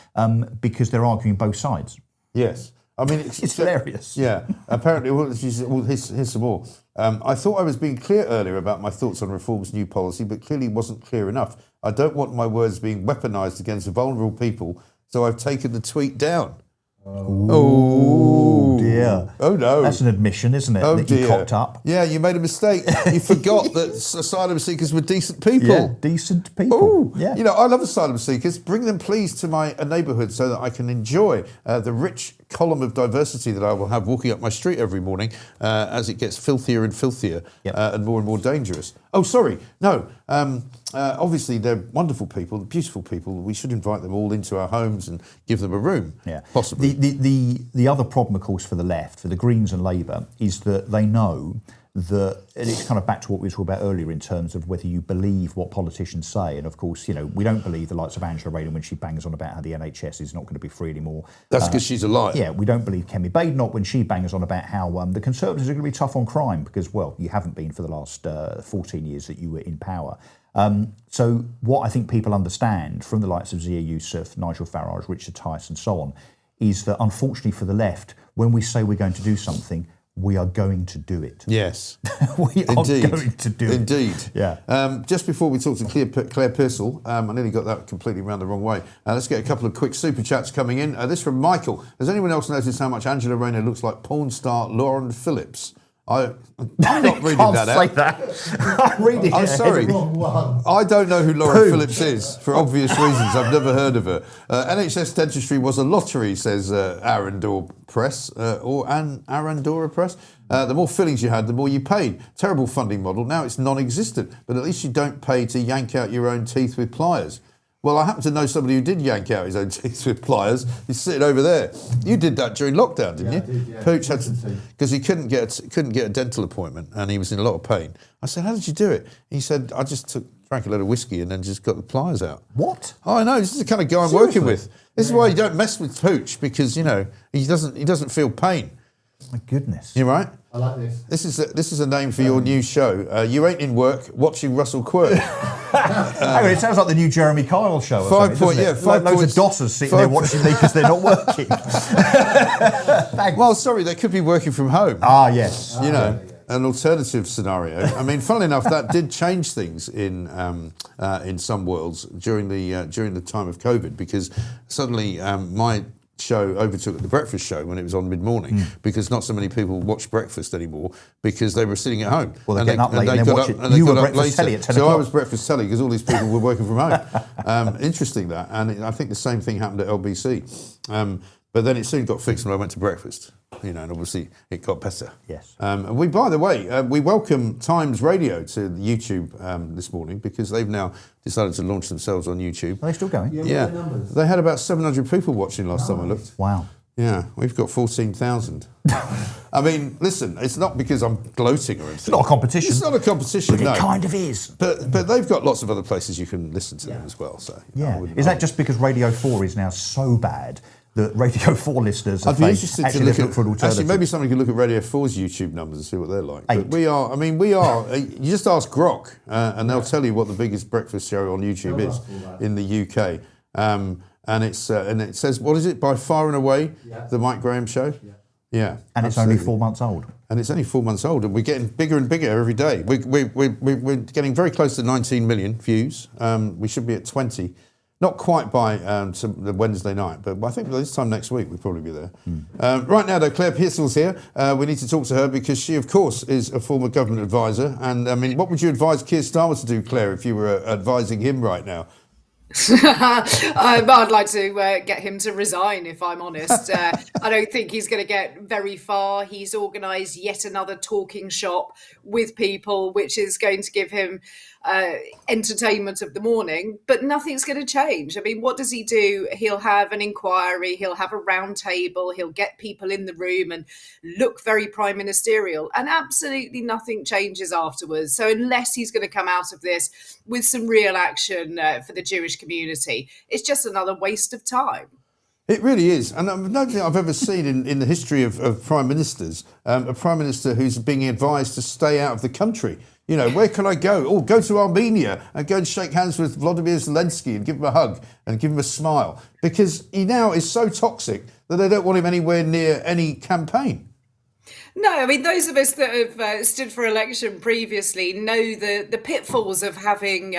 because they're arguing both sides. Yes. I mean, it's hilarious. Yeah. Apparently, here's some more. I thought I was being clear earlier about my thoughts on Reform's new policy, but clearly wasn't clear enough. I don't want my words being weaponised against vulnerable people, so I've taken the tweet down. Oh dear. Oh no. That's an admission, isn't it? Oh that dear. You cocked up. Yeah, you made a mistake. You forgot that asylum seekers were decent people. Yeah, decent people. Ooh. Yeah. You know, I love asylum seekers. Bring them, please, to my neighbourhood so that I can enjoy the rich column of diversity that I will have walking up my street every morning as it gets filthier and filthier and more dangerous. Oh, sorry. No. Obviously, they're wonderful people, beautiful people. We should invite them all into our homes and give them a room, possibly. The other problem, of course, for the left, for the Greens and Labour, is that they know that, and it's kind of back to what we were talking about earlier in terms of whether you believe what politicians say. And of course, you know, we don't believe the likes of Angela Rayner when she bangs on about how the NHS is not going to be free anymore. That's because she's a liar. Yeah, we don't believe Kemi Badenoch when she bangs on about how the Conservatives are going to be tough on crime because, well, you haven't been for the last 14 years that you were in power. So what I think people understand from the likes of Zia Youssef, Nigel Farage, Richard Tice and so on, is that unfortunately for the left, when we say we're going to do something, we are going to do it. Yes. We are going to do it. Indeed. Yeah. Just before we talk to Claire Pissell, I nearly got that completely round the wrong way. Let's get a couple of quick super chats coming in. This from Michael. Has anyone else noticed how much Angela Rayner looks like porn star Lauren Phillips? I'm not reading that out. Say that. I'm reading I'm it. sorry. I don't know who Lauren Phillips is for obvious reasons. I've never heard of her. NHS dentistry was a lottery, says Arundel Press or Arundel Press. The more fillings you had, the more you paid. Terrible funding model. Now it's non-existent, but at least you don't pay to yank out your own teeth with pliers. Well, I happen to know somebody who did yank out his own teeth with pliers. He's sitting over there. You did that during lockdown, didn't you? I did, yeah. Pooch had to, because he couldn't get a dental appointment and he was in a lot of pain. I said, "How did you do it?" He said, "I just drank a load of whiskey and then just got the pliers out." What? Oh, I know. This is the kind of guy I'm working with. This is why you don't mess with Pooch, because you know he doesn't feel pain. My goodness. You right? I like this. This is a name for your new show. You ain't in work watching Russell Quirk. Hang on, it sounds like the new Jeremy Kyle show. Or 5 something, point, like loads of dossers sitting there watching me because they're not working. Well, sorry, they could be working from home. Ah, yes. You know, an alternative scenario. I mean, funnily enough, that did change things in some worlds during the time of COVID, because suddenly my show overtook the breakfast show when it was on mid-morning, because not so many people watched breakfast anymore because they were sitting at home. Well, they're getting up late and they're watching. You were breakfast telly at 10 o'clock. So I was breakfast telly because all these people were working from home. Interesting that. And I think the same thing happened at LBC. But then it soon got fixed when I went to breakfast, you know, and obviously it got better. Yes. And by the way, we welcome Times Radio to YouTube this morning, because they've now decided to launch themselves on YouTube. Are they still going? Yeah. They had about 700 people watching last time I looked. Wow. Yeah, we've got 14,000. I mean, listen, it's not because I'm gloating or anything. It's not a competition. It's not a competition, But no. it kind of is. But they've got lots of other places you can listen to them as well. So Yeah. Is that just because Radio 4 is now so bad that Radio 4 listeners I'd be interested to look for an alternative? Actually, maybe somebody could look at Radio 4's YouTube numbers and see what they're like. But we are. You just ask Grok, and they'll tell you what the biggest breakfast show on YouTube is in the UK. And it says, what is it? By far and away, the Mike Graham Show. Yeah, and it's only 4 months old. And it's only 4 months old, and we're getting bigger and bigger every day. We're getting very close to 19 million views. We should be at 20. Not quite by the Wednesday night, but I think by this time next week we'll probably be there. Right now, though, Claire Pissell's here. We need to talk to her because she, of course, is a former government advisor. And, I mean, what would you advise Keir Starmer to do, Claire, if you were advising him right now? I'd like to get him to resign, if I'm honest. I don't think he's going to get very far. He's organised yet another talking shop with people, which is going to give him entertainment of the morning, but nothing's going to change. I mean, what does he do? He'll have an inquiry, he'll have a round table, he'll get people in the room and look very prime ministerial, and absolutely nothing changes afterwards. So unless he's going to come out of this with some real action for the Jewish community, community. It's just another waste of time. It really is. And I don't think I've ever seen in the history of prime ministers, a prime minister who's being advised to stay out of the country. You know, where can I go? Oh, go to Armenia and go and shake hands with Vladimir Zelensky and give him a hug and give him a smile. Because he now is so toxic that they don't want him anywhere near any campaign. No, I mean, those of us that have stood for election previously know the pitfalls of having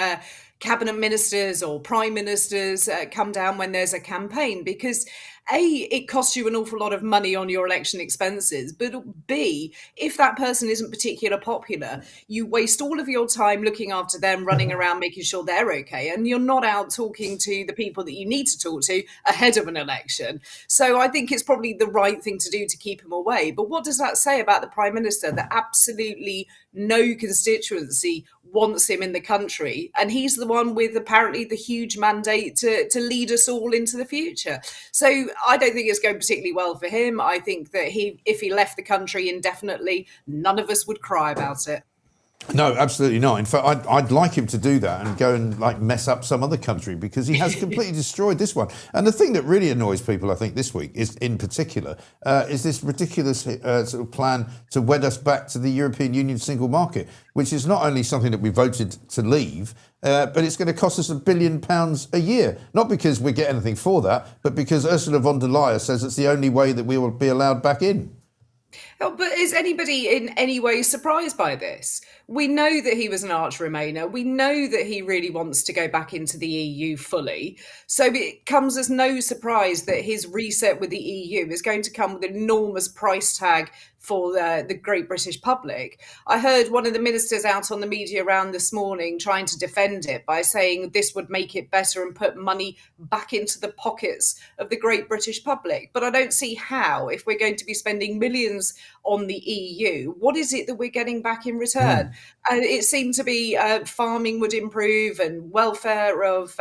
cabinet ministers or prime ministers come down when there's a campaign, because A, it costs you an awful lot of money on your election expenses, but B, if that person isn't particularly popular, you waste all of your time looking after them, running around making sure they're okay, and you're not out talking to the people that you need to talk to ahead of an election. So I think it's probably the right thing to do to keep him away. But what does that say about the Prime Minister, that absolutely no constituency wants him in the country, and he's the one with apparently the huge mandate to lead us all into the future? So I don't think it's going particularly well for him. I think that if he left the country indefinitely, none of us would cry about it. No, absolutely not. In fact, I'd like him to do that and go and like mess up some other country, because he has completely destroyed this one. And the thing that really annoys people, I think, this week is, in particular, is this ridiculous sort of plan to wed us back to the European Union single market, which is not only something that we voted to leave, but it's going to cost us £1 billion a year. Not because we get anything for that, but because Ursula von der Leyen says it's the only way that we will be allowed back in. Oh, but is anybody in any way surprised by this? We know that he was an arch Remainer. We know that he really wants to go back into the EU fully. So it comes as no surprise that his reset with the EU is going to come with an enormous price tag for the great British public. I heard one of the ministers out on the media round this morning trying to defend it by saying this would make it better and put money back into the pockets of the great British public. But I don't see how, if we're going to be spending millions on the EU, what is it that we're getting back in return? And it seemed to be farming would improve and welfare of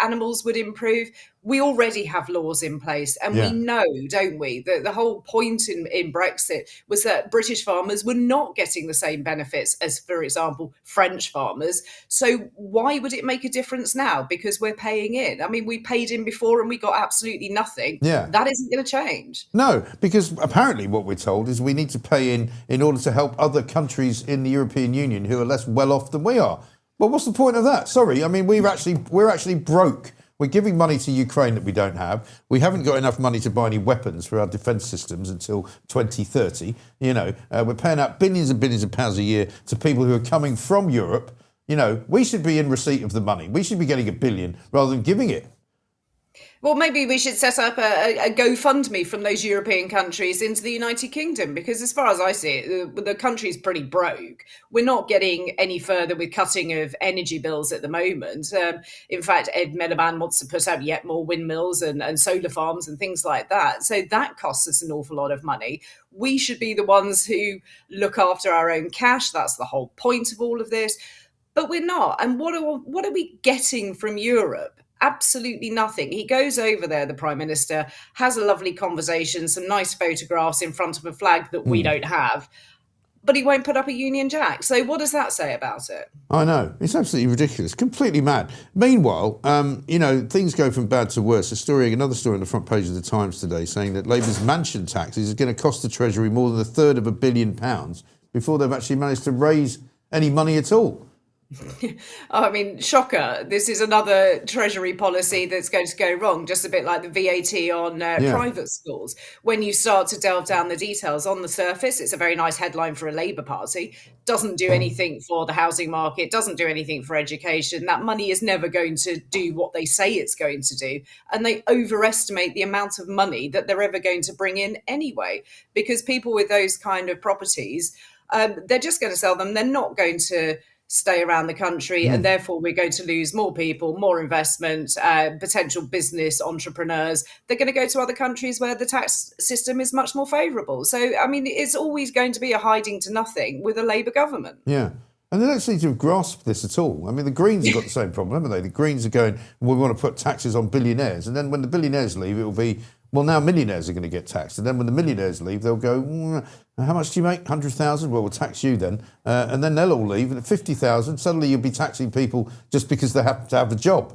animals would improve. We already have laws in place, and we know, don't we, that the whole point in Brexit was that British farmers were not getting the same benefits as, for example, French farmers. So why would it make a difference now? Because we're paying in. I mean, we paid in before and we got absolutely nothing. Yeah. That isn't going to change. No, because apparently what we're told is we need to pay in order to help other countries in the European Union who are less well off than we are. Well, what's the point of that? Sorry, I mean, we're actually broke. We're giving money to Ukraine that we don't have. We haven't got enough money to buy any weapons for our defence systems until 2030. You know, we're paying out billions and billions of pounds a year to people who are coming from Europe. You know, we should be in receipt of the money. We should be getting $1 billion rather than giving it. Well, maybe we should set up a GoFundMe from those European countries into the United Kingdom, because as far as I see it, the country's pretty broke. We're not getting any further with cutting of energy bills at the moment. In fact, Ed Miliband wants to put out yet more windmills and solar farms and things like that. So that costs us an awful lot of money. We should be the ones who look after our own cash. That's the whole point of all of this. But we're not. And what are we getting from Europe? Absolutely nothing. He goes over there, the Prime Minister, has a lovely conversation, some nice photographs in front of a flag that we don't have, but he won't put up a Union Jack. So what does that say about it? I know. It's absolutely ridiculous. Completely mad. Meanwhile, you know, things go from bad to worse. Another story on the front page of the Times today saying that Labour's mansion taxes is going to cost the Treasury more than £1/3 of £1 billion before they've actually managed to raise any money at all. I mean, shocker. This is another Treasury policy that's going to go wrong, just a bit like the VAT on private schools. When you start to delve down the details, on the surface, it's a very nice headline for a Labour Party. Doesn't do anything for the housing market, doesn't do anything for education. That money is never going to do what they say it's going to do. And they overestimate the amount of money that they're ever going to bring in anyway, because people with those kind of properties, they're just going to sell them. They're not going to stay around the country, and therefore we're going to lose more people, more investment, potential business entrepreneurs. They're going to go to other countries where the tax system is much more favourable. So, I mean, it's always going to be a hiding to nothing with a Labour government. Yeah. And they don't seem to have grasped this at all. I mean, the Greens have got the same problem, haven't they? The Greens are going, we want to put taxes on billionaires. And then when the billionaires leave, it will be, well, now millionaires are going to get taxed. And then when the millionaires leave, they'll go, how much do you make? 100,000? Well, we'll tax you then. And then they'll all leave. And at 50,000, suddenly you'll be taxing people just because they happen to have a job.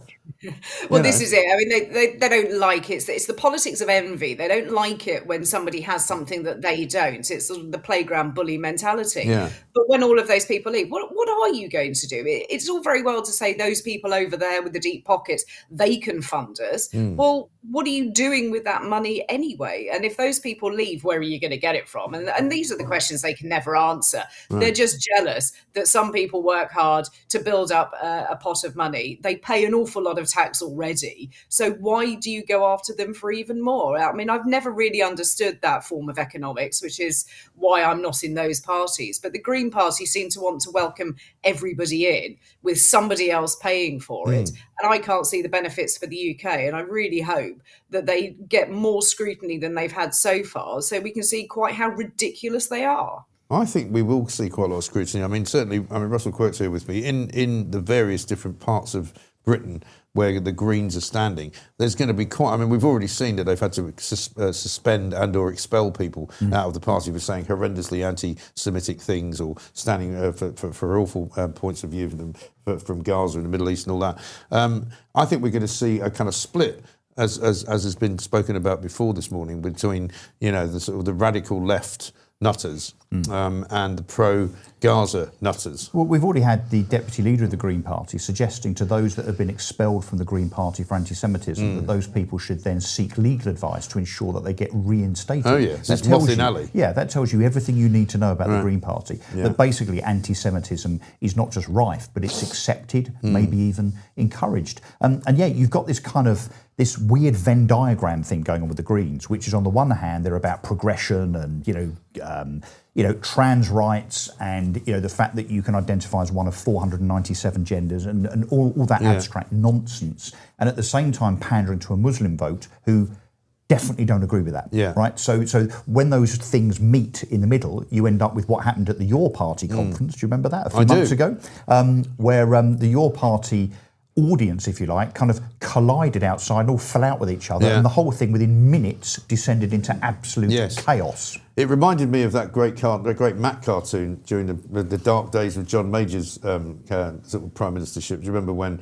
Well, this is it. I mean, they don't like it. It's the politics of envy. They don't like it when somebody has something that they don't. It's sort of the playground bully mentality. Yeah. But when all of those people leave, what are you going to do? It's all very well to say those people over there with the deep pockets, they can fund us. Well, what are you doing with that money anyway? And if those people leave, where are you going to get it from? And these are the questions they can never answer. Right. They're just jealous that some people work hard to build up a pot of money. They pay an awful lot of tax already. So why do you go after them for even more? I mean, I've never really understood that form of economics, which is why I'm not in those parties. But the Green Party seem to want to welcome everybody in with somebody else paying for it. And I can't see the benefits for the UK. And I really hope that they get more scrutiny than they've had so far, so we can see quite how ridiculous they are. I think we will see quite a lot of scrutiny. I mean, certainly, Russell Quirk's here with me. In the various different parts of Britain where the Greens are standing, there's going to be we've already seen that they've had to suspend and or expel people out of the party for saying horrendously anti-Semitic things or standing for awful points of view from Gaza and the Middle East and all that. I think we're going to see a kind of split, as has been spoken about before this morning, between the sort of the radical left nutters and the pro-Gaza nutters. Well, we've already had the deputy leader of the Green Party suggesting to those that have been expelled from the Green Party for anti-Semitism that those people should then seek legal advice to ensure that they get reinstated. Oh yeah, that tells you, yeah, that tells you everything you need to know about the Green Party. Yeah. That basically anti-Semitism is not just rife, but it's accepted, maybe even encouraged. And yeah, you've got this kind of this weird Venn diagram thing going on with the Greens, which is on the one hand they're about progression and trans rights and the fact that you can identify as one of 497 genders and all that abstract nonsense, and at the same time pandering to a Muslim vote who definitely don't agree with that. Yeah. Right. So when those things meet in the middle, you end up with what happened at the Your Party conference. Do you remember that a few months ago, where the Your Party audience, if you like, kind of collided outside and all fell out with each other, and the whole thing within minutes descended into absolute chaos. It reminded me of that great Mac cartoon during the dark days of John Major's sort of prime ministership. Do you remember when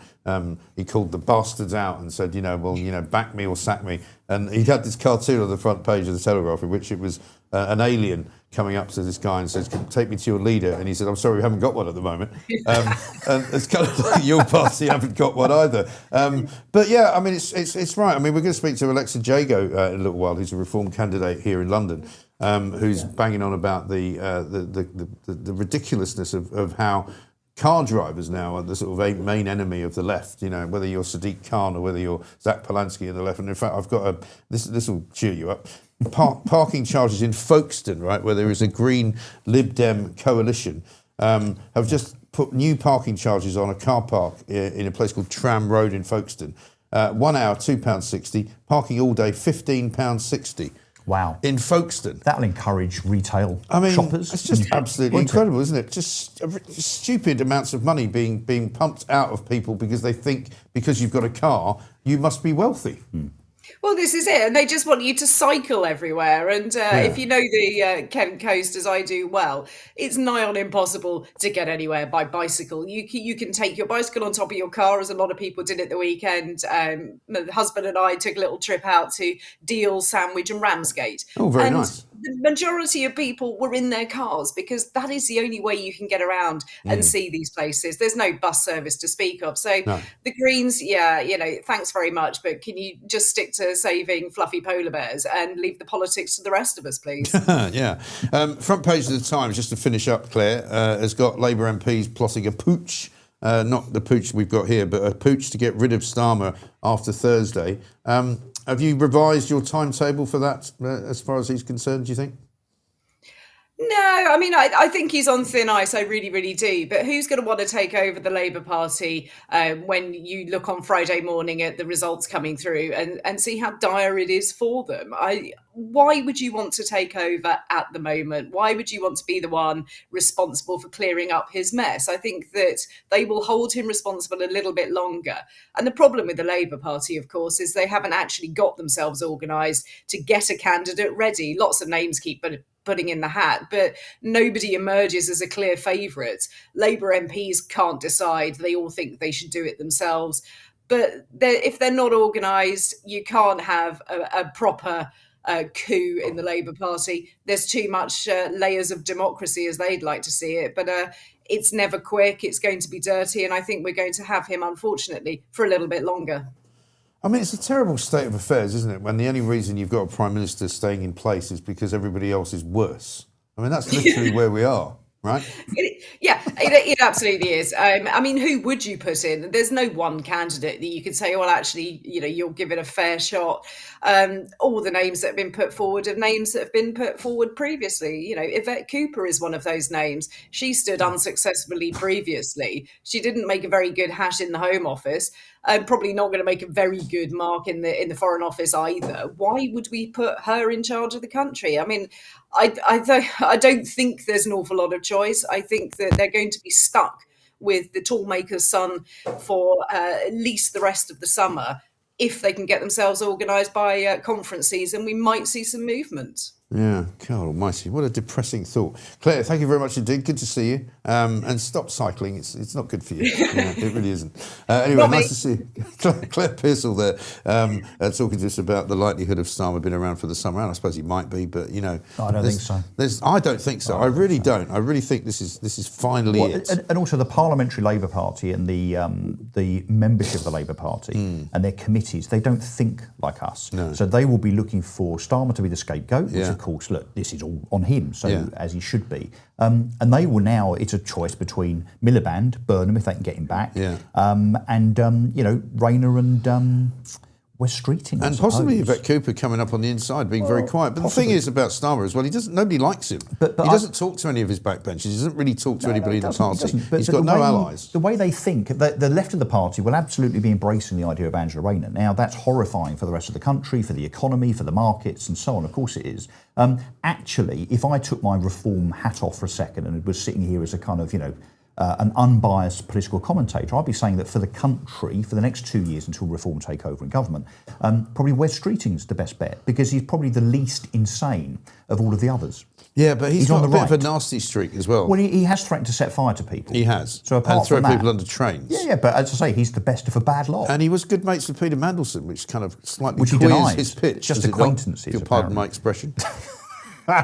he called the bastards out and said, back me or sack me? And he had this cartoon on the front page of the Telegraph in which it was an alien coming up to this guy and says, take me to your leader. And he said, I'm sorry, we haven't got one at the moment. And it's kind of like your party haven't got one either. But yeah, I mean, it's right. I mean, we're going to speak to Alexa Jago in a little while, who's a Reform candidate here in London, who's banging on about the ridiculousness of how car drivers now are the sort of main enemy of the left, whether you're Sadiq Khan or whether you're Zach Polanski in the left. And in fact, I've got this will cheer you up. Parking charges in Folkestone, right, where there is a Green Lib Dem coalition, have just put new parking charges on a car park in a place called Tram Road in Folkestone. 1 hour, £2.60. Parking all day, £15.60. Wow. In Folkestone. That'll encourage retail shoppers. It's just absolutely incredible, isn't it? Just stupid amounts of money being pumped out of people because they think because you've got a car, you must be wealthy. Well, this is it. And they just want you to cycle everywhere. And if you know the Kent coast as I do well, it's nigh on impossible to get anywhere by bicycle. You can take your bicycle on top of your car, as a lot of people did at the weekend. My husband and I took a little trip out to Deal, Sandwich and Ramsgate. Oh, very nice. The majority of people were in their cars because that is the only way you can get around and see these places. There's no bus service to speak of. So the Greens, thanks very much. But can you just stick to saving fluffy polar bears and leave the politics to the rest of us, please? Yeah. Front page of the Times, just to finish up, Claire, has got Labour MPs plotting a pooch. Not the pooch we've got here, but a pooch to get rid of Starmer after Thursday. Have you revised your timetable for that as far as he's concerned, do you think? No, I mean, I think he's on thin ice. I really, really do. But who's going to want to take over the Labour Party when you look on Friday morning at the results coming through and see how dire it is for them? Why would you want to take over at the moment? Why would you want to be the one responsible for clearing up his mess? I think that they will hold him responsible a little bit longer. And the problem with the Labour Party, of course, is they haven't actually got themselves organised to get a candidate ready. Lots of names keep putting in the hat, but nobody emerges as a clear favourite. Labour MPs can't decide. They all think they should do it themselves. But if they're not organised, you can't have a proper coup in the Labour Party. There's too much layers of democracy, as they'd like to see it. But it's never quick. It's going to be dirty. And I think we're going to have him, unfortunately, for a little bit longer. I mean, it's a terrible state of affairs, isn't it? When the only reason you've got a Prime Minister staying in place is because everybody else is worse. I mean, that's literally where we are. Right? It absolutely is. I mean, who would you put in? There's no one candidate that you could say, well, actually, you'll give it a fair shot. All the names that have been put forward are names that have been put forward previously. Yvette Cooper is one of those names. She stood unsuccessfully previously. She didn't make a very good hash in the Home Office. Probably not going to make a very good mark in the Foreign Office either. Why would we put her in charge of the country? I mean, I don't think there's an awful lot of choice. I think that they're going to be stuck with the toolmaker's son for at least the rest of the summer. If they can get themselves organised by conference season, we might see some movement. Yeah, God almighty, what a depressing thought. Claire, thank you very much indeed. Good to see you. And stop cycling. It's not good for you. Yeah, it really isn't. Anyway, nice to see you. Claire Pearsall there talking to us about the likelihood of Starmer being around for the summer. And I suppose he might be, but, I don't think so. I don't think so. I really don't. I really think this is finally it. And also the Parliamentary Labour Party and the membership of the Labour Party and their committees, they don't think like us. No. So they will be looking for Starmer to be the scapegoat, which of course, look, this is all on him, so as he should be. And they will now, it's a choice between Miliband, Burnham, if they can get him back, and Rayner and West Streeting, and possibly Yvette Cooper coming up on the inside, being very quiet. But the thing is about Starmer as well, nobody likes him. But he doesn't talk to any of his backbenchers. He doesn't really talk to anybody in the party. He's got no allies. The way they think, the left of the party will absolutely be embracing the idea of Angela Rayner. Now, that's horrifying for the rest of the country, for the economy, for the markets, and so on. Of course it is. Actually, if I took my reform hat off for a second and was sitting here as a kind of, an unbiased political commentator, I'd be saying that for the country, for the next 2 years until reform take over in government, probably Wes Streeting's the best bet because he's probably the least insane of all of the others. Yeah, but he's got a bit of a nasty streak as well. Well, he has threatened to set fire to people. He has. So apart and throw from that, people under trains. Yeah, but as I say, he's the best of a bad lot. And he was good mates with Peter Mandelson, which kind of slightly he queers denies. his pitch. Just acquaintances, if you'll pardon my expression.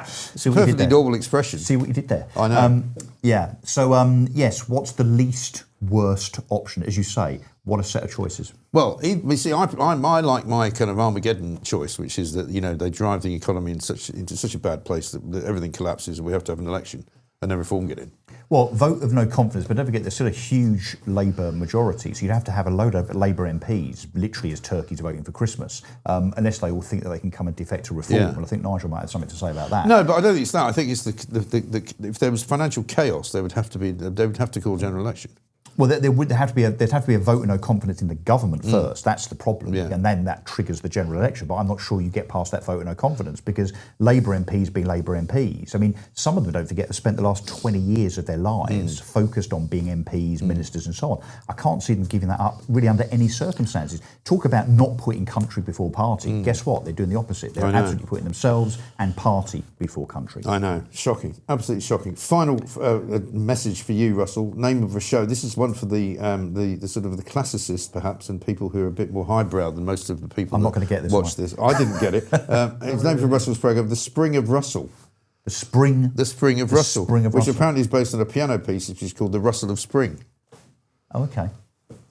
See what perfectly normal expression. See what you did there. I know. Yeah. So, yes, what's the least worst option? As you say, what a set of choices. Well, you see, I like my kind of Armageddon choice, which is that, they drive the economy into such a bad place that everything collapses and we have to have an election and then reform get in. Well, vote of no confidence, but don't forget there's still a huge Labour majority, so you'd have to have a load of Labour MPs, literally as turkeys voting for Christmas, unless they all think that they can come and defect to reform. And I think Nigel might have something to say about that. No, but I don't think it's that. I think it's if there was financial chaos, they would have to call a general election. Well, there'd have to be a vote of no confidence in the government first. That's the problem, and then that triggers the general election. But I'm not sure you get past that vote of no confidence because Labour MPs being Labour MPs. I mean, some of them, don't forget, have spent the last 20 years of their lives focused on being MPs, ministers, and so on. I can't see them giving that up really under any circumstances. Talk about not putting country before party. Guess what? They're doing the opposite. They're absolutely putting themselves and party before country. I know, shocking, absolutely shocking. Final message for you, Russell. Name of a show. This is one for the sort of the classicists, perhaps, and people who are a bit more highbrow than most of the people. I'm not going to get this. Watch this. I didn't get it. It's named for Russell's program, The Spring of Russell. The Spring of Russell, which apparently is based on a piano piece, which is called The Rustle of Spring. Oh, okay.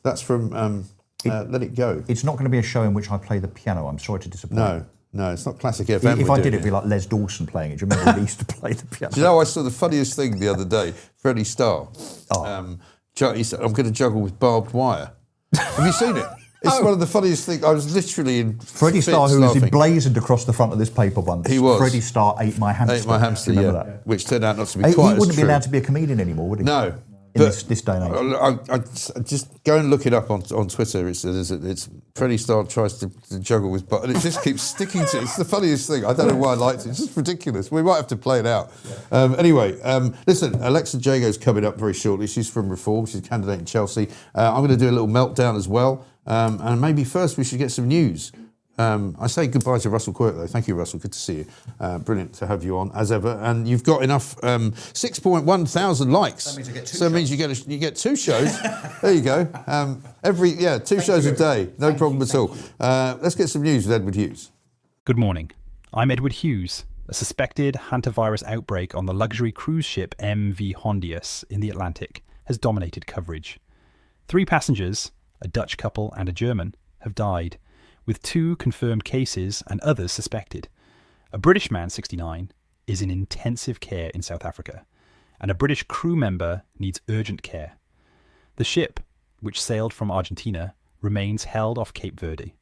That's from Let It Go. It's not going to be a show in which I play the piano. I'm sorry to disappoint. No, it's not Classic FM. If I did, it'd be like Les Dawson playing it. Do you remember he used to play the piano? Do you know, I saw the funniest thing the other day. Freddie Starr. He said, I'm going to juggle with barbed wire. Have you seen it? It's one of the funniest things. I was literally in Freddie Starr, who was emblazoned across the front of this paper once. He was. Freddie Starr ate my hamster. Ate my hamster, that? Which turned out not to be quite as true. He wouldn't be allowed to be a comedian anymore, would he? No. In this day and age. I just go and look it up on Twitter. It's Freddie Starr tries to juggle with, but it just keeps sticking to it. It's the funniest thing. I don't know why I liked it. It's just ridiculous. We might have to play it out. Anyway, listen, Alexa Jago's coming up very shortly. She's from Reform. She's a candidate in Chelsea. I'm going to do a little meltdown as well. And maybe first we should get some news. I say goodbye to Russell Quirk, though. Thank you, Russell. Good to see you. Brilliant to have you on, as ever. And you've got enough 6.1 thousand likes. That means I get two So it means you get 2 shows. There you go. 2 shows a day. No problem at all. Let's get some news with Edward Hughes. Good morning. I'm Edward Hughes. A suspected hantavirus outbreak on the luxury cruise ship MV Hondius in the Atlantic has dominated coverage. 3 passengers, a Dutch couple and a German, have died, with 2 confirmed cases and others suspected. A British man, 69, is in intensive care in South Africa, and a British crew member needs urgent care. The ship, which sailed from Argentina, remains held off Cape Verde.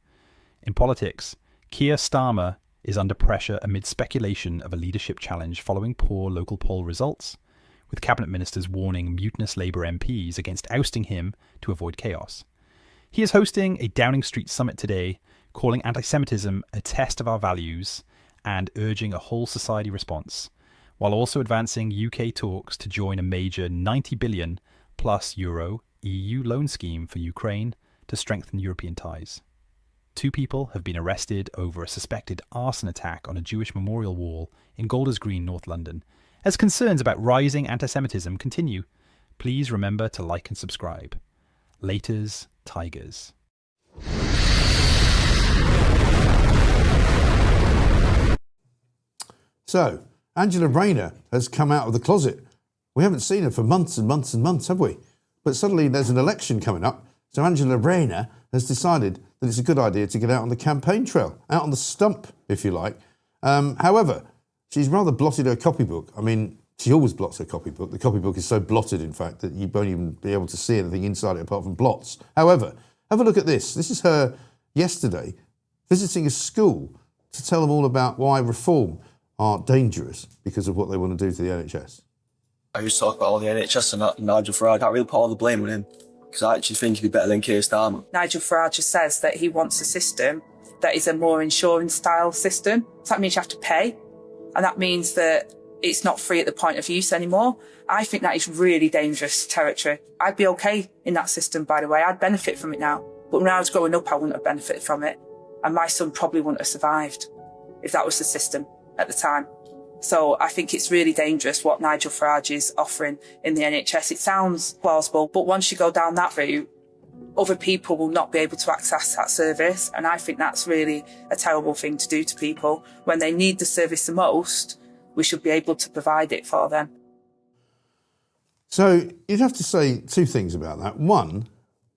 In politics, Keir Starmer is under pressure amid speculation of a leadership challenge following poor local poll results, with cabinet ministers warning mutinous Labour MPs against ousting him to avoid chaos. He is hosting a Downing Street summit today, calling anti-Semitism a test of our values and urging a whole society response, while also advancing UK talks to join a major 90 billion plus euro EU loan scheme for Ukraine to strengthen European ties. 2 people have been arrested over a suspected arson attack on a Jewish memorial wall in Golders Green, North London. As concerns about rising anti-Semitism continue, please remember to like and subscribe. Laters, Tigers. So, Angela Rayner has come out of the closet. We haven't seen her for months and months and months, have we? But suddenly there's an election coming up, so Angela Rayner has decided that it's a good idea to get out on the campaign trail, out on the stump, if you like. However, she's rather blotted her copybook. I mean, she always blots her copybook. The copybook is so blotted, in fact, that you won't even be able to see anything inside it apart from blots. However, have a look at this. This is her yesterday visiting a school to tell them all about why reform are dangerous because of what they want to do to the NHS. I used to talk about all the NHS and Nigel Farage. I can't really put all the blame on him, because I actually think he'd be better than Keir Starmer. Nigel Farage says that he wants a system that is a more insurance style system. So that means you have to pay, and that means that it's not free at the point of use anymore. I think that is really dangerous territory. I'd be okay in that system, by the way. I'd benefit from it now. But when I was growing up, I wouldn't have benefited from it. And my son probably wouldn't have survived if that was the system at the time. So I think it's really dangerous what Nigel Farage is offering in the NHS. It sounds plausible, but once you go down that route, other people will not be able to access that service. And I think that's really a terrible thing to do to people. When they need the service the most, we should be able to provide it for them. So you'd have to say 2 things about that. One,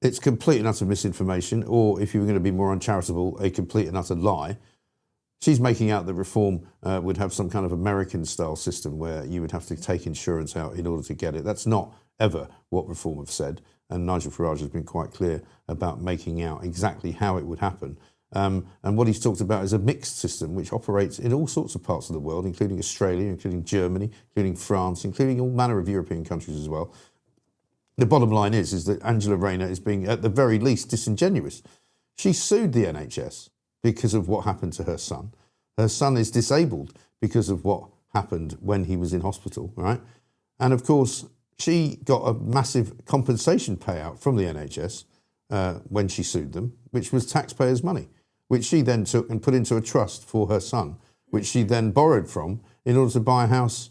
it's complete and utter misinformation, or if you were going to be more uncharitable, a complete and utter lie. She's making out that reform would have some kind of American-style system where you would have to take insurance out in order to get it. That's not ever what reform have said, and Nigel Farage has been quite clear about making out exactly how it would happen. And what he's talked about is a mixed system which operates in all sorts of parts of the world, including Australia, including Germany, including France, including all manner of European countries as well. The bottom line is that Angela Rayner is being, at the very least, disingenuous. She sued the NHS because of what happened to her son. Her son is disabled because of what happened when he was in hospital, right? And of course, she got a massive compensation payout from the NHS when she sued them, which was taxpayers' money, which she then took and put into a trust for her son, which she then borrowed from in order to buy a house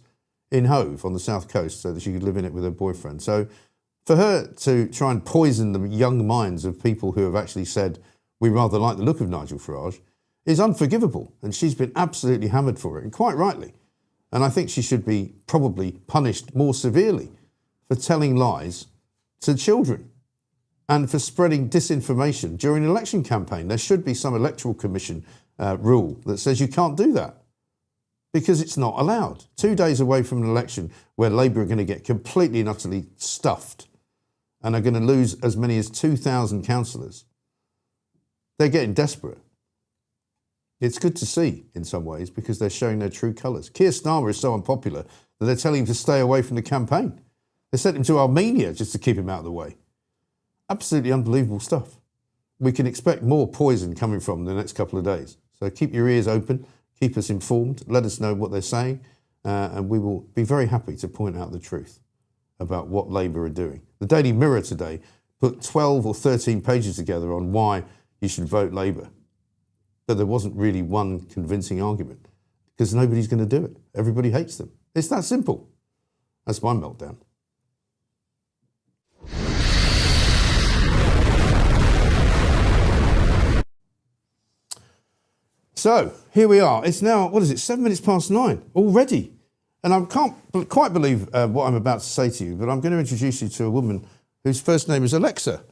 in Hove on the south coast so that she could live in it with her boyfriend. So for her to try and poison the young minds of people who have actually said, we rather like the look of Nigel Farage, is unforgivable. And she's been absolutely hammered for it, and quite rightly. And I think she should be probably punished more severely for telling lies to children and for spreading disinformation during an election campaign. There should be some electoral commission rule that says you can't do that because it's not allowed. 2 days away from an election where Labour are going to get completely and utterly stuffed and are going to lose as many as 2,000 councillors. They're getting desperate. It's good to see in some ways because they're showing their true colours. Keir Starmer is so unpopular that they're telling him to stay away from the campaign. They sent him to Armenia just to keep him out of the way. Absolutely unbelievable stuff. We can expect more poison coming from the next couple of days. So keep your ears open, keep us informed, let us know what they're saying, and we will be very happy to point out the truth about what Labour are doing. The Daily Mirror today put 12 or 13 pages together on why you should vote Labour. but there wasn't really one convincing argument because nobody's going to do it. Everybody hates them. It's that simple. That's my meltdown. So here we are. It's now, what is it, 7 minutes past 9 already. And I can't quite believe what I'm about to say to you, but I'm going to introduce you to a woman whose first name is Alexa.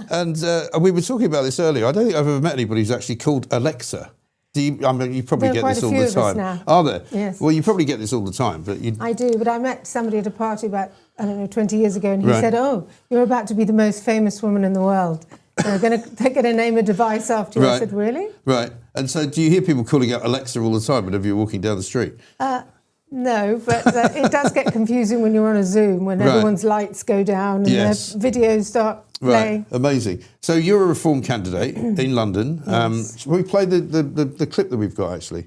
And we were talking about this earlier. I don't think I've ever met anybody who's actually called Alexa. I mean, you probably get this all the time. Now. Are there? Yes. Well, you probably get this all the time, but you. I do, but I met somebody at a party about, I don't know, 20 years ago, and he said, "Oh, you're about to be the most famous woman in the world. They're going to name a device after you." Right. I said, "Really?" Right. And so, do you hear people calling out Alexa all the time whenever you're walking down the street? No, but it does get confusing when you're on a Zoom, when everyone's lights go down and their videos start playing. Right, amazing. So you're a reform candidate in London. Yes. We played the clip that we've got, actually,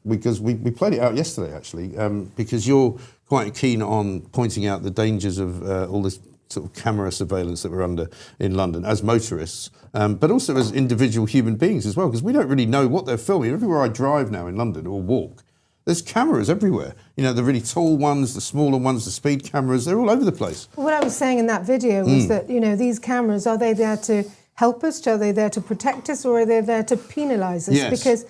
because we played it out yesterday, actually, because you're quite keen on pointing out the dangers of all this sort of camera surveillance that we're under in London as motorists, but also as individual human beings as well, because we don't really know what they're filming. Everywhere I drive now in London or walk, there's cameras everywhere. You know, the really tall ones, the smaller ones, the speed cameras, they're all over the place. What I was saying in that video was that, you know, these cameras, are they there to help us? Are they there to protect us? Or are they there to penalise us? Yes.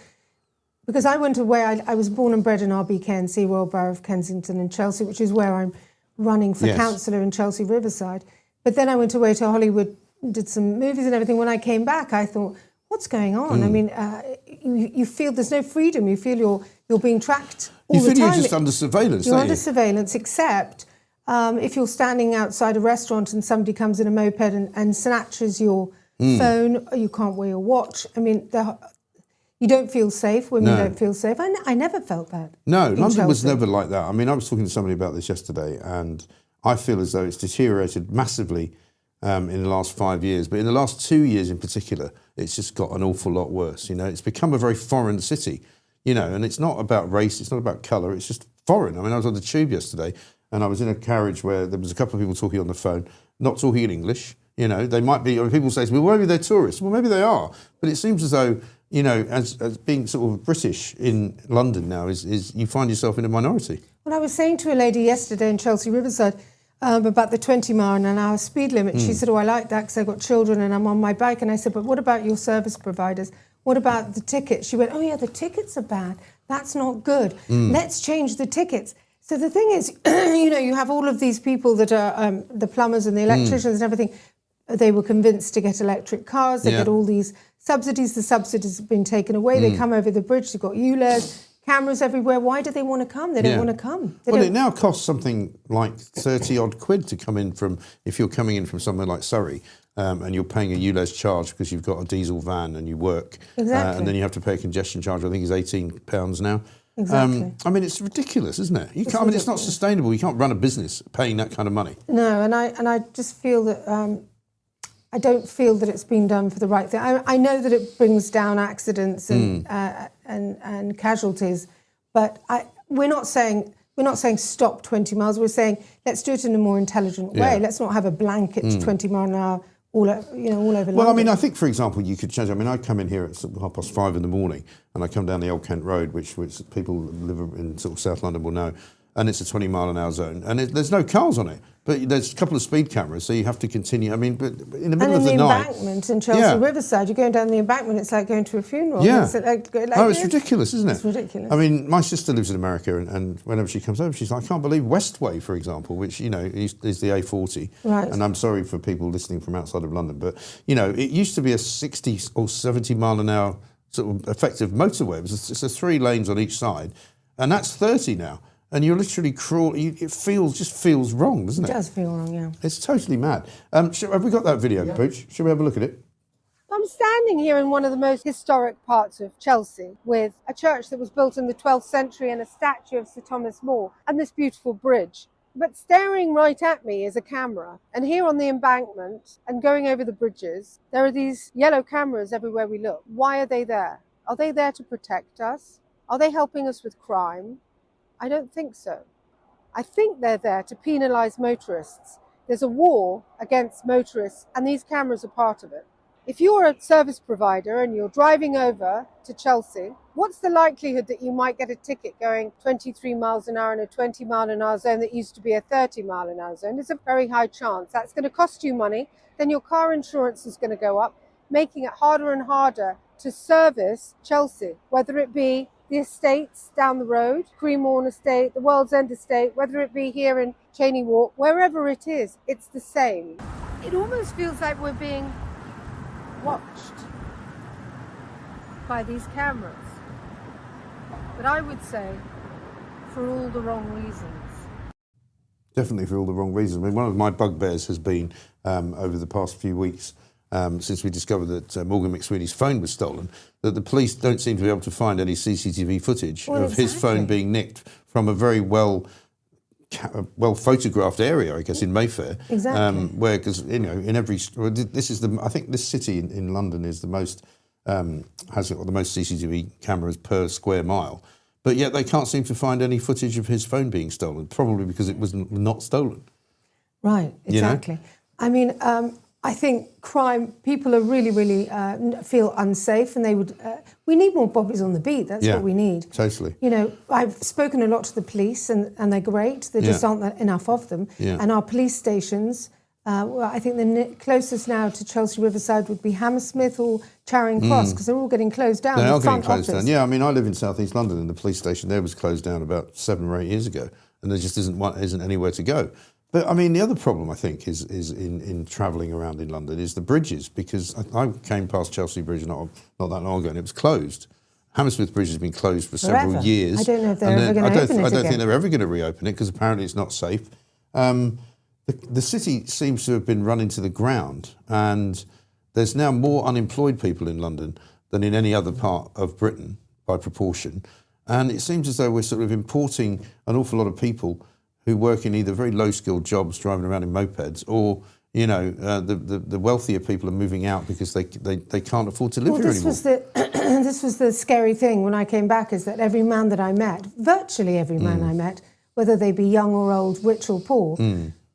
Because I went away, I was born and bred in RBKNC, Royal Borough of Kensington in Chelsea, which is where I'm running for councillor in Chelsea Riverside. But then I went away to Hollywood, did some movies and everything. When I came back, I thought, what's going on? I mean, you feel there's no freedom. You feel you're being tracked all the time. You feel you're just under surveillance, You're under surveillance, except if you're standing outside a restaurant and somebody comes in a moped and snatches your phone, you can't wear your watch. I mean, you don't feel safe. Women don't feel safe. I never felt that. No, London Chelsea was never like that. I mean, I was talking to somebody about this yesterday, and I feel as though it's deteriorated massively in the last 5 years. But in the last 2 years in particular, it's just got an awful lot worse. You know, it's become a very foreign city, you know, and it's not about race, it's not about colour, it's just foreign. I mean, I was on the tube yesterday, and I was in a carriage where there was a couple of people talking on the phone, not talking in English. You know, they might be, or people say to me, well, maybe they're tourists. Well, maybe they are. But it seems as though, you know, as being sort of British in London now is you find yourself in a minority. Well, I was saying to a lady yesterday in Chelsea Riverside about the 20 mile an hour speed limit. She said, oh, I like that because I've got children and I'm on my bike. And I said, but what about your service providers? What about the tickets? She went, oh, yeah, the tickets are bad. That's not good. Let's change the tickets. So the thing is, you know, you have all of these people that are the plumbers and the electricians and everything. They were convinced to get electric cars. They get all these subsidies. The subsidies have been taken away. They come over the bridge. They've got ULEZ, cameras everywhere. Why do they want to come? They don't want to come. Well, it now costs something like 30 odd quid to come in from, if you're coming in from somewhere like Surrey, and you're paying a ULEZ charge because you've got a diesel van and you work. Exactly. And then you have to pay a congestion charge, I think is £18 now. Exactly. I mean, it's ridiculous, isn't it? You can't, I mean, it's not sustainable. You can't run a business paying that kind of money. No, and I just feel that I don't feel that it's been done for the right thing. I know that it brings down accidents and casualties, but we're not saying stop 20 miles. We're saying let's do it in a more intelligent way. Let's not have a blanket to 20 mile an hour all over London. Well, I mean, I think, for example, you could change. I mean, I come in here at sort of 5:30 in the morning, and I come down the Old Kent Road, which people who live in sort of South London will know, and it's a 20 mile an hour zone, and there's no cars on it. But there's a couple of speed cameras, so you have to continue. I mean, but in the middle of the night... And in the embankment in Chelsea Riverside, you're going down the embankment, it's like going to a funeral. Yeah. It's ridiculous, isn't it? It's ridiculous. I mean, my sister lives in America, and whenever she comes over, she's like, I can't believe Westway, for example, which, you know, is the A40. Right. And I'm sorry for people listening from outside of London, but, you know, it used to be a 60 or 70 mile an hour sort of effective motorway. It's a 3 lanes on each side, and that's 30 now. And you're literally crawling. It just feels wrong, doesn't it? It does feel wrong, yeah. It's totally mad. Have we got that video, Pooch? Shall we have a look at it? I'm standing here in one of the most historic parts of Chelsea with a church that was built in the 12th century and a statue of Sir Thomas More and this beautiful bridge. But staring right at me is a camera. And here on the embankment and going over the bridges, there are these yellow cameras everywhere we look. Why are they there? Are they there to protect us? Are they helping us with crime? I don't think so. I think they're there to penalise motorists. There's a war against motorists, and these cameras are part of it. If you're a service provider and you're driving over to Chelsea, what's the likelihood that you might get a ticket going 23 miles an hour in a 20 mile an hour zone that used to be a 30 mile an hour zone? It's a very high chance. That's going to cost you money. Then your car insurance is going to go up, making it harder and harder to service Chelsea, whether it be the estates down the road, Creemorn Estate, the World's End Estate, whether it be here in Cheney Walk, wherever it is, it's the same. It almost feels like we're being watched by these cameras. But I would say for all the wrong reasons. Definitely for all the wrong reasons. I mean, one of my bugbears has been over the past few weeks, since we discovered that Morgan McSweeney's phone was stolen, that the police don't seem to be able to find any CCTV footage of his phone being nicked from a very well photographed area, I guess, in Mayfair. Exactly. Where, because in every, this is I think this city in London is the most has the most CCTV cameras per square mile, but yet they can't seem to find any footage of his phone being stolen. Probably because it was not stolen. Right. Exactly. I mean, I think people are really feel unsafe, and they would. We need more bobbies on the beat. That's what we need. Totally. I've spoken a lot to the police, and they're great. There just aren't enough of them. Yeah. And our police stations. I think the closest now to Chelsea Riverside would be Hammersmith or Charing Cross, because they're all getting closed down. They are getting closed down. Yeah, I mean, I live in South East London, and the police station there was closed down about 7 or 8 years ago, and there just isn't anywhere to go. But I mean, the other problem I think is in travelling around in London is the bridges, because I came past Chelsea Bridge not that long ago and it was closed. Hammersmith Bridge has been closed for several years. I don't know if they're ever going to open it I don't think they're ever going to reopen it because apparently it's not safe. The city seems to have been run into the ground, and there's now more unemployed people in London than in any other part of Britain by proportion. And it seems as though we're sort of importing an awful lot of people who work in either very low-skilled jobs, driving around in mopeds, or the wealthier people are moving out because they can't afford to live here anymore. This was the scary thing when I came back, is that every man that I met, virtually every man I met, whether they be young or old, rich or poor,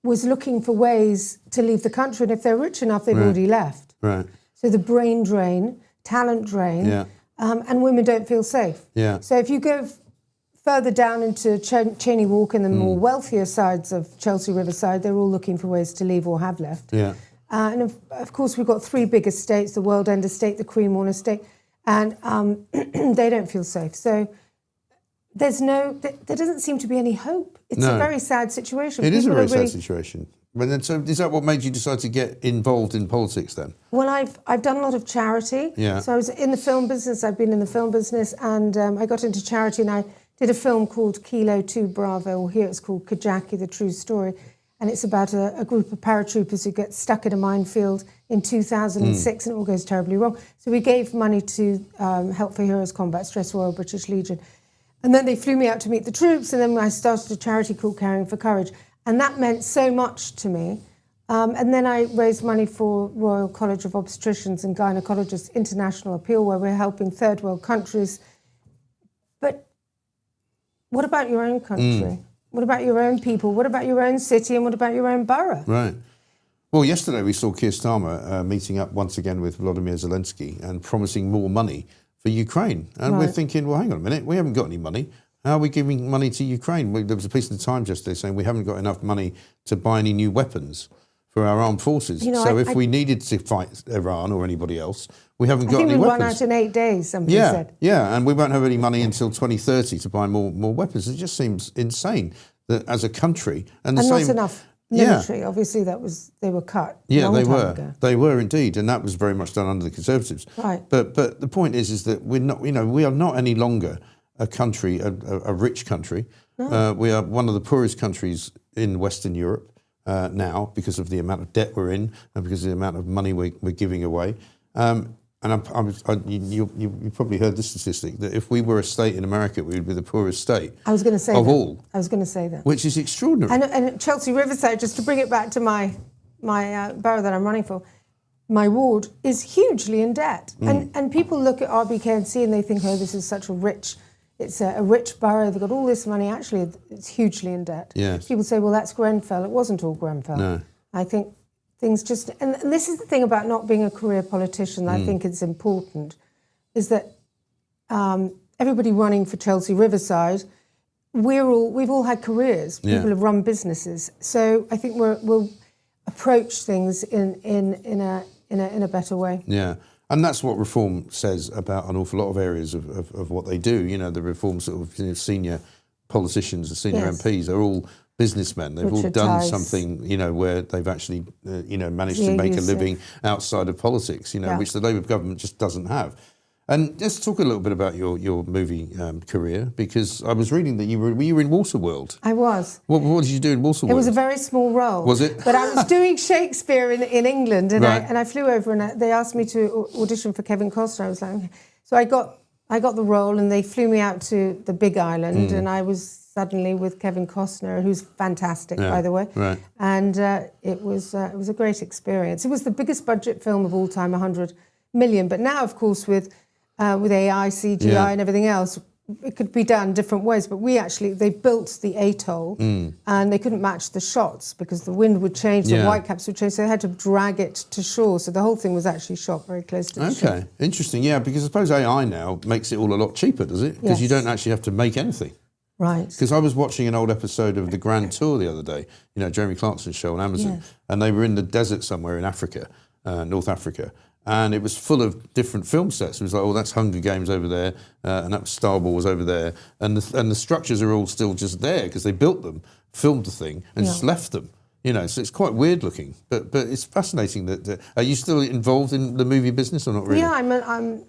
was looking for ways to leave the country, and if they're rich enough, they've already left. Right. So the brain drain, talent drain, and women don't feel safe. Yeah. So if you go further down into Cheney Walk and the more wealthier sides of Chelsea Riverside, they're all looking for ways to leave or have left. Yeah. And of course, we've got 3 big estates, the World End Estate, the Creemorn Estate, and they don't feel safe. So there doesn't seem to be any hope. It's a very sad situation. It is a very sad situation. But then, so is that what made you decide to get involved in politics then? Well, I've done a lot of charity. Yeah. So I was in the film business. I've been in the film business, and I got into charity, and I did a film called Kilo 2 Bravo, or here it's called Kajaki, The True Story. And it's about a group of paratroopers who get stuck in a minefield in 2006 and it all goes terribly wrong. So we gave money to Help for Heroes Combat Stress Royal British Legion. And then they flew me out to meet the troops, and then I started a charity called Caring for Courage. And that meant so much to me. And then I raised money for Royal College of Obstetricians and Gynecologists International Appeal, where we're helping third world countries. But what about your own country? What about your own people? What about your own city? And what about your own borough? Right. Well, yesterday we saw Keir Starmer meeting up once again with Volodymyr Zelensky and promising more money for Ukraine. And we're thinking, well, hang on a minute, we haven't got any money. How are we giving money to Ukraine? There was a piece in the Times yesterday saying we haven't got enough money to buy any new weapons for our armed forces. So if we needed to fight Iran or anybody else, we haven't got any weapons. I think we run out in 8 days, somebody said. Yeah, and we won't have any money until 2030 to buy more weapons. It just seems insane that as a country... And not enough military, obviously they were cut a long time ago. They were indeed, and that was very much done under the Conservatives. Right. But the point is that we're not, we are not any longer a country, a rich country. No. We are one of the poorest countries in Western Europe now because of the amount of debt we're in and because of the amount of money we're giving away. And you probably heard this statistic that if we were a state in America, we would be the poorest state. I was going to say of that. all. I was going to say that. Which is extraordinary. And Chelsea Riverside, just to bring it back to my borough that I'm running for, my ward is hugely in debt. And people look at RBKC and they think, oh, this is such a rich, it's a rich borough, they've got all this money. Actually, it's hugely in debt. Yes. People say, well, that's Grenfell. It wasn't all Grenfell. No. I think things just, and this is the thing about not being a career politician that I think is important, is that everybody running for Chelsea Riverside, we've all had careers. People have run businesses, so I think we'll approach things in a better way. Yeah. And that's what reform says about an awful lot of areas of what they do. You know, the reform sort of senior politicians and senior MPs are all businessmen. They've all done something, you know, where they've actually, managed to make a living outside of politics, which the Labour government just doesn't have. And let's talk a little bit about your movie career, because I was reading that you were in Waterworld. I was. What did you do in Waterworld? It was a very small role. Was it? But I was doing Shakespeare in England, and Right. I flew over, and they asked me to audition for Kevin Costner. I was like, okay. So I got the role, and they flew me out to the Big Island, and I was suddenly with Kevin Costner, who's fantastic, by the way. Right. And it was a great experience. It was the biggest budget film of all time, 100 million. But now, of course, with AI, CGI and everything else, it could be done different ways. But they built the atoll and they couldn't match the shots because the wind would change, the whitecaps would change, so they had to drag it to shore. So the whole thing was actually shot very close to the shore. Okay, interesting. Yeah, because I suppose AI now makes it all a lot cheaper, does it? Because you don't actually have to make anything. Right. Because I was watching an old episode of The Grand Tour the other day, Jeremy Clarkson's show on Amazon, and they were in the desert somewhere in Africa, North Africa, and it was full of different film sets. It was like, oh, that's Hunger Games over there, and that was Star Wars over there, and the structures are all still just there because they built them, filmed the thing, and just left them. So it's quite weird looking, but it's fascinating that. Are you still involved in the movie business or not really? Yeah,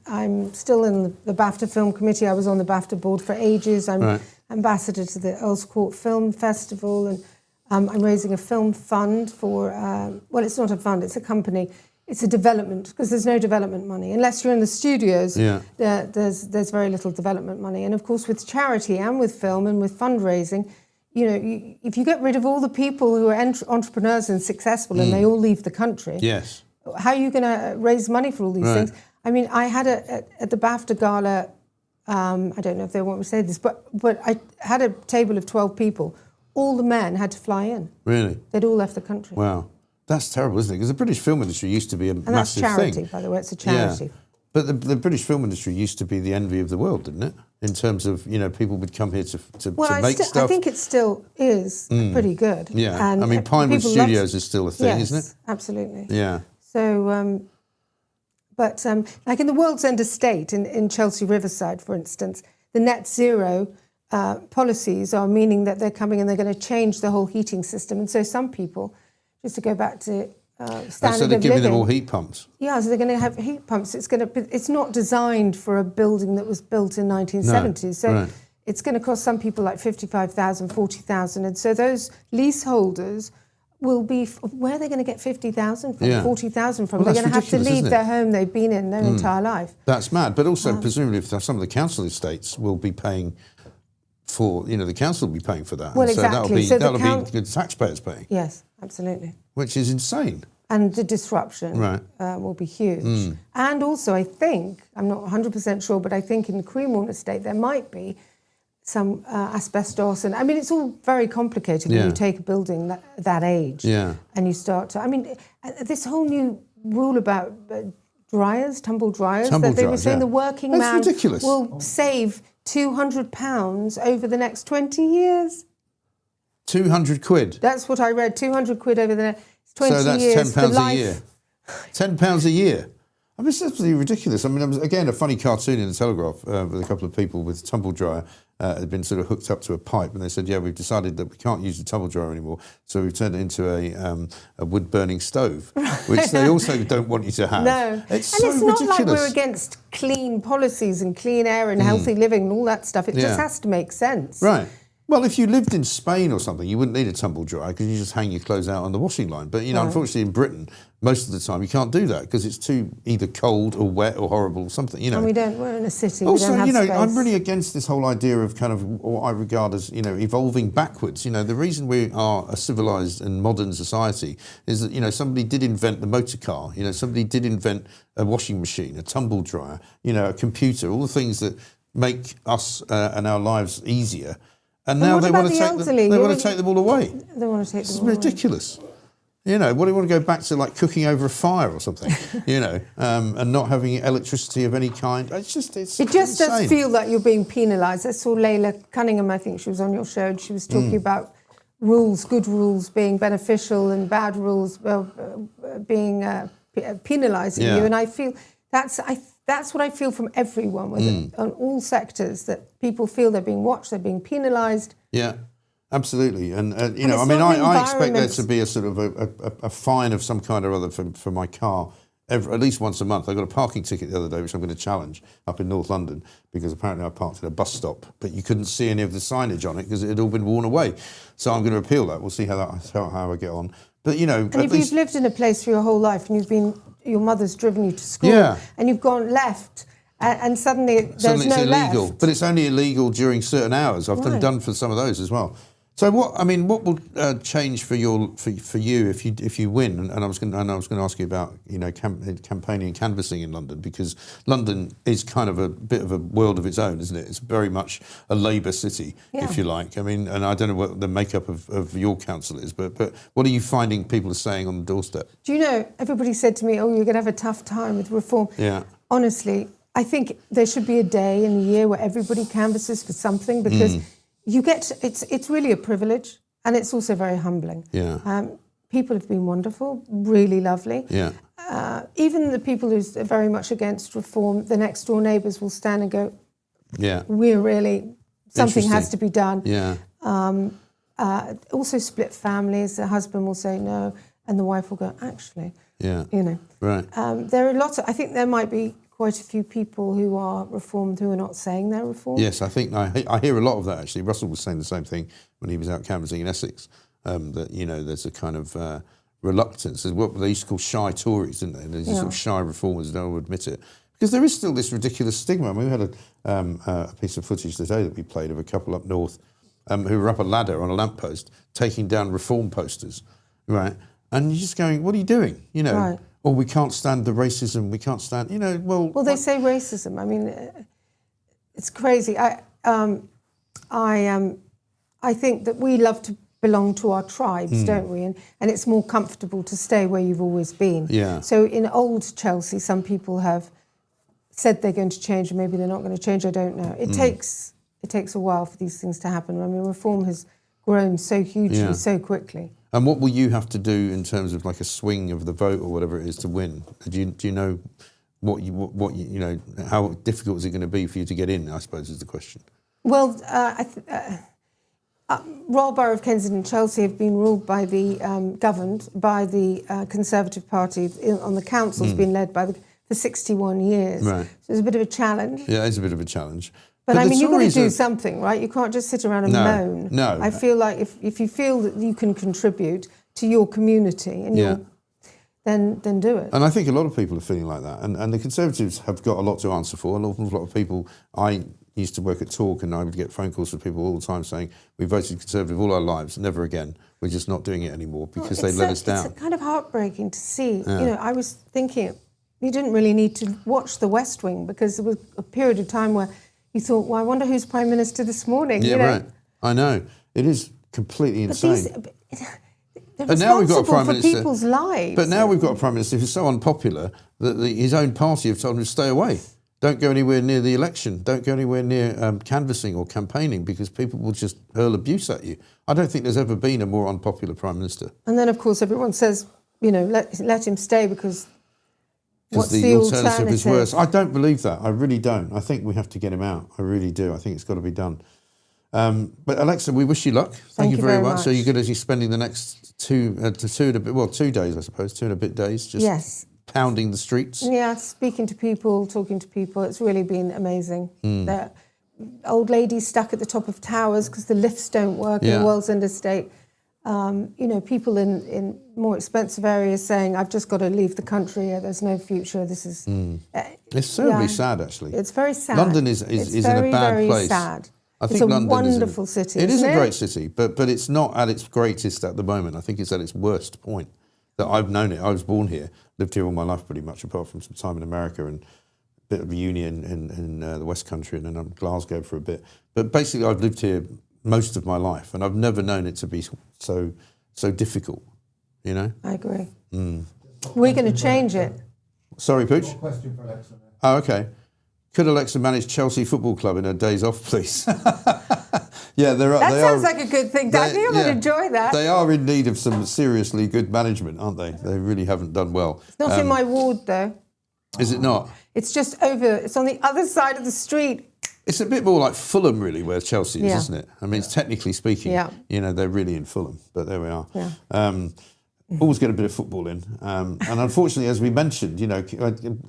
I'm still in the BAFTA Film Committee. I was on the BAFTA board for ages. I'm ambassador to the Earls Court Film Festival, and I'm raising a film fund for. Well, it's not a fund; it's a company. It's a development, because there's no development money unless you're in the studios. There's very little development money, and of course with charity and with film and with fundraising. If you get rid of all the people who are entrepreneurs and successful and they all leave the country, how are you going to raise money for all these things? I mean, I had at the BAFTA Gala, I don't know if they want me to say this, but I had a table of 12 people. All the men had to fly in. Really? They'd all left the country. Wow. That's terrible, isn't it? Because the British film industry used to be a massive that's charity, thing. By the way, it's a charity. Yeah. But the British film industry used to be the envy of the world, didn't it? In terms of, people would come here to make stuff. I think it still is pretty good. Yeah, and I mean, Pinewood Studios is still a thing, isn't it? Absolutely. Yeah. So, but like in the World's End Estate in Chelsea Riverside, for instance, the net zero policies are meaning that they're coming and they're going to change the whole heating system. And so some people, just to go back to standard so they're of giving living, them all heat pumps. Yeah, so they're going to have heat pumps. It's not designed for a building that was built in 1970s. No, so it's going to cost some people like 55,000, 40,000. And so those leaseholders will be, where are they going to get 50,000 from, 40,000 from? Well, they're going to have to leave their home they've been in their entire life. That's mad. But also, presumably, if some of the council estates will be paying for, the council will be paying for that. Well, and exactly. So that'll be the taxpayers paying. Yes, absolutely. Which is insane. And the disruption will be huge. And also, I think, I'm not 100% sure, but I think in the Creemorn estate there might be some asbestos. And I mean, it's all very complicated when you take a building that age and you start to... I mean, this whole new rule about tumble dryers, that they were saying the working man will save £200 over the next 20 years. 200 quid? That's what I read, 200 quid over the next 20 years. So that's £10 a year. £10 a year. I mean, it's absolutely ridiculous. I mean, again, a funny cartoon in the Telegraph with a couple of people with tumble dryer had been sort of hooked up to a pipe, and they said, we've decided that we can't use the tumble dryer anymore, so we've turned it into a wood-burning stove, which they also don't want you to have. No. It's and so it's not ridiculous. like we're against clean policies and clean air and healthy living and all that stuff. It just has to make sense. Right. Well, if you lived in Spain or something, you wouldn't need a tumble dryer because you just hang your clothes out on the washing line. But, unfortunately in Britain, most of the time you can't do that because it's too either cold or wet or horrible or something, And we're in a city, also, we don't have space. I'm really against this whole idea of kind of what I regard as, evolving backwards. The reason we are a civilised and modern society is that, somebody did invent the motor car, somebody did invent a washing machine, a tumble dryer, a computer, all the things that make us and our lives easier. And now they want to take them all away. They want to take them It's all away. ridiculous. You know, what do you want to go back to, like cooking over a fire or something? You know, and not having electricity of any kind. It just does feel like you're being penalised. I saw Layla Cunningham, I think she was on your show, and she was talking about rules, good rules being beneficial and bad rules being penalising you. And I feel that's what I feel from everyone, on all sectors, that people feel they're being watched, they're being penalised. Yeah. Absolutely, and you know, I mean, I expect there to be a sort of a fine of some kind or other for my car at least once a month. I got a parking ticket the other day, which I'm going to challenge up in North London, because apparently I parked at a bus stop, but you couldn't see any of the signage on it because it had all been worn away. So I'm going to appeal that. We'll see how I get on. But you know, and if you've lived in a place for your whole life and your mother's driven you to school, and you've gone left. And suddenly there's it's no illegal, left. But it's only illegal during certain hours. I've done for some of those as well. So what will change for you if you win? And I was going to ask you about, you know, campaigning and canvassing in London, because London is kind of a bit of a world of its own, isn't it? It's very much a Labour city, if you like. I mean, and I don't know what the makeup of your council is, but what are you finding people are saying on the doorstep? Do you know, everybody said to me, "Oh, you're going to have a tough time with reform." Yeah. Honestly, I think there should be a day in the year where everybody canvasses for something, because it's really a privilege, and it's also very humbling. Yeah. People have been wonderful, really lovely. Yeah. Even the people who are very much against reform, the next door neighbours will stand and go, "Yeah, something has to be done." Yeah. Also split families. The husband will say no, and the wife will go, "Actually." Yeah. You know. Right. There are lots. I think there might be quite a few people who are reformed who are not saying they're reformed. Yes, I think I hear a lot of that, actually. Russell was saying the same thing when he was out canvassing in Essex, that, you know, there's a kind of reluctance. There's what they used to call shy Tories, didn't they? There's sort of shy reformers who don't admit it. Because there is still this ridiculous stigma. I mean, we had a piece of footage today that we played of a couple up north who were up a ladder on a lamppost taking down reform posters, right? And you're just going, what are you doing? You know, right. Or we can't stand the racism, we can't stand, you know, Well, they say racism. I mean, it's crazy. I think that we love to belong to our tribes, don't we? And it's more comfortable to stay where you've always been. Yeah. So in old Chelsea, some people have said they're going to change, and maybe they're not going to change. I don't know. It takes a while for these things to happen. I mean, reform has grown so hugely, so quickly. And what will you have to do in terms of like a swing of the vote or whatever it is to win? Do you know what you know, how difficult is it going to be for you to get in, I suppose, is the question. Well, Royal Borough of Kensington and Chelsea have been ruled by governed by the Conservative Party on the council. It's been led for 61 years. Right. So it's a bit of a challenge. Yeah, it's a bit of a challenge. But I mean, you've got to do something, right? You can't just sit around and moan. No. I feel like if you feel that you can contribute to your community, and then do it. And I think a lot of people are feeling like that. And the Conservatives have got a lot to answer for. An awful lot of people. I used to work at Talk, and I would get phone calls from people all the time saying, "We voted Conservative all our lives, never again. We're just not doing it anymore because they let us down." It's kind of heartbreaking to see. Yeah. You know, I was thinking you didn't really need to watch The West Wing, because there was a period of time where you thought, well, I wonder who's Prime Minister this morning. Yeah, you know? Right. I know. It is completely insane. And now we've got a Prime Minister for people's lives. But now we've got a Prime Minister who's so unpopular that his own party have told him to stay away. Don't go anywhere near the election. Don't go anywhere near canvassing or campaigning, because people will just hurl abuse at you. I don't think there's ever been a more unpopular Prime Minister. And then, of course, everyone says, you know, let him stay because what's the alternative is worse. I don't believe that. I really don't. I think we have to get him out. I really do. I think it's got to be done. But Alexa, we wish you luck. Thank you very much. So you're going to be spending the next 2 days, I suppose, 2 and a bit days, just pounding the streets. Yeah, speaking to people, talking to people. It's really been amazing. The old ladies stuck at the top of towers because the lifts don't work in the World's End Estate. You know, people in more expensive areas saying, "I've just got to leave the country. There's no future. This is." It's terribly sad, actually. It's very sad. London is in a bad place. Sad. I think it's a London wonderful city. It is a great city, but it's not at its greatest at the moment. I think it's at its worst point. That I've known it. I was born here, lived here all my life pretty much, apart from some time in America and a bit of uni in the West Country, and then I'm Glasgow for a bit. But basically, I've lived here most of my life, and I've never known it to be so difficult. You know. I agree. We're going to change it. Sorry, Pooch. Question for Alexa. Oh, okay. Could Alexa manage Chelsea Football Club in her days off, please? Yeah, That sounds like a good thing. I think I would enjoy that. They are in need of some seriously good management, aren't they? They really haven't done well. It's not in my ward, though. Is it not? It's just over. It's on the other side of the street. It's a bit more like Fulham, really, where Chelsea is, isn't it? I mean, technically speaking, Yeah. you know, they're really in Fulham, but there we are. Yeah. Always get a bit of football in. And unfortunately, as we mentioned, you know,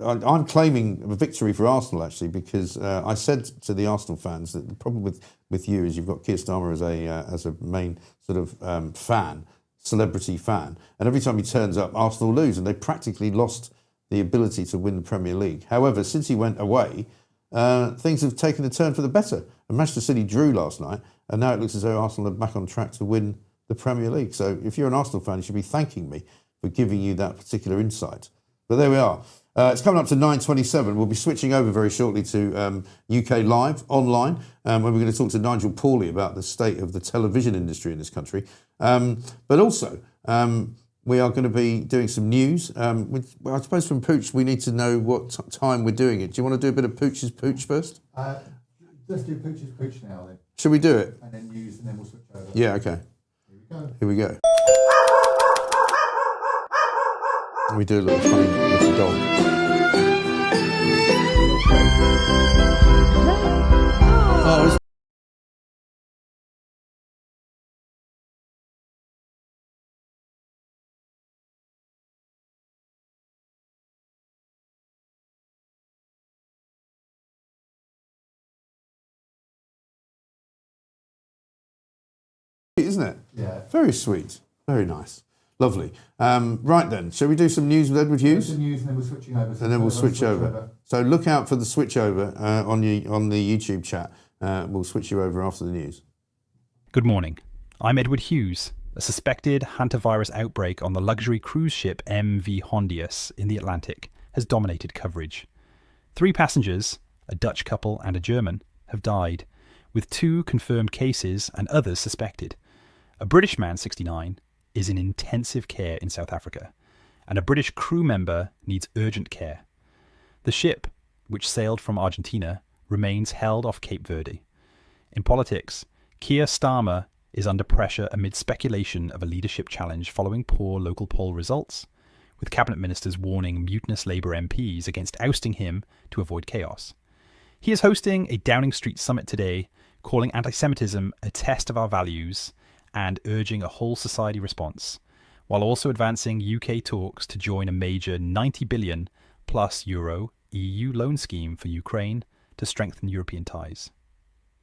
I'm claiming a victory for Arsenal, actually, because I said to the Arsenal fans that the problem with you is you've got Keir Starmer as a main sort of fan, celebrity fan. And every time he turns up, Arsenal lose, and they practically lost the ability to win the Premier League. However, since he went away, things have taken a turn for the better. And Manchester City drew last night, and now it looks as though Arsenal are back on track to win the Premier League. So if you're an Arsenal fan, you should be thanking me for giving you that particular insight. But there we are. It's coming up to 9:27. We'll be switching over very shortly to UK Live online, where we're going to talk to Nigel Pawley about the state of the television industry in this country. But also, we are going to be doing some news. I suppose from Pooch, we need to know what time we're doing it. Do you want to do a bit of Pooch's Pooch first? Let's do Pooch's Pooch now then. Should we do it? And then news, and then we'll switch over. Yeah, okay. Here we go. And we do a little funny little dog. Oh, isn't it? Yeah. Very sweet. Very nice. Lovely. Right then, shall we do some news with Edward Hughes? Do some news, and then we're switching over. And then we'll switch over. So look out for the switch over on the YouTube chat. We'll switch you over after the news. Good morning. I'm Edward Hughes. A suspected hantavirus outbreak on the luxury cruise ship MV Hondius in the Atlantic has dominated coverage. 3 passengers, a Dutch couple and a German, have died, with 2 confirmed cases and others suspected. A British man, 69, is in intensive care in South Africa, and a British crew member needs urgent care. The ship, which sailed from Argentina, remains held off Cape Verde. In politics, Keir Starmer is under pressure amid speculation of a leadership challenge following poor local poll results, with cabinet ministers warning mutinous Labour MPs against ousting him to avoid chaos. He is hosting a Downing Street summit today, calling anti-Semitism a test of our values and urging a whole society response, while also advancing UK talks to join a major 90 billion plus euro EU loan scheme for Ukraine to strengthen European ties.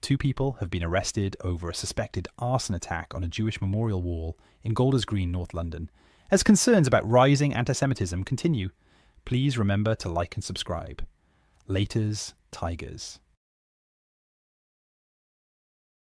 2 people have been arrested over a suspected arson attack on a Jewish memorial wall in Golders Green, North London. As concerns about rising anti-Semitism continue, please remember to like and subscribe. Laters, Tigers.